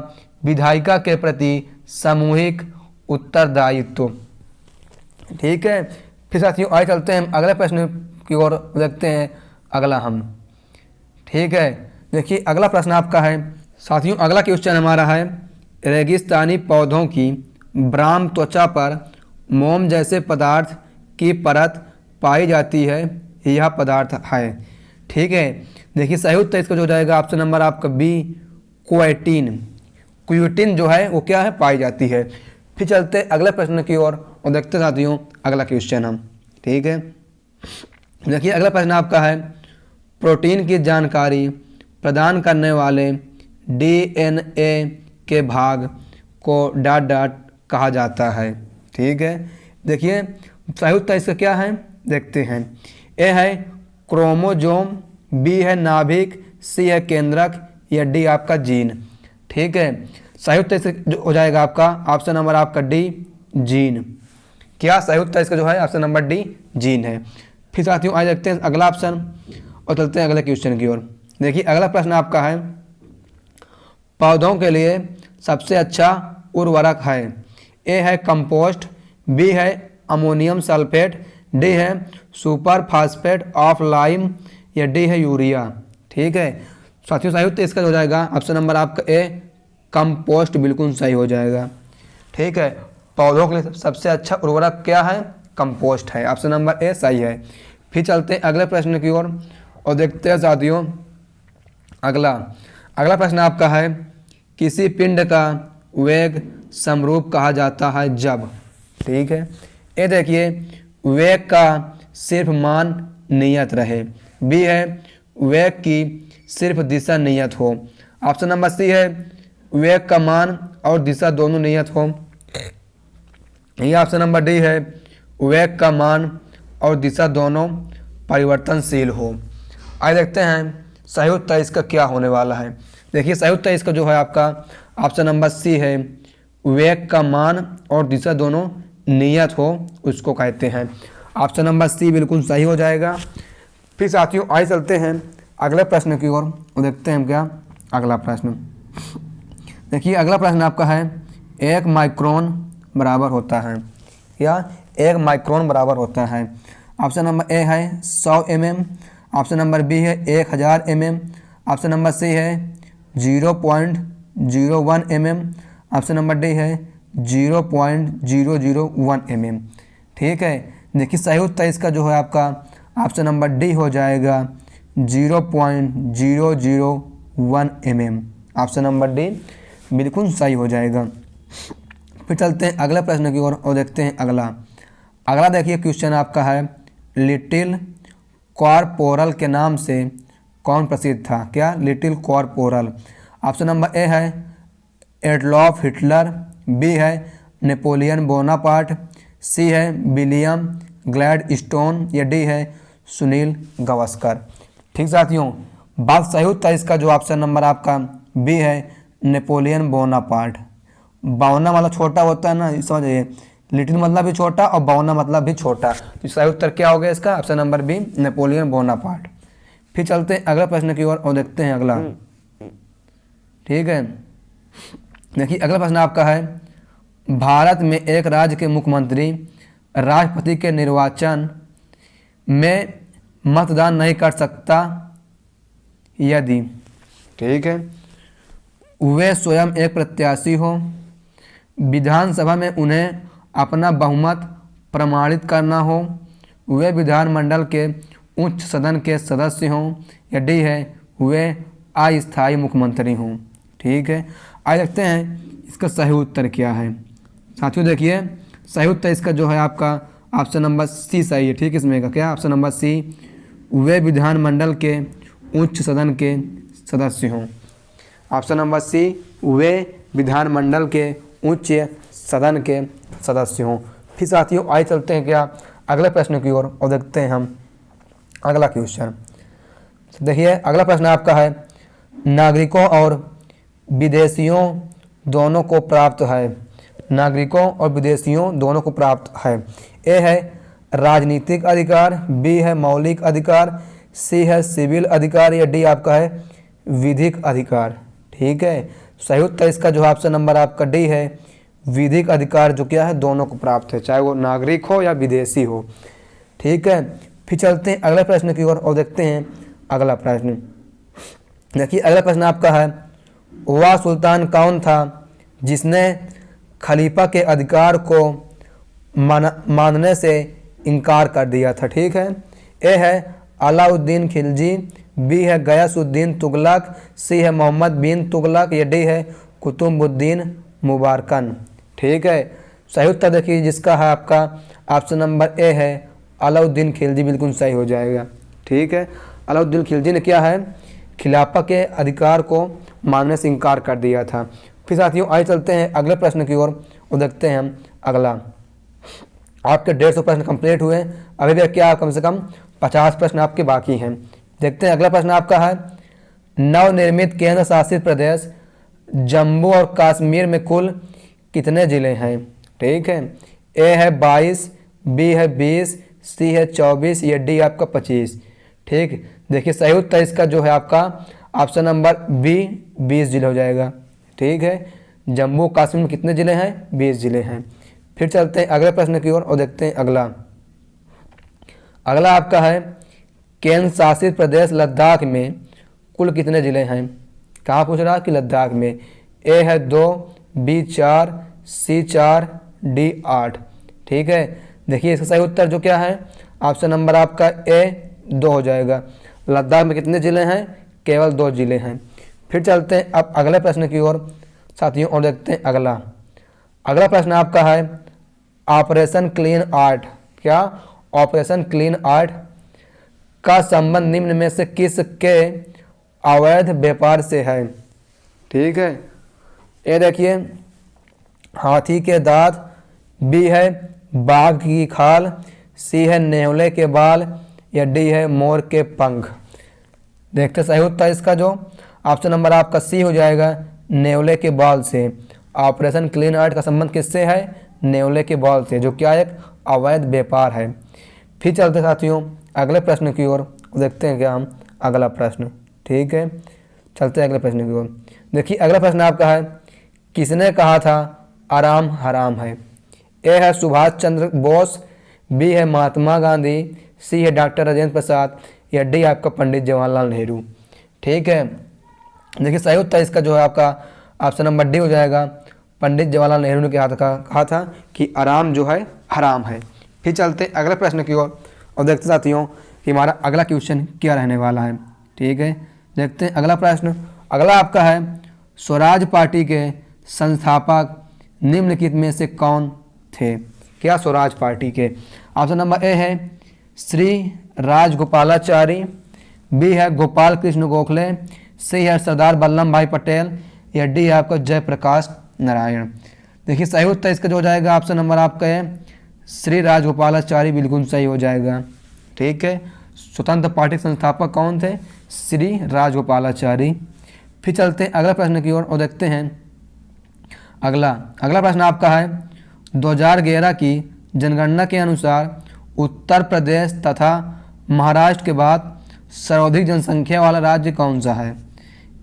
A: विधायिका के प्रति सामूहिक उत्तरदायित्व। ठीक है, फिर साथियों आगे चलते हैं अगले प्रश्न की ओर देखते हैं अगला ठीक है, देखिए अगला प्रश्न आपका है साथियों अगला क्वेश्चन हमारा है रेगिस्तानी पौधों की ब्राह्म त्वचा पर मोम जैसे पदार्थ की परत पाई जाती है, यह पदार्थ है। ठीक है, देखिए सही उत्तर इसका जो हो जाएगा ऑप्शन नंबर आपका बी क्यूटिन जो है वो क्या है पाई जाती है। फिर चलते अगले प्रश्न की ओर और देखते साथियों अगला क्वेश्चन ठीक है, देखिए अगला प्रश्न आपका है प्रोटीन की जानकारी प्रदान करने वाले डीएनए के भाग को डॉट कहा जाता है। ठीक है, देखिए सही उत्तर इसका क्या है देखते हैं। ए है क्रोमोजोम, बी है नाभिक, सी है केंद्रक, या डी आपका जीन। ठीक है, सही उत्तर इसका हो जाएगा आपका ऑप्शन नंबर आपका डी जीन। क्या सही उत्तर इसका जो है ऑप्शन नंबर डी जीन है। फिर साथियों आज देखते हैं अगला ऑप्शन और चलते हैं अगले क्वेश्चन की ओर। देखिए अगला प्रश्न आपका है पौधों के लिए सबसे अच्छा उर्वरक है। ए है कंपोस्ट, बी है अमोनियम सल्फेट, डी है सुपर फास्फेट ऑफ लाइम, या डी है यूरिया। ठीक है साथियों सही उत्तर इसका हो जाएगा ऑप्शन नंबर आपका ए कंपोस्ट बिल्कुल सही हो जाएगा। ठीक है, पौधों के लिए सबसे अच्छा उर्वरक क्या है कंपोस्ट है, ऑप्शन नंबर ए सही है। फिर चलते हैं अगले प्रश्न की ओर और देखते हैं साथियों अगला प्रश्न आपका है किसी पिंड का वेग समरूप कहा जाता है जब। ठीक है, ये देखिए वेग का सिर्फ मान नियत रहे, बी है वेग की सिर्फ दिशा नियत हो, ऑप्शन नंबर सी है वेग का मान और दिशा दोनों नियत हो, ये ऑप्शन नंबर डी है वेग का मान और दिशा दोनों परिवर्तनशील हो। आइए देखते हैं सही उत्तर इसका क्या होने वाला है। देखिए सही उत्तर इसका जो है आपका ऑप्शन नंबर सी है वेग का मान और दिशा दोनों नियत हो उसको कहते हैं, ऑप्शन नंबर सी बिल्कुल सही हो जाएगा। फिर साथियों आइए चलते हैं अगले प्रश्न की ओर और देखते हैं क्या अगला प्रश्न। देखिए अगला प्रश्न आपका है 1 माइक्रोन बराबर होता है या 1 माइक्रोन बराबर होता है। ऑप्शन नंबर ए है 100 mm, ऑप्शन नंबर बी है 1000 mm, ऑप्शन नंबर सी है 0.01 mm। ऑप्शन नंबर डी है 0.001 mm। ठीक है, देखिए सही उत्तर इसका जो है आपका ऑप्शन नंबर डी हो जाएगा 0.001 mm। ऑप्शन नंबर डी बिल्कुल सही हो जाएगा। फिर चलते हैं अगले प्रश्न की ओर और देखते हैं अगला देखिए क्वेश्चन आपका है लिटिल कॉरपोरल के नाम से कौन प्रसिद्ध था? क्या? Little corporal. Option number A है एडोल्फ हिटलर, बी है नेपोलियन बोनापार्ट, सी है विलियम ग्लैडस्टोन या डी है सुनील गावस्कर। ठीक साथियों, बात सही उत्तर इसका जो ऑप्शन नंबर आपका बी है नेपोलियन बोनापार्ट। बावना मतलब छोटा होता है ना, समझिए, लिटिल मतलब भी छोटा और बावना मतलब भी छोटा, तो सही उत्तर क्या हो गया इसका? Option number B Napoleon Bonaparte. फिर चलते हैं अगले प्रश्न की ओर और देखते हैं अगला। ठीक है, देखिए अगला प्रश्न आपका है भारत में एक राज्य के मुख्यमंत्री राष्ट्रपति के निर्वाचन में मतदान नहीं कर सकता यदि, ठीक है, वे स्वयं एक प्रत्याशी हो, विधानसभा में उन्हें अपना बहुमत प्रमाणित करना हो, वे विधानमंडल के उच्च सदन के सदस्य हों या डी है वे अस्थायी मुख्यमंत्री हों। ठीक है, आइए देखते हैं इसका सही उत्तर क्या है। साथियों देखिए सही उत्तर इसका जो है आपका ऑप्शन नंबर सी सही है। ठीक है, इसमें का क्या? ऑप्शन नंबर सी वे विधानमंडल के उच्च सदन के सदस्य हों। ऑप्शन नंबर सी वे विधानमंडल के उच्च सदन के सदस्य हों। फिर साथियों आइए चलते हैं क्या अगले प्रश्न की ओर और देखते हैं हम अगला क्वेश्चन। देखिए अगला प्रश्न आपका है नागरिकों और विदेशियों दोनों को प्राप्त है, नागरिकों और विदेशियों दोनों को प्राप्त है। ए है राजनीतिक अधिकार, बी है मौलिक अधिकार, सी है सिविल अधिकार या डी आपका है विधिक अधिकार। ठीक है, सही उत्तर इसका जो ऑप्शन नंबर आपका डी है विधिक अधिकार, जो क्या है दोनों को प्राप्त है, चाहे वो नागरिक हो या विदेशी हो। ठीक है, फिर चलते हैं अगले प्रश्न की ओर और देखते हैं अगला प्रश्न। देखिए अगला प्रश्न आपका है वह सुल्तान कौन था जिसने खलीफा के अधिकार को मानने से इनकार कर दिया था? ठीक है, ए है अलाउद्दीन खिलजी, बी है गयासुद्दीन तुगलक, सी है मोहम्मद बिन तुगलक या डी है कुतुबुद्दीन मुबारकन। ठीक है, सही उत्तर देखिए जिसका है आपका ऑप्शन नंबर ए है अलाउद्दीन खिलजी, बिल्कुल सही हो जाएगा। ठीक है, अलाउद्दीन खिलजी ने क्या है खिलाफत के अधिकार को मानने से इनकार कर दिया था। फिर साथियों आइए चलते हैं अगले प्रश्न की ओर और देखते हैं हम अगला। आपके 150 प्रश्न कंप्लीट हुए, अभी भी क्या कम से कम 50 प्रश्न आपके बाकी हैं। देखते हैं अगला प्रश्न आपका है नवनिर्मित केंद्र शासित प्रदेश जम्मू और कश्मीर में कुल कितने ज़िले हैं? ठीक है, ए है 22, बी है 20, सी है 24 या डी आपका 25। ठीक, देखिए सही उत्तर इसका जो है आपका ऑप्शन नंबर बी 20 जिले हो जाएगा। ठीक है, जम्मू कश्मीर में कितने ज़िले हैं? 20 ज़िले हैं। फिर चलते हैं अगले प्रश्न की ओर और देखते हैं अगला आपका है केंद्र शासित प्रदेश लद्दाख में कुल कितने ज़िले हैं? कहाँ पूछ रहा कि लद्दाख में। ए है 2, बी 4, सी 4, डी 8। ठीक है, देखिए इसका सही उत्तर जो क्या है ऑप्शन नंबर आपका ए 2 हो जाएगा। लद्दाख में कितने ज़िले हैं? केवल 2 ज़िले हैं। फिर चलते हैं अब अगले प्रश्न की ओर साथियों और देखते हैं अगला प्रश्न आपका है ऑपरेशन क्लीन आर्ट। क्या? ऑपरेशन क्लीन आर्ट का संबंध निम्न में से किसके अवैध व्यापार से है? ठीक है, ये देखिए हाथी के दांत, बी है बाघ की खाल, सी है नेवले के बाल या डी है मोर के पंख। देखते सही उत्तर इसका जो ऑप्शन नंबर आपका सी हो जाएगा नेवले के बाल से। ऑपरेशन क्लीन आर्ट का संबंध किससे है? नेवले के बाल से, जो क्या एक अवैध व्यापार है। फिर चलते साथियों अगले प्रश्न की ओर देखते हैं क्या हम अगला प्रश्न। ठीक है, चलते हैं अगले प्रश्न की ओर। देखिए अगला प्रश्न आपका है किसने कहा था आराम हराम है? ए है सुभाष चंद्र बोस, बी है महात्मा गांधी, सी है डॉक्टर राजेंद्र प्रसाद या डी आपका पंडित जवाहरलाल नेहरू। ठीक है, देखिए सही उत्तर इसका जो है आपका ऑप्शन नंबर डी हो जाएगा। पंडित जवाहरलाल नेहरू ने कहा था कि आराम जो है हराम है। फिर चलते अगले प्रश्न की ओर और देखते साथियों कि हमारा अगला क्वेश्चन क्या रहने वाला है। ठीक है, देखते हैं अगला प्रश्न। अगला आपका है स्वराज पार्टी के संस्थापक निम्नलिखित में से कौन थे? क्या स्वराज पार्टी के? ऑप्शन नंबर ए है श्री राजगोपालाचारी, बी है गोपाल कृष्ण गोखले, सी है सरदार वल्लभ भाई पटेल, या डी है आपका जयप्रकाश नारायण। देखिए सही उत्तर इसका जो हो जाएगा ऑप्शन नंबर आपका है श्री राजगोपालाचारी, बिल्कुल सही हो जाएगा। ठीक है, स्वतंत्र पार्टी के संस्थापक कौन थे? श्री राजगोपालाचारी। फिर चलते हैं अगला प्रश्न की ओर और देखते हैं अगला प्रश्न आपका है 2011 की जनगणना के अनुसार उत्तर प्रदेश तथा महाराष्ट्र के बाद सर्वाधिक जनसंख्या वाला राज्य कौन सा है?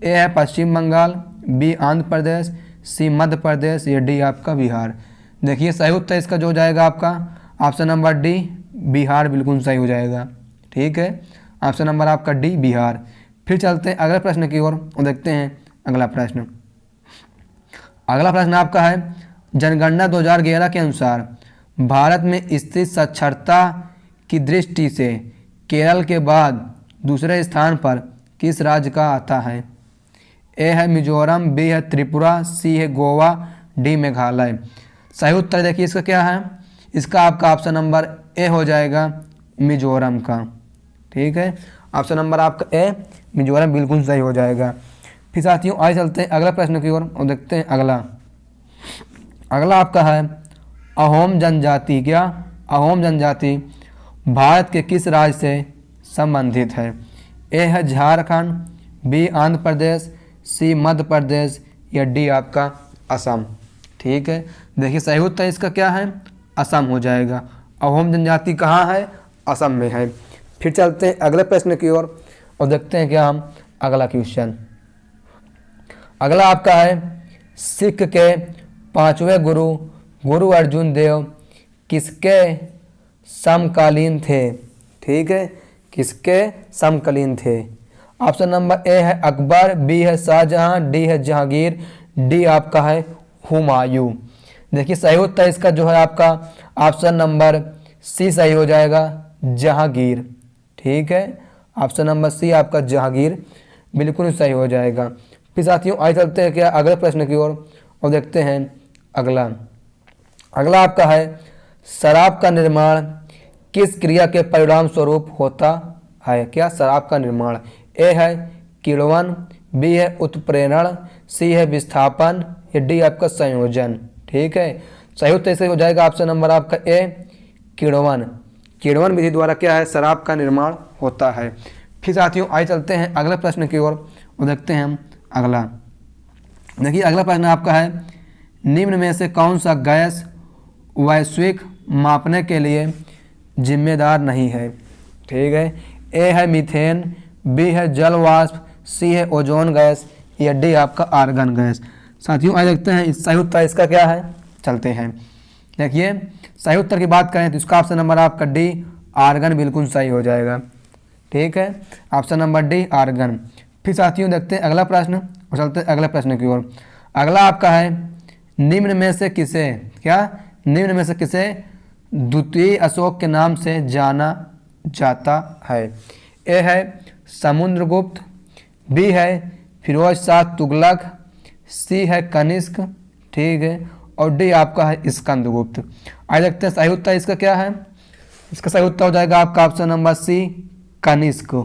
A: ए है पश्चिम बंगाल, बी आंध्र प्रदेश, सी मध्य प्रदेश, या डी आपका बिहार। देखिए सही उत्तर इसका जो हो जाएगा आपका ऑप्शन नंबर डी बिहार, बिल्कुल सही हो जाएगा। ठीक है, ऑप्शन नंबर आपका डी बिहार। फिर चलते हैं अगले प्रश्न की ओर और देखते हैं अगला प्रश्न। अगला प्रश्न आपका है जनगणना 2011 के अनुसार भारत में स्थित साक्षरता की दृष्टि से केरल के बाद दूसरे स्थान पर किस राज्य का आता है? ए है मिजोरम, बी है त्रिपुरा, सी है गोवा, डी मेघालय। सही उत्तर देखिए इसका क्या है, इसका आपका ऑप्शन नंबर ए हो जाएगा मिजोरम का। ठीक है, ऑप्शन नंबर आपका ए मिजोरम, बिल्कुल सही हो जाएगा। फिर साथियों आगे चलते हैं अगला प्रश्न की ओर और देखते हैं अगला आपका है अहोम जनजाति। क्या अहोम जनजाति भारत के किस राज्य से संबंधित है? ए है झारखंड, बी आंध्र प्रदेश, सी मध्य प्रदेश, या डी आपका असम। ठीक है, देखिए सही उत्तर इसका क्या है, असम हो जाएगा। अहोम जनजाति कहाँ है? असम में है। फिर चलते हैं अगले प्रश्न की ओर और देखते हैं क्या हम अगला क्वेश्चन। अगला आपका है सिख के पांचवें गुरु अर्जुन देव किसके समकालीन थे? ठीक है, किसके समकालीन थे? ऑप्शन नंबर ए है अकबर, बी है शाहजहां, डी है जहांगीर, डी आपका है हुमायूं। देखिए सही उत्तर इसका जो है आपका ऑप्शन नंबर सी सही हो जाएगा, जहांगीर। ठीक है, ऑप्शन नंबर सी आपका जहांगीर, बिल्कुल सही हो जाएगा। फिर साथियों आगे चलते हैं क्या अगले प्रश्न की ओर और देखते हैं अगला आपका है शराब का निर्माण किस क्रिया के परिणाम स्वरूप होता है? क्या शराब का निर्माण? ए है किण्वन, बी है उत्प्रेरण, सी है विस्थापन, या डी आपका संयोजन। ठीक है, सही उत्तर से हो जाएगा ऑप्शन नंबर आपका ए किण्वन विधि द्वारा क्या है शराब का निर्माण होता है। फिर साथियों आगे चलते हैं अगले प्रश्न की ओर और देखते हैं हम अगला। देखिए अगला प्रश्न आपका है निम्न में से कौन सा गैस वैश्विक मापने के लिए जिम्मेदार नहीं है? ठीक है, ए है मीथेन, बी है जल वाष्प, सी है ओजोन गैस, या डी आपका आर्गन गैस। साथियों आज देखते हैं सही उत्तर इसका क्या है, चलते हैं। देखिए सही उत्तर की बात करें तो इसका ऑप्शन नंबर आपका डी आर्गन, बिल्कुल सही हो जाएगा। ठीक है, ऑप्शन नंबर डी आर्गन। फिर साथियों देखते हैं अगला प्रश्न और चलते हैं अगले प्रश्न की ओर। अगला आपका है निम्न में से किसे द्वितीय अशोक के नाम से जाना जाता है? ए है समुद्रगुप्त, बी है फिरोज शाह तुगलक, सी है कनिष्क, ठीक है, और डी आपका है स्कंदगुप्त। आइए देखते हैं सही उत्तर इसका क्या है। इसका सही उत्तर हो जाएगा आपका ऑप्शन नंबर सी कनिष्क।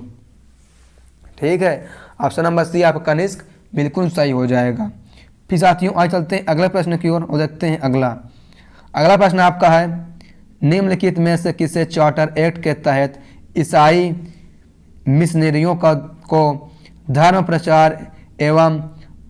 A: ठीक है, ऑप्शन नंबर सी आपका कनिष्क, बिल्कुल सही हो जाएगा। फिर साथियों आज चलते हैं अगले प्रश्न की ओर और देखते हैं अगला प्रश्न आपका है निम्नलिखित में से किसे चार्टर एक्ट के तहत ईसाई मिशनरियों को धर्म प्रचार एवं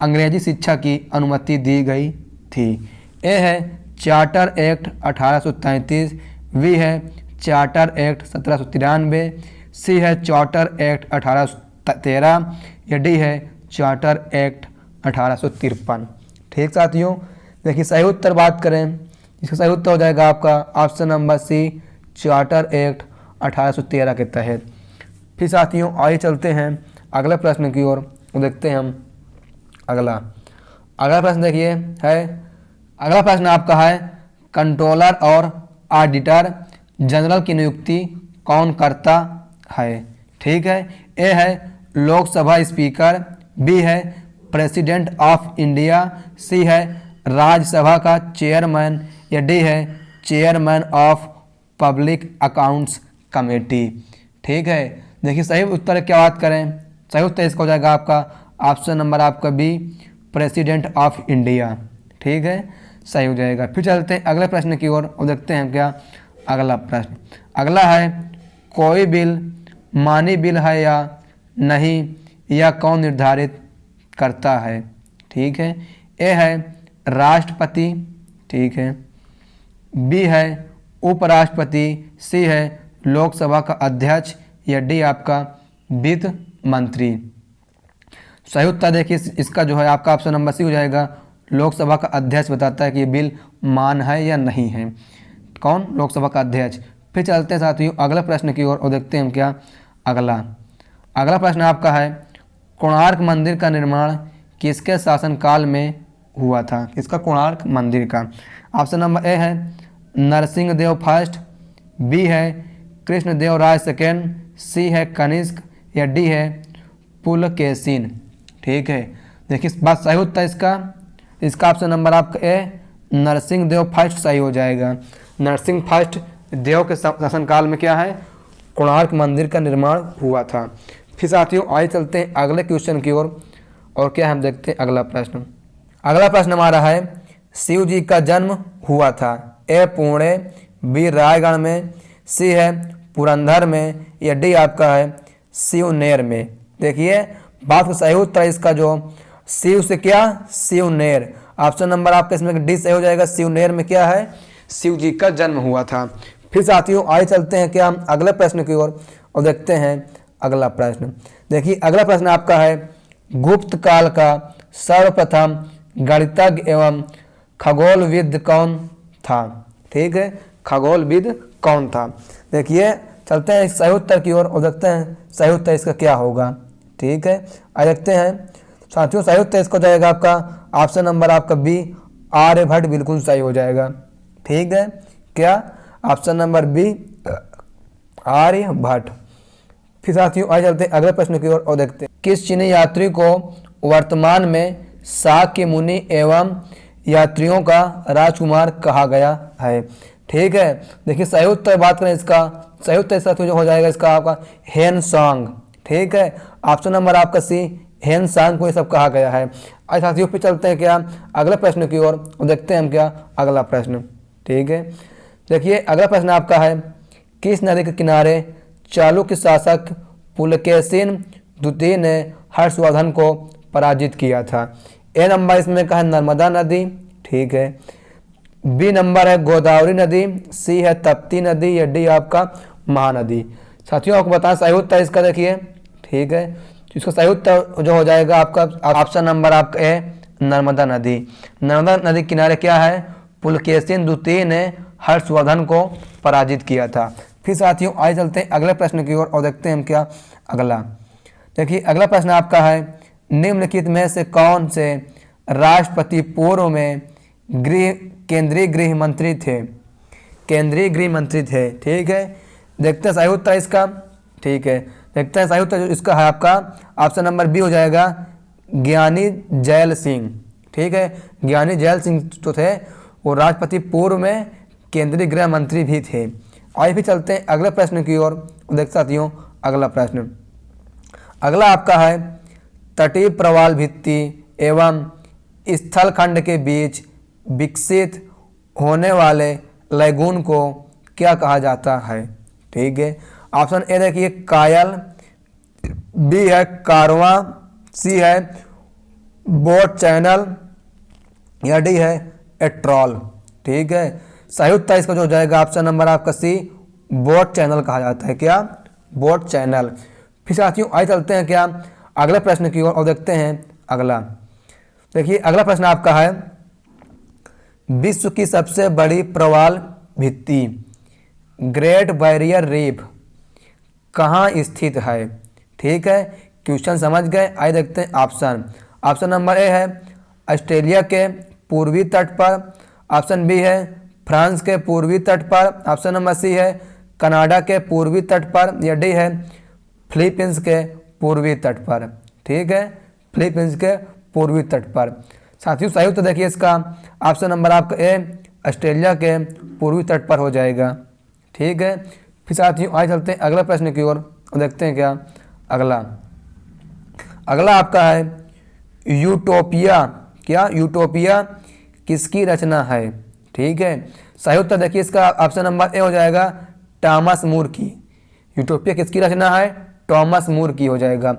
A: अंग्रेजी शिक्षा की अनुमति दी गई थी? ए है चार्टर एक्ट 1833, बी है चार्टर एक्ट 1793, सी है चार्टर एक्ट 1813, या डी है चार्टर एक्ट 1853। ठीक साथियों, देखिए सही उत्तर बात करें, इसका सही उत्तर हो जाएगा आपका option number C charter act 1813 के तहत। फिर साथियों आगे चलते हैं अगले प्रश्न की ओर देखते हैं हम। अगला प्रश्न देखिए है, अगला प्रश्न आपका है कंट्रोलर और ऑडिटर जनरल की नियुक्ति कौन करता है। ठीक है, ए है लोकसभा स्पीकर, बी है प्रेसिडेंट ऑफ इंडिया, सी है राज्यसभा का चेयरमैन, या डी है chairman of public accounts committee. ठीक है, देखिए सही उत्तर क्या बात करें, सही उत्तर इसका हो जाएगा आपका ऑप्शन नंबर आपका बी, प्रेसिडेंट ऑफ इंडिया। ठीक है, सही हो जाएगा। फिर चलते हैं अगले प्रश्न की ओर और देखते हैं क्या अगला प्रश्न। अगला है कोई बिल मानी बिल है या नहीं, या कौन निर्धारित करता है। ठीक है, ए है राष्ट्रपति, ठीक है, बी है उपराष्ट्रपति, सी है लोकसभा का अध्यक्ष, या डी आपका वित्त मंत्री। सही उत्तर देखिए इसका जो है आपका ऑप्शन नंबर सी हो जाएगा, लोकसभा का अध्यक्ष बताता है कि ये बिल मान है या नहीं है। कौन? लोकसभा का अध्यक्ष। फिर चलते हैं साथियों अगले प्रश्न की ओर और देखते हैं हम क्या अगला प्रश्न आपका है कोणार्क मंदिर का निर्माण किसके शासनकाल में हुआ था। किसका? कोणार्क मंदिर का। ऑप्शन नंबर ए है नरसिंह देव फर्स्ट, बी है कृष्णदेव राय सेकेंड, सी है कनिष्क, या डी है पुलकेशिन। ठीक है, देखिए बात सही उत्तर इसका ऑप्शन नंबर आपका ए नरसिंह देव फर्स्ट सही हो जाएगा। नरसिंह फर्स्ट देव के शासनकाल में क्या है कोणार्क मंदिर का निर्माण हुआ था। फिर साथियों आइए चलते हैं अगले क्वेश्चन की ओर और क्या हम देखते हैं अगला प्रश्न हमारा है शिव जी का जन्म हुआ था। ए पुणे, बी रायगढ़ में, सी है पुरंदर में, या डी आपका है शिवनेर में। देखिए बात को सही उत्तर इसका जो शिव से क्या शिवनेर। ऑप्शन नंबर आपका इसमें डी सही हो जाएगा। शिवनेर में क्या है शिव जी का जन्म हुआ था। फिर साथियों आइए चलते हैं क्या हम अगले प्रश्न की ओर और देखते हैं अगला प्रश्न। देखिए अगला प्रश्न आपका है गुप्त काल का सर्वप्रथम गणितज्ञ एवं खगोलविद कौन था। ठीक है, खगोलविद कौन था। देखिए चलते हैं सही उत्तर की ओर और देखते हैं सही उत्तर इसका क्या होगा। ठीक है, आइए देखते हैं साथियों सही उत्तर इसको जाएगा आपका ऑप्शन नंबर आपका बी आर्यभट्ट बिल्कुल सही हो जाएगा। ठीक है, क्या ऑप्शन नंबर बी आर्यभट्ट। फिर साथियों आइए चलते हैं अगले प्रश्न की ओर और देखते हैं किस चीनी यात्री को वर्तमान में शाक्य मुनि एवं यात्रियों का राजकुमार कहा गया है। ठीक है, देखिए सही उत्तर बात करें इसका सही उत्तर साथियों जो हो जाएगा इसका आपका हेन सांग। ठीक है, ऑप्शन नंबर आपका सी हेन सांग को ये सब कहा गया है। आज साथियों फिर चलते हैं क्या अगले प्रश्न की ओर और देखते हैं हम क्या अगला प्रश्न। ठीक है, देखिए अगला प्रश्न आपका है किस नदी के किनारे चालुक्य शासक पुलकेशिन द्वितीय ने हर्षवर्धन को पराजित किया था। ए नंबर इसमें का है नर्मदा नदी। ठीक है, बी नंबर है गोदावरी नदी, सी है तप्ती नदी, या डी आपका महानदी। साथियों आपको बताएं सही उत्तर इसका देखिए। ठीक है, इसका सही उत्तर जो हो जाएगा आपका ऑप्शन नंबर आपका ए नर्मदा नदी। नर्मदा नदी किनारे क्या है पुलकेशिन द्वितीय ने हर्षवर्धन को पराजित किया था। फिर साथियों आइए चलते हैं अगले प्रश्न की ओर और देखते हैं हम क्या अगला। देखिए अगला प्रश्न आपका है निम्नलिखित में से कौन से राष्ट्रपति पूर्व में केंद्रीय गृह मंत्री थे। केंद्रीय गृह मंत्री थे। ठीक है, देखते हैं सही उत्तर इसका। ठीक है, देखते हैं सही उत्तर इसका है आपका ऑप्शन नंबर बी हो जाएगा ज्ञानी जैल सिंह। ठीक है, ज्ञानी जैल सिंह जो थे वो राष्ट्रपति पूर्व में केंद्रीय गृह मंत्री भी थे। आइए फिर चलते हैं अगले प्रश्न की ओर देख साथियों अगला प्रश्न। अगला आपका है तटीय प्रवाल भित्ति एवं स्थलखंड के बीच विकसित होने वाले लैगून को क्या कहा जाता है। ठीक है, ऑप्शन ए देखिए कायल, बी है कारवां, सी है बोट चैनल, या डी है एट्रॉल। ठीक है, सही उत्तर इसका जो हो जाएगा ऑप्शन नंबर आपका सी बोट चैनल कहा जाता है। क्या बोट चैनल। फिर साथियों आइए चलते हैं क्या अगले प्रश्न की ओर और देखते हैं अगला। देखिए अगला प्रश्न आपका है विश्व की सबसे बड़ी प्रवाल भित्ति ग्रेट बैरियर रीफ कहाँ स्थित है। ठीक है, क्वेश्चन समझ गए। आइए देखते हैं ऑप्शन। ऑप्शन नंबर ए है ऑस्ट्रेलिया के पूर्वी तट पर। ऑप्शन बी है फ्रांस के पूर्वी तट पर। ऑप्शन नंबर सी है कनाडा के पूर्वी तट पर। या डी है फिलीपींस के पूर्वी तट पर। ठीक है, फिलीपींस के पूर्वी तट पर। साथियों सही उत्तर देखिए इसका ऑप्शन नंबर आपका ए ऑस्ट्रेलिया के पूर्वी तट पर हो जाएगा। ठीक है, फिर साथियों आगे चलते हैं अगला प्रश्न की ओर और देखते हैं क्या अगला। अगला आपका है यूटोपिया। क्या यूटोपिया किसकी रचना है? ठीक है, सही उत्तर देखिए इसका ऑप्शन नंबर ए हो जाएगा टॉमस मूर की। यूटोपिया किसकी रचना है? टॉमस मूर की हो जाएगा।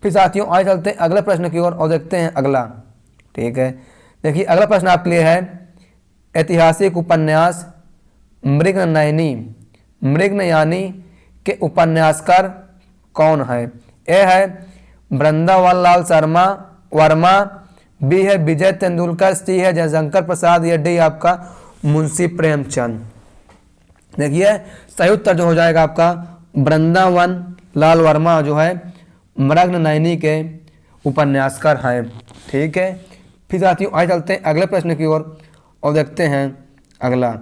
A: फिर साथियों आगे चलते हैं अगले प्रश्न की ओर और देखते हैं अगला। ठीक है, देखिए अगला प्रश्न आपके लिए है ऐतिहासिक उपन्यास मृगनयनी मृगनयनी के उपन्यासकार कौन है? ए है वृंदावन लाल शर्मा वर्मा, बी है विजय तेंदुलकर, सी है जयशंकर प्रसाद, या डी आपका मुंशी प्रेमचंद। देखिए सही उत्तर जो हो जाएगा आपका वृंदावन लाल वर्मा जो है मृगनयनी के उपन्यासकार हैं। ठीक है, फिर साथियों आगे चलते हैं अगले प्रश्न की ओर और देखते हैं अगला।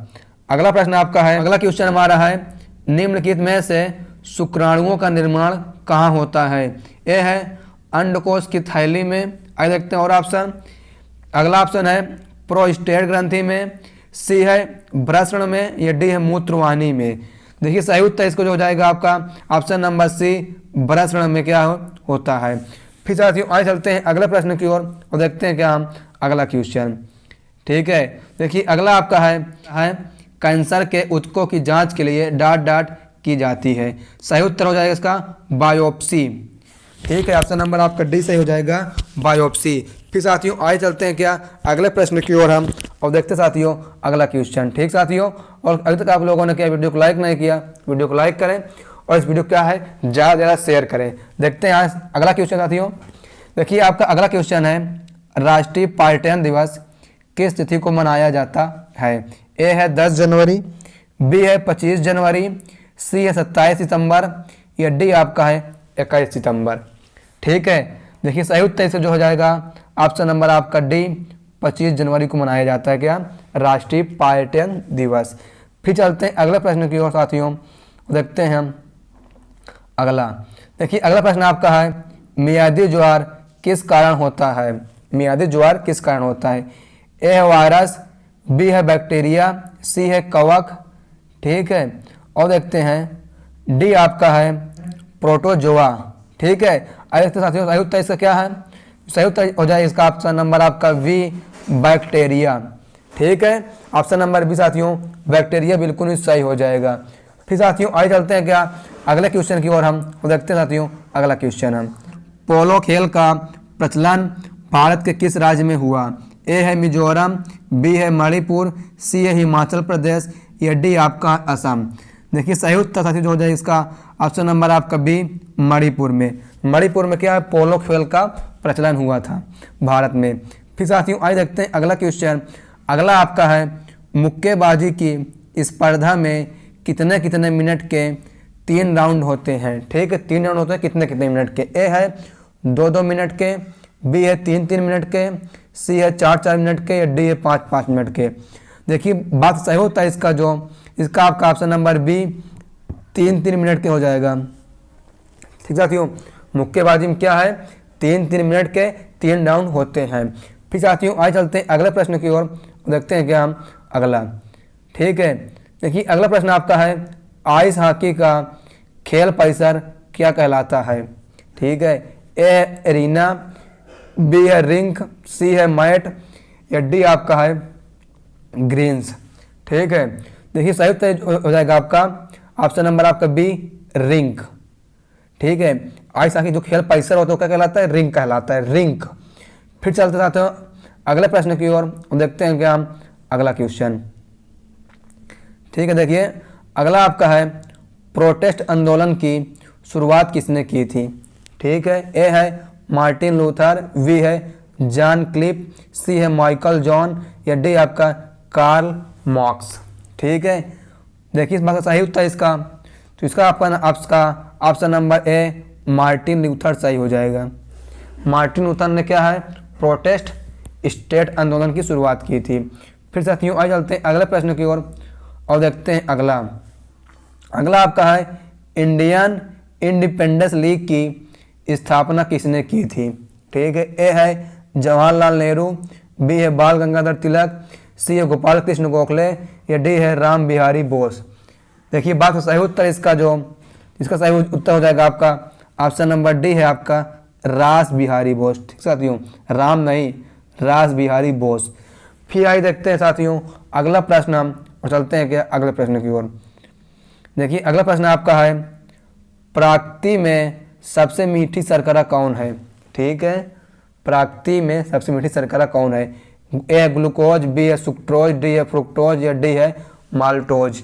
A: अगला प्रश्न आपका है, अगला क्वेश्चन हमारा है निम्नलिखित में से शुक्राणुओं का निर्माण कहाँ होता है? ए है अंडकोश की थैली में। आगे देखते हैं और ऑप्शन। अगला ऑप्शन है प्रोस्टेट ग्रंथि में, सी है वृषण में, या डी है मूत्रवाहिनी में। देखिए सही उत्तर इसको जो हो जाएगा आपका ऑप्शन नंबर सी वृषण में क्या होता है। फिर साथियों आगे चलते हैं अगले प्रश्न की ओर और देखते हैं क्या हम अगला क्वेश्चन। ठीक है, देखिए अगला आपका है कैंसर के ऊतकों की जांच के लिए डॉट डॉट की जाती है। सही उत्तर हो जाएगा इसका बायोप्सी। ठीक है, ऑप्शन नंबर आपका डी सही हो जाएगा बायोप्सी। फिर साथियों आगे चलते हैं क्या अगले प्रश्न की ओर हम और देखते हैं साथियों अगला क्वेश्चन। ठीक साथियों, और अभी तक आप लोगों ने क्या वीडियो को लाइक नहीं किया, वीडियो को लाइक करें और इस वीडियो को क्या है ज़्यादा से ज़्यादा शेयर करें। देखते हैं यहाँ अगला क्वेश्चन साथियों। देखिए आपका अगला क्वेश्चन है राष्ट्रीय पर्यटन दिवस किस तिथि को मनाया जाता है? ए है 10 जनवरी, बी है 25 जनवरी, सी है 27 सितंबर, या डी आपका है 21 सितंबर। ठीक है, देखिए सही उत्तर इससे जो हो जाएगा ऑप्शन नंबर आपका डी 25 जनवरी को मनाया जाता है क्या राष्ट्रीय पर्यटन दिवस। फिर चलते हैं अगले प्रश्न की ओर साथियों, देखते हैं हम अगला। देखिए अगला प्रश्न आपका है मियादी ज्वार किस कारण होता है? मियादी ज्वार किस कारण होता है? ए है वायरस, बी है बैक्टीरिया, सी है कवक। ठीक है, और देखते हैं डी आपका है प्रोटोजोआ। ठीक है, ऐसे साथियों सही उत्तर इसका क्या है? सही उत्तर हो जाए इसका ऑप्शन नंबर आपका वी बैक्टीरिया। ठीक है, ऑप्शन नंबर बी साथियों बैक्टीरिया बिल्कुल ही सही हो जाएगा। फिर साथियों आगे चलते हैं क्या अगले क्वेश्चन की ओर हम देखते हैं साथियों अगला क्वेश्चन हम पोलो खेल का प्रचलन भारत के किस राज्य में हुआ? ए है मिजोरम, बी है मणिपुर, सी है हिमाचल प्रदेश, या डी आपका असम। देखिए सही उत्तर साथियों जो हो जाए इसका ऑप्शन नंबर आपका बी मणिपुर में। मणिपुर में क्या है पोलो खेल का प्रचलन हुआ था भारत में। फिर साथियों आइए देखते हैं अगला क्वेश्चन। अगला आपका है मुक्केबाजी की स्पर्धा में कितने कितने मिनट के 3 राउंड होते हैं? ठीक है, 3 राउंड होते हैं कितने कितने मिनट के? ए है 2-2 मिनट के, बी है 3-3 मिनट के, सी है 4-4 मिनट के, या डी है 5-5 मिनट के। देखिए बात सही होता है इसका जो इसका आपका ऑप्शन नंबर बी 3-3 मिनट के हो जाएगा। ठीक साथियों, मुक्केबाजी में क्या है 3-3 मिनट के 3 राउंड होते हैं। फिर साथियों आगे चलते हैं अगले प्रश्न की ओर देखते हैं क्या हम अगला। ठीक है, देखिए अगला प्रश्न आपका है आइस हॉकी का खेल परिसर क्या कहलाता है? ठीक है, ए है एरिना, बी है रिंक, सी है मैट, या डी आपका है ग्रीन्स। ठीक है, देखिए सही उत्तर हो जाएगा आपका ऑप्शन नंबर आपका बी रिंक। ठीक है, आइस हॉकी जो खेल परिसर होता है क्या कहलाता है? रिंक कहलाता है, रिंक। फिर चलते साथियों अगले प्रश्न की ओर देखते हैं क्या हम अगला क्वेश्चन। ठीक है, देखिए अगला आपका है प्रोटेस्ट आंदोलन की शुरुआत किसने की थी? ठीक है, ए है मार्टिन लूथर, बी है जॉन क्लिफ, सी है माइकल जॉन, या डी आपका कार्ल मार्क्स। ठीक है, देखिए इस बात का सही उत्तर इसका तो इसका आपका ऑप्शन नंबर ए मार्टिन लूथर सही हो जाएगा। मार्टिन लूथर ने क्या है, प्रोटेस्ट स्टेट आंदोलन की शुरुआत की थी। फिर साथियों आगे चलते हैं अगले प्रश्न की ओर और देखते हैं अगला आपका है, इंडियन इंडिपेंडेंस लीग की स्थापना किसने की थी? ठीक है, ए है जवाहरलाल नेहरू, बी है बाल गंगाधर तिलक, सी है गोपाल कृष्ण गोखले, या डी है राम बिहारी बोस। देखिए बात का सही उत्तर इसका सही उत्तर हो जाएगा आपका ऑप्शन नंबर डी है आपका रास बिहारी बोस। ठीक साथियों, राम नहीं, रास बिहारी बोस। फिर आइए देखते हैं साथियों अगला प्रश्न हम और चलते हैं क्या अगले प्रश्न की ओर। देखिए अगला प्रश्न आपका है, प्राकृति में सबसे मीठी शर्करा कौन है? ठीक है, प्राकृति में सबसे मीठी शर्करा कौन है? ए है ग्लूकोज, बी है सुक्रोज, डी है फ्रुक्टोज, या डी है माल्टोज।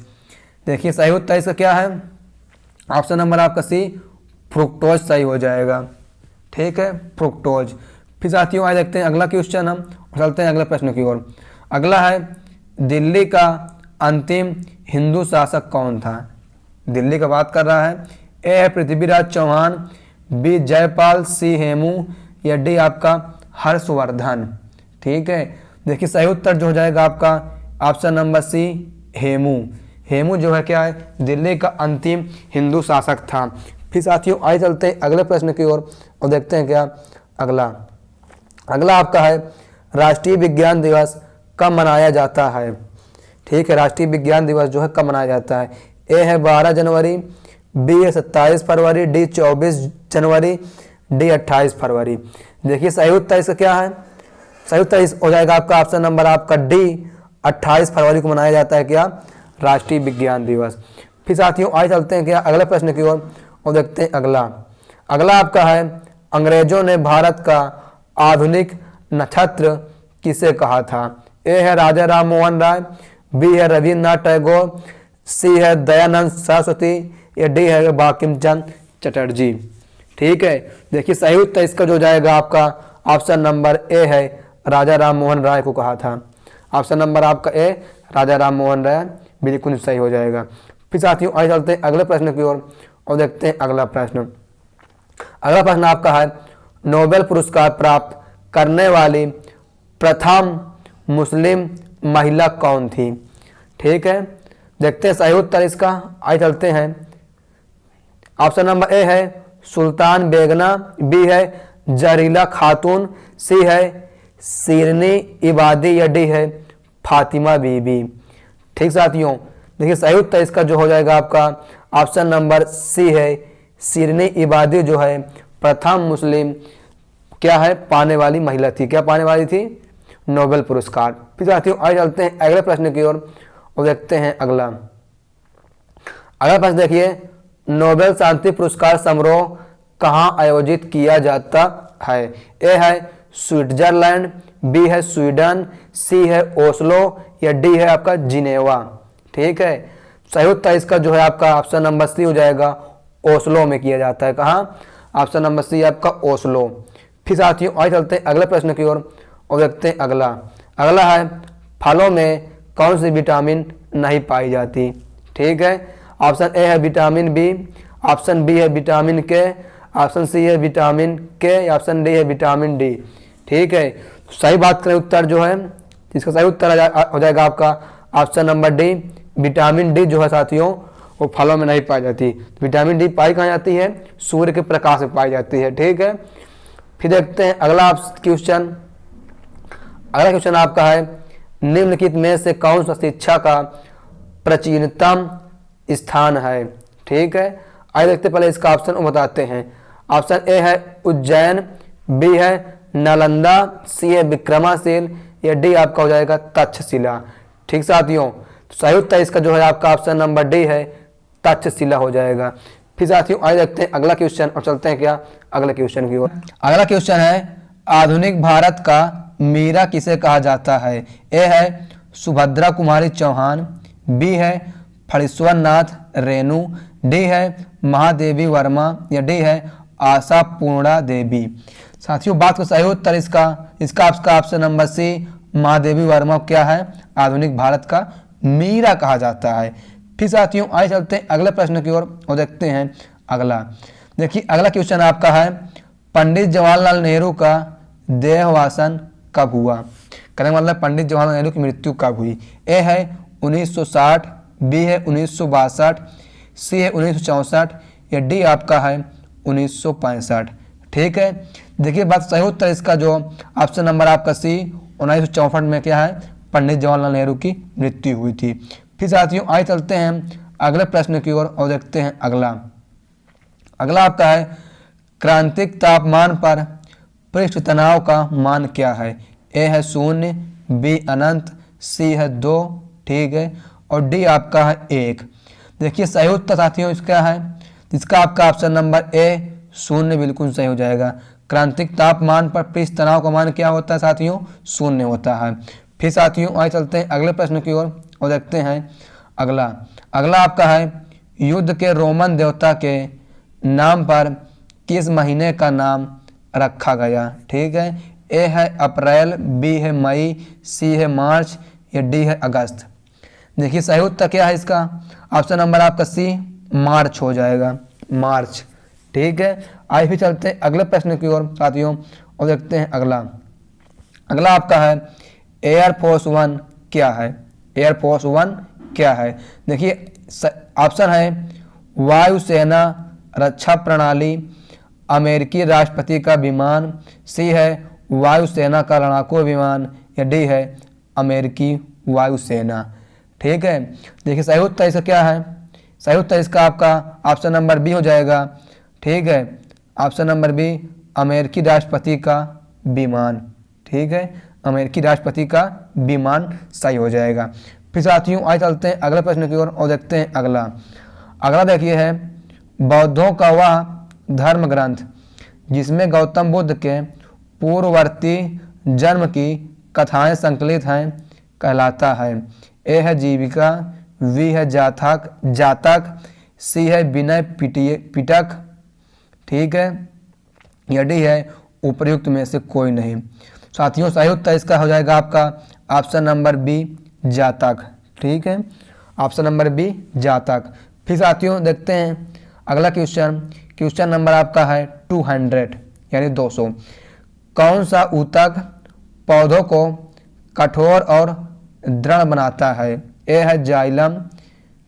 A: देखिए सही उत्तर इसका क्या है, ऑप्शन नंबर आपका सी फ्रुक्टोज सही हो जाएगा। ठीक है, फ्रुक्टोज। फिर साथियों आज देखते हैं अगला क्वेश्चन हम और चलते हैं अगले प्रश्न की ओर। अगला है, दिल्ली का अंतिम हिंदू शासक कौन था? दिल्ली का बात कर रहा है। ए है पृथ्वीराज चौहान, बी जयपाल, सी हेमू, या डी आपका हर्षवर्धन। ठीक है, देखिए सही उत्तर जो हो जाएगा आपका option number C Hemu. Hemu जो है क्या है, दिल्ली का अंतिम हिंदू शासक था। फिर साथियों आइए चलते हैं अगले प्रश्न की ओर और देखते हैं क्या अगला आपका है, राष्ट्रीय विज्ञान दिवस कब मनाया जाता है? ठीक है, राष्ट्रीय विज्ञान दिवस जो है कब मनाया जाता है? ए है 12 जनवरी, बी है 27 फरवरी, डी 24 जनवरी, डी 28 फरवरी। देखिए सही उत्तर इसका क्या है, सही उत्तर हो जाएगा आपका ऑप्शन नंबर आपका डी 28 फरवरी को मनाया जाता है क्या, राष्ट्रीय विज्ञान दिवस। फिर साथियों आइए चलते हैं क्या अगले प्रश्न की ओर और देखते हैं अगला आपका है, अंग्रेजों ने भारत का आधुनिक नक्षत्र किसे कहा था? ए है राजा राम मोहन राय, बी है रविन्द्रनाथ टैगोर, सी है दयानंद सरस्वती, या डी है बंकिम चंद्र चटर्जी। ठीक है, देखिए सही उत्तर इसका जो जाएगा आपका ऑप्शन नंबर ए है राजा राम मोहन राय को कहा था। ऑप्शन नंबर आपका ए राजा राम मोहन राय बिल्कुल सही हो जाएगा। फिर साथियों आइए चलते हैं अगले प्रश्न की ओर और देखते हैं अगला प्रश्न आपका है, नोबेल पुरस्कार प्राप्त करने वाली प्रथम मुस्लिम महिला कौन थी? ठीक है, देखते हैं सही उत्तर इसका, आइए चलते हैं। ऑप्शन नंबर ए है सुल्तान बेगना, बी है जरीला खातून, सी है शिरनी इबादी, या डी है फातिमा बीबी। ठीक साथियों, देखिए सही उत्तर इसका जो हो जाएगा आपका ऑप्शन नंबर सी है शिरनी इबादी जो है प्रथम मुस्लिम क्या है पाने वाली महिला थी। क्या पाने वाली थी? नोबेल पुरस्कार। फिर साथियों आइए चलते हैं अगले प्रश्न की ओर और देखते हैं अगला प्रश्न। देखिए, नोबेल शांति पुरस्कार समारोह कहाँ आयोजित किया जाता है? ए है स्विट्जरलैंड, बी है स्वीडन, सी है ओस्लो, या डी है आपका जिनेवा। ठीक है, सही उत्तर इसका जो है आपका ऑप्शन नंबर सी हो जाएगा, ओस्लो में किया जाता है। कहाँ? ऑप्शन नंबर सी आपका ओस्लो। फिर साथियों आइए चलते हैं अगले प्रश्न की ओर और देखते हैं अगला है, फलों में कौन सी विटामिन नहीं पाई जाती? ठीक है, ऑप्शन ए है विटामिन बी, ऑप्शन बी है विटामिन के, ऑप्शन सी है विटामिन के, ऑप्शन डी है विटामिन डी। ठीक है, सही बात करें उत्तर जो है इसका सही उत्तर हो जाएगा आपका option number D, vitamin D जो है साथियों वो फलों में नहीं पाई जाती। विटामिन डी पाई कहाँ जाती है? सूर्य के प्रकाश में पाई जाती है। ठीक है, फिर देखते हैं अगला क्वेश्चन आपका है, निम्नलिखित में से कौन सा शिक्षा का प्राचीनतम स्थान है? ठीक है, आइए देखते पहले इसका ऑप्शन बताते हैं। ऑप्शन ए है उज्जैन, बी है नालंदा, सी है विक्रमाशील, या डी आपका हो जाएगा तक्षशिला। ठीक साथियों, तो सही उत्तर इसका जो है आपका ऑप्शन नंबर डी है तक्षशिला हो जाएगा। फिर साथियों आइए देखते हैं अगला क्वेश्चन और चलते हैं क्या अगले क्वेश्चन की ओर। अगला क्वेश्चन है, आधुनिक भारत का मीरा किसे कहा जाता है? ए है सुभद्रा कुमारी चौहान, बी है फणीश्वर नाथ रेणु, डी है महादेवी वर्मा, या डी है आशा पूर्णा देवी। साथियों बात का सही उत्तर इसका आपका option number C Mahadevi Verma क्या है? आधुनिक भारत का मीरा कहा जाता है। फिर साथियों आइए चलते हैं अगले प्रश्न की ओर और देखते हैं अगला। देखिए अगला क्वेश्चन आपका है, पंडित जवाहरलाल नेहरू का देहावसान कब हुआ? कहने का मतलब पंडित जवाहरलाल नेहरू की मृत्यु कब हुई? ए है 1960, बी है 1962, सी है 1964 या डी आपका है 1965। ठीक है, देखिए बात सही उत्तर इसका जो ऑप्शन नंबर आपका सी 1964 में क्या है, पंडित जवाहरलाल नेहरू की मृत्यु हुई थी। फिर साथियों आइए चलते हैं अगले प्रश्न की ओर और देखते हैं अगला आपका है, क्रांतिक तापमान पर पृष्ठ तनाव का मान क्या है? ए है 0, बी अनंत, सी है 2, ठीक है, और डी आपका है 1। देखिए सही उत्तर साथियों इसका है, इसका आपका ऑप्शन नंबर ए 0 बिल्कुल सही हो जाएगा। क्रांतिक तापमान पर पृष्ठ तनाव का मान क्या होता है साथियों? 0 होता है। फिर साथियों आइए चलते हैं अगले प्रश्न की ओर और देखते हैं अगला आपका है, युद्ध के रोमन देवता के नाम पर किस महीने का नाम रखा गया? ठीक है, ए है अप्रैल, बी है मई, सी है मार्च या डी है अगस्त। देखिए सही उत्तर क्या है इसका? ऑप्शन नंबर आपका सी मार्च हो जाएगा, मार्च। ठीक है, आइए फिर चलते हैं अगले प्रश्न की ओर साथियों और देखते हैं अगला आपका है, एयरफोर्स 1 क्या है? एयरफोर्स 1 क्या है? देखिए ऑप्शन है वायुसेना रक्षा प्रणाली, अमेरिकी राष्ट्रपति का विमान, सी है वायुसेना का लड़ाकू विमान या डी है अमेरिकी वायुसेना। ठीक है, देखिए सही उत्तर इसका क्या है? सही उत्तर इसका आपका ऑप्शन नंबर बी हो जाएगा। ठीक है, ऑप्शन नंबर बी अमेरिकी राष्ट्रपति का विमान। ठीक है, अमेरिकी राष्ट्रपति का विमान सही हो जाएगा। फिर साथियों आइए चलते हैं अगले प्रश्न की ओर और देखते हैं अगला देखिए है, बौद्धों का वह धर्म ग्रंथ जिसमें गौतम बुद्ध के पूर्ववर्ती जन्म की कथाएं संकलित हैं कहलाता है? ए है जीविका, बी है जातक, सी है विनय पिटक, ठीक है, या डी है उपर्युक्त में से कोई नहीं। साथियों सही उत्तर इसका हो जाएगा आपका ऑप्शन नंबर बी जातक। ठीक है, ऑप्शन नंबर बी जातक। फिर साथियों देखते हैं अगला क्वेश्चन नंबर आपका है 200 यानी 200। कौन सा ऊतक पौधों को कठोर और दृढ़ बनाता है? ए है जाइलम,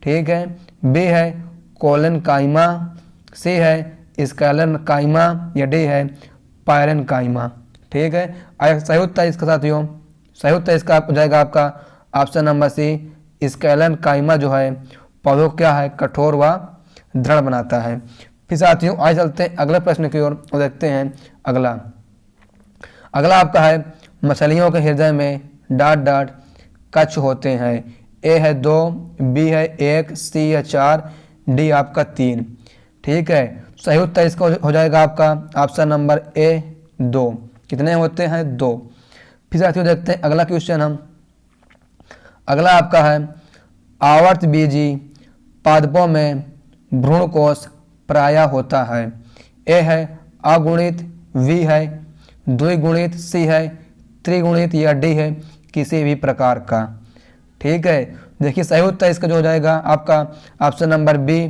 A: ठीक है, बी है कोलन काइमा, सी है स्कैलन काइमा या डी है पायरन काइमा। ठीक है, सही उत्तर इसका साथियों सही उत्तर इसका हो जाएगा आपका ऑप्शन नंबर सी स्कैलन काइमा जो है पौधों क्या है, कठोर व दृढ़ बनाता है। फिर साथियों आइए चलते हैं अगले प्रश्न की ओर और देखते हैं अगला आपका है, मछलियों के हृदय में डाट डाट कच्छ होते हैं? ए है 2, बी है 1, सी है 4, डी आपका 3। ठीक है, सही उत्तर इसका हो जाएगा आपका ऑप्शन नंबर ए 2। कितने होते हैं? 2। फिर साथियों देखते हैं अगला क्वेश्चन अगला आपका है, आवर्त बीजी पादपों में भ्रूणकोश प्रायः होता है? ए है अगुणित, बी है द्विगुणित, सी है त्रिगुणित या डी है किसी भी प्रकार का। ठीक है, देखिए सही उत्तर इसका जो हो जाएगा आपका ऑप्शन नंबर बी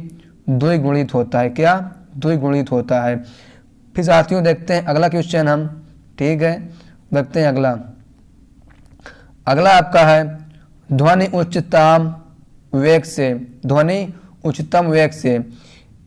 A: द्विगुणित होता है। क्या? द्विगुणित होता है। फिर साथियों देखते हैं अगला क्वेश्चन ठीक है, देखते हैं अगला आपका है, ध्वनि उच्चतम वेग से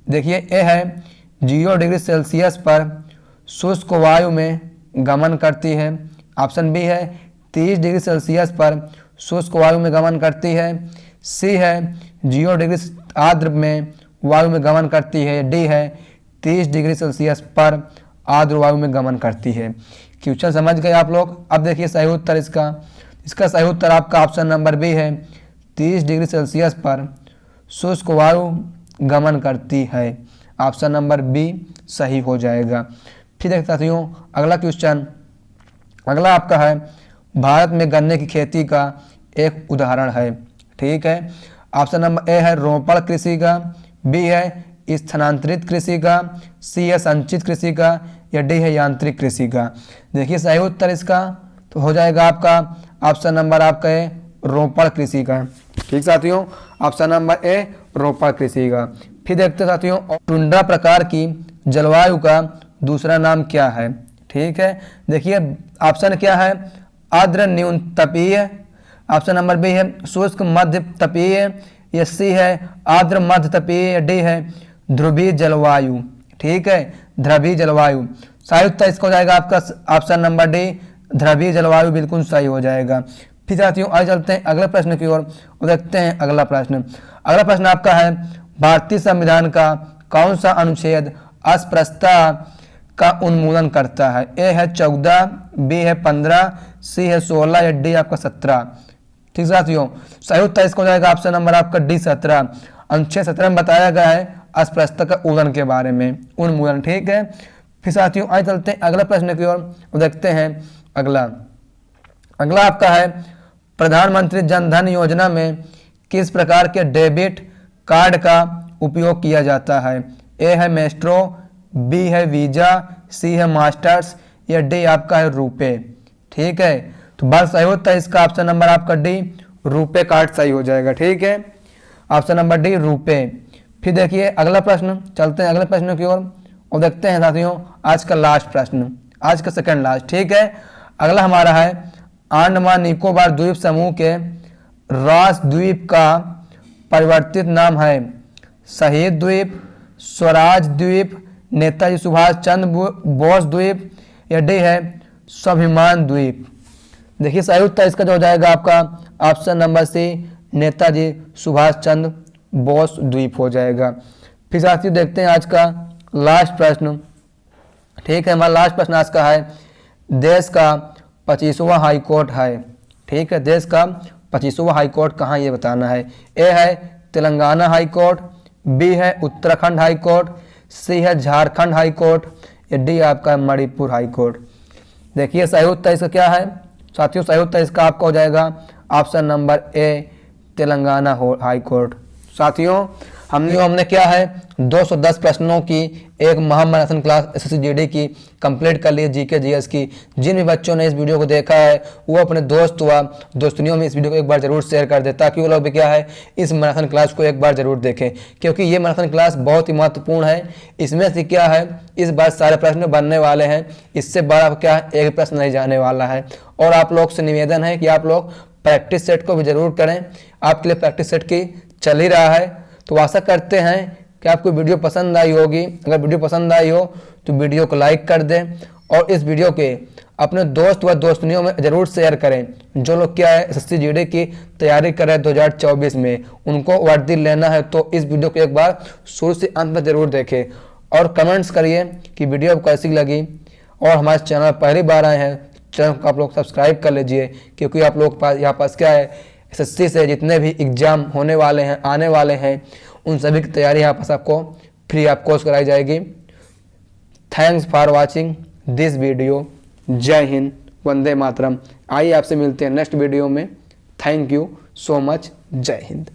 A: देखिए ए है 0 डिग्री सेल्सियस पर शुष्क वायु में गमन करती है, ऑप्शन बी है 30 डिग्री सेल्सियस पर शुष्क वायु में गमन करती है, सी है 0 डिग्री आर्द्र में वायु में गमन करती है, डी है 30 डिग्री सेल्सियस पर आर्द्र वायु में गमन करती है। क्वेश्चन समझ गए आप लोग? अब देखिए सही उत्तर इसका सही उत्तर आपका ऑप्शन नंबर बी है 30 डिग्री सेल्सियस पर शुष्क वायु गमन करती है। ऑप्शन नंबर बी सही हो जाएगा। फिर देखते साथियों अगला आपका है, भारत में गन्ने की खेती का एक उदाहरण है। ठीक है, ऑप्शन नंबर ए है रोपण कृषि का, बी है स्थानांतरित कृषि का, सी है संचित कृषि का या डी है यांत्रिक कृषि का। देखिए सही उत्तर इसका तो हो जाएगा आपका ऑप्शन नंबर आपका है रोपण कृषि का। ठीक साथियों, ऑप्शन नंबर ए रोपण कृषि का। फिर देखते साथियों टुंड्रा प्रकार की जलवायु का दूसरा नाम क्या है? ठीक है, देखिए ऑप्शन क्या है, आर्द्र न्यूनतपीय, ऑप्शन नंबर बी है शुष्क मध्य तपीय, या सी है आर्द्र मध्य तपीय, या डी है ध्रुवीय जलवायु। ठीक है, ध्रुवीय जलवायु सही उत्तर इसका हो जाएगा आपका ऑप्शन नंबर डी, ध्रुवीय जलवायु बिल्कुल सही हो जाएगा। फिर साथियों आगे चलते हैं अगले प्रश्न की ओर और देखते हैं अगला प्रश्न। अगला प्रश्न आपका है, भारतीय संविधान का कौन सा अनुच्छेद अस्पृश्यता का उन्मूलन करता है? ए है 14, बी है 15, सी है 16, या डी आपका 17। ठीक साथियों, सही उत्तर इसका हो जाएगा ऑप्शन नंबर आपका डी 17। अनुच्छेद 17 में बताया गया है अस्पृश्यता का उन्मूलन के बारे में, उन्मूलन। ठीक है, फिर साथियों आगे चलते हैं अगला प्रश्न की ओर देखते हैं अगला आपका है, प्रधानमंत्री जन धन योजना में किस प्रकार के डेबिट कार्ड का उपयोग किया जाता है? ए है मेस्ट्रो, बी है वीजा, सी है मास्टर्स, या डी आपका है रुपे। ठीक है, तो बस सही होता है इसका ऑप्शन नंबर आपका डी, रुपे कार्ड सही हो जाएगा। ठीक है, ऑप्शन नंबर डी रुपे। फिर देखिए अगला प्रश्न, चलते हैं अगले प्रश्न की ओर और देखते हैं साथियों आज का लास्ट प्रश्न, आज का सेकंड लास्ट। ठीक है, अगला हमारा है, अंडमान निकोबार द्वीप समूह के रास द्वीप का परिवर्तित नाम है? शहीद द्वीप, स्वराज द्वीप, नेताजी सुभाष चंद्र बोस द्वीप, या डी है स्वाभिमान द्वीप। देखिए सही उत्तर इसका जो हो जाएगा आपका option number C, Netaji Subhash Chandra Bose द्वीप हो जाएगा। फिर साथियों देखते हैं आज का लास्ट प्रश्न। ठीक है, हमारा लास्ट प्रश्न आज का है, देश का 25वां हाई कोर्ट है। ठीक है, देश का 25वां हाई कोर्ट कहाँ ये बताना है? ए है तेलंगाना हाई कोर्ट, बी है उत्तराखंड हाई कोर्ट, सी है झारखंड हाई कोर्ट, या डी आपका मणिपुर हाई कोर्ट। देखिए सही उत्तर इसका क्या है साथियों, सही उत्तर इसका आपका हो जाएगा ऑप्शन नंबर ए, तेलंगाना हाई कोर्ट। साथियों हमने क्या है 210 प्रश्नों की एक महामैराथन क्लास एसएससी जीडी की कंप्लीट कर ली, जीके जीएस की। जिन भी बच्चों ने इस वीडियो को देखा है वो अपने दोस्त व दोस्तनियों में इस वीडियो को एक बार जरूर शेयर कर दे, ताकि वो लोग भी क्या है इस मैराथन क्लास को एक बार जरूर देखें, क्योंकि ये मैराथन क्लास बहुत ही महत्वपूर्ण है। इसमें से क्या है इस बार सारे प्रश्न बनने वाले हैं, इससे बड़ा क्या है एक प्रश्न नहीं जाने वाला है। और आप लोग से निवेदन है कि आप लोग प्रैक्टिस सेट को भी जरूर करें, आपके लिए प्रैक्टिस सेट की चल ही रहा है। तो आशा करते हैं कि आपको वीडियो पसंद आई होगी। अगर वीडियो पसंद आई हो तो वीडियो को लाइक कर दें और इस वीडियो के अपने दोस्त व दोस्तनियों में जरूर शेयर करें। जो लोग क्या है एसएससी जीडी की तैयारी कर रहे हैं 2024 में, उनको वर्दी लेना है तो इस वीडियो को एक बार शुरू से अंत तक जरूर देखें और कमेंट्स करिए कि वीडियो कैसी लगी। और हमारे चैनल पहली बार आए हैं, चैनल को आप लोग सब्सक्राइब कर लीजिए, क्योंकि आप लोग यहाँ पास क्या है एसएससी से जितने भी एग्जाम होने वाले हैं आने वाले हैं उन सभी की तैयारी यहाँ पास आपको फ्री ऑफ कॉस्ट कराई जाएगी। Thanks for watching this video. जय हिंद, वंदे मातरम। आइए आपसे मिलते हैं नेक्स्ट वीडियो में। Thank you so much. जय हिंद।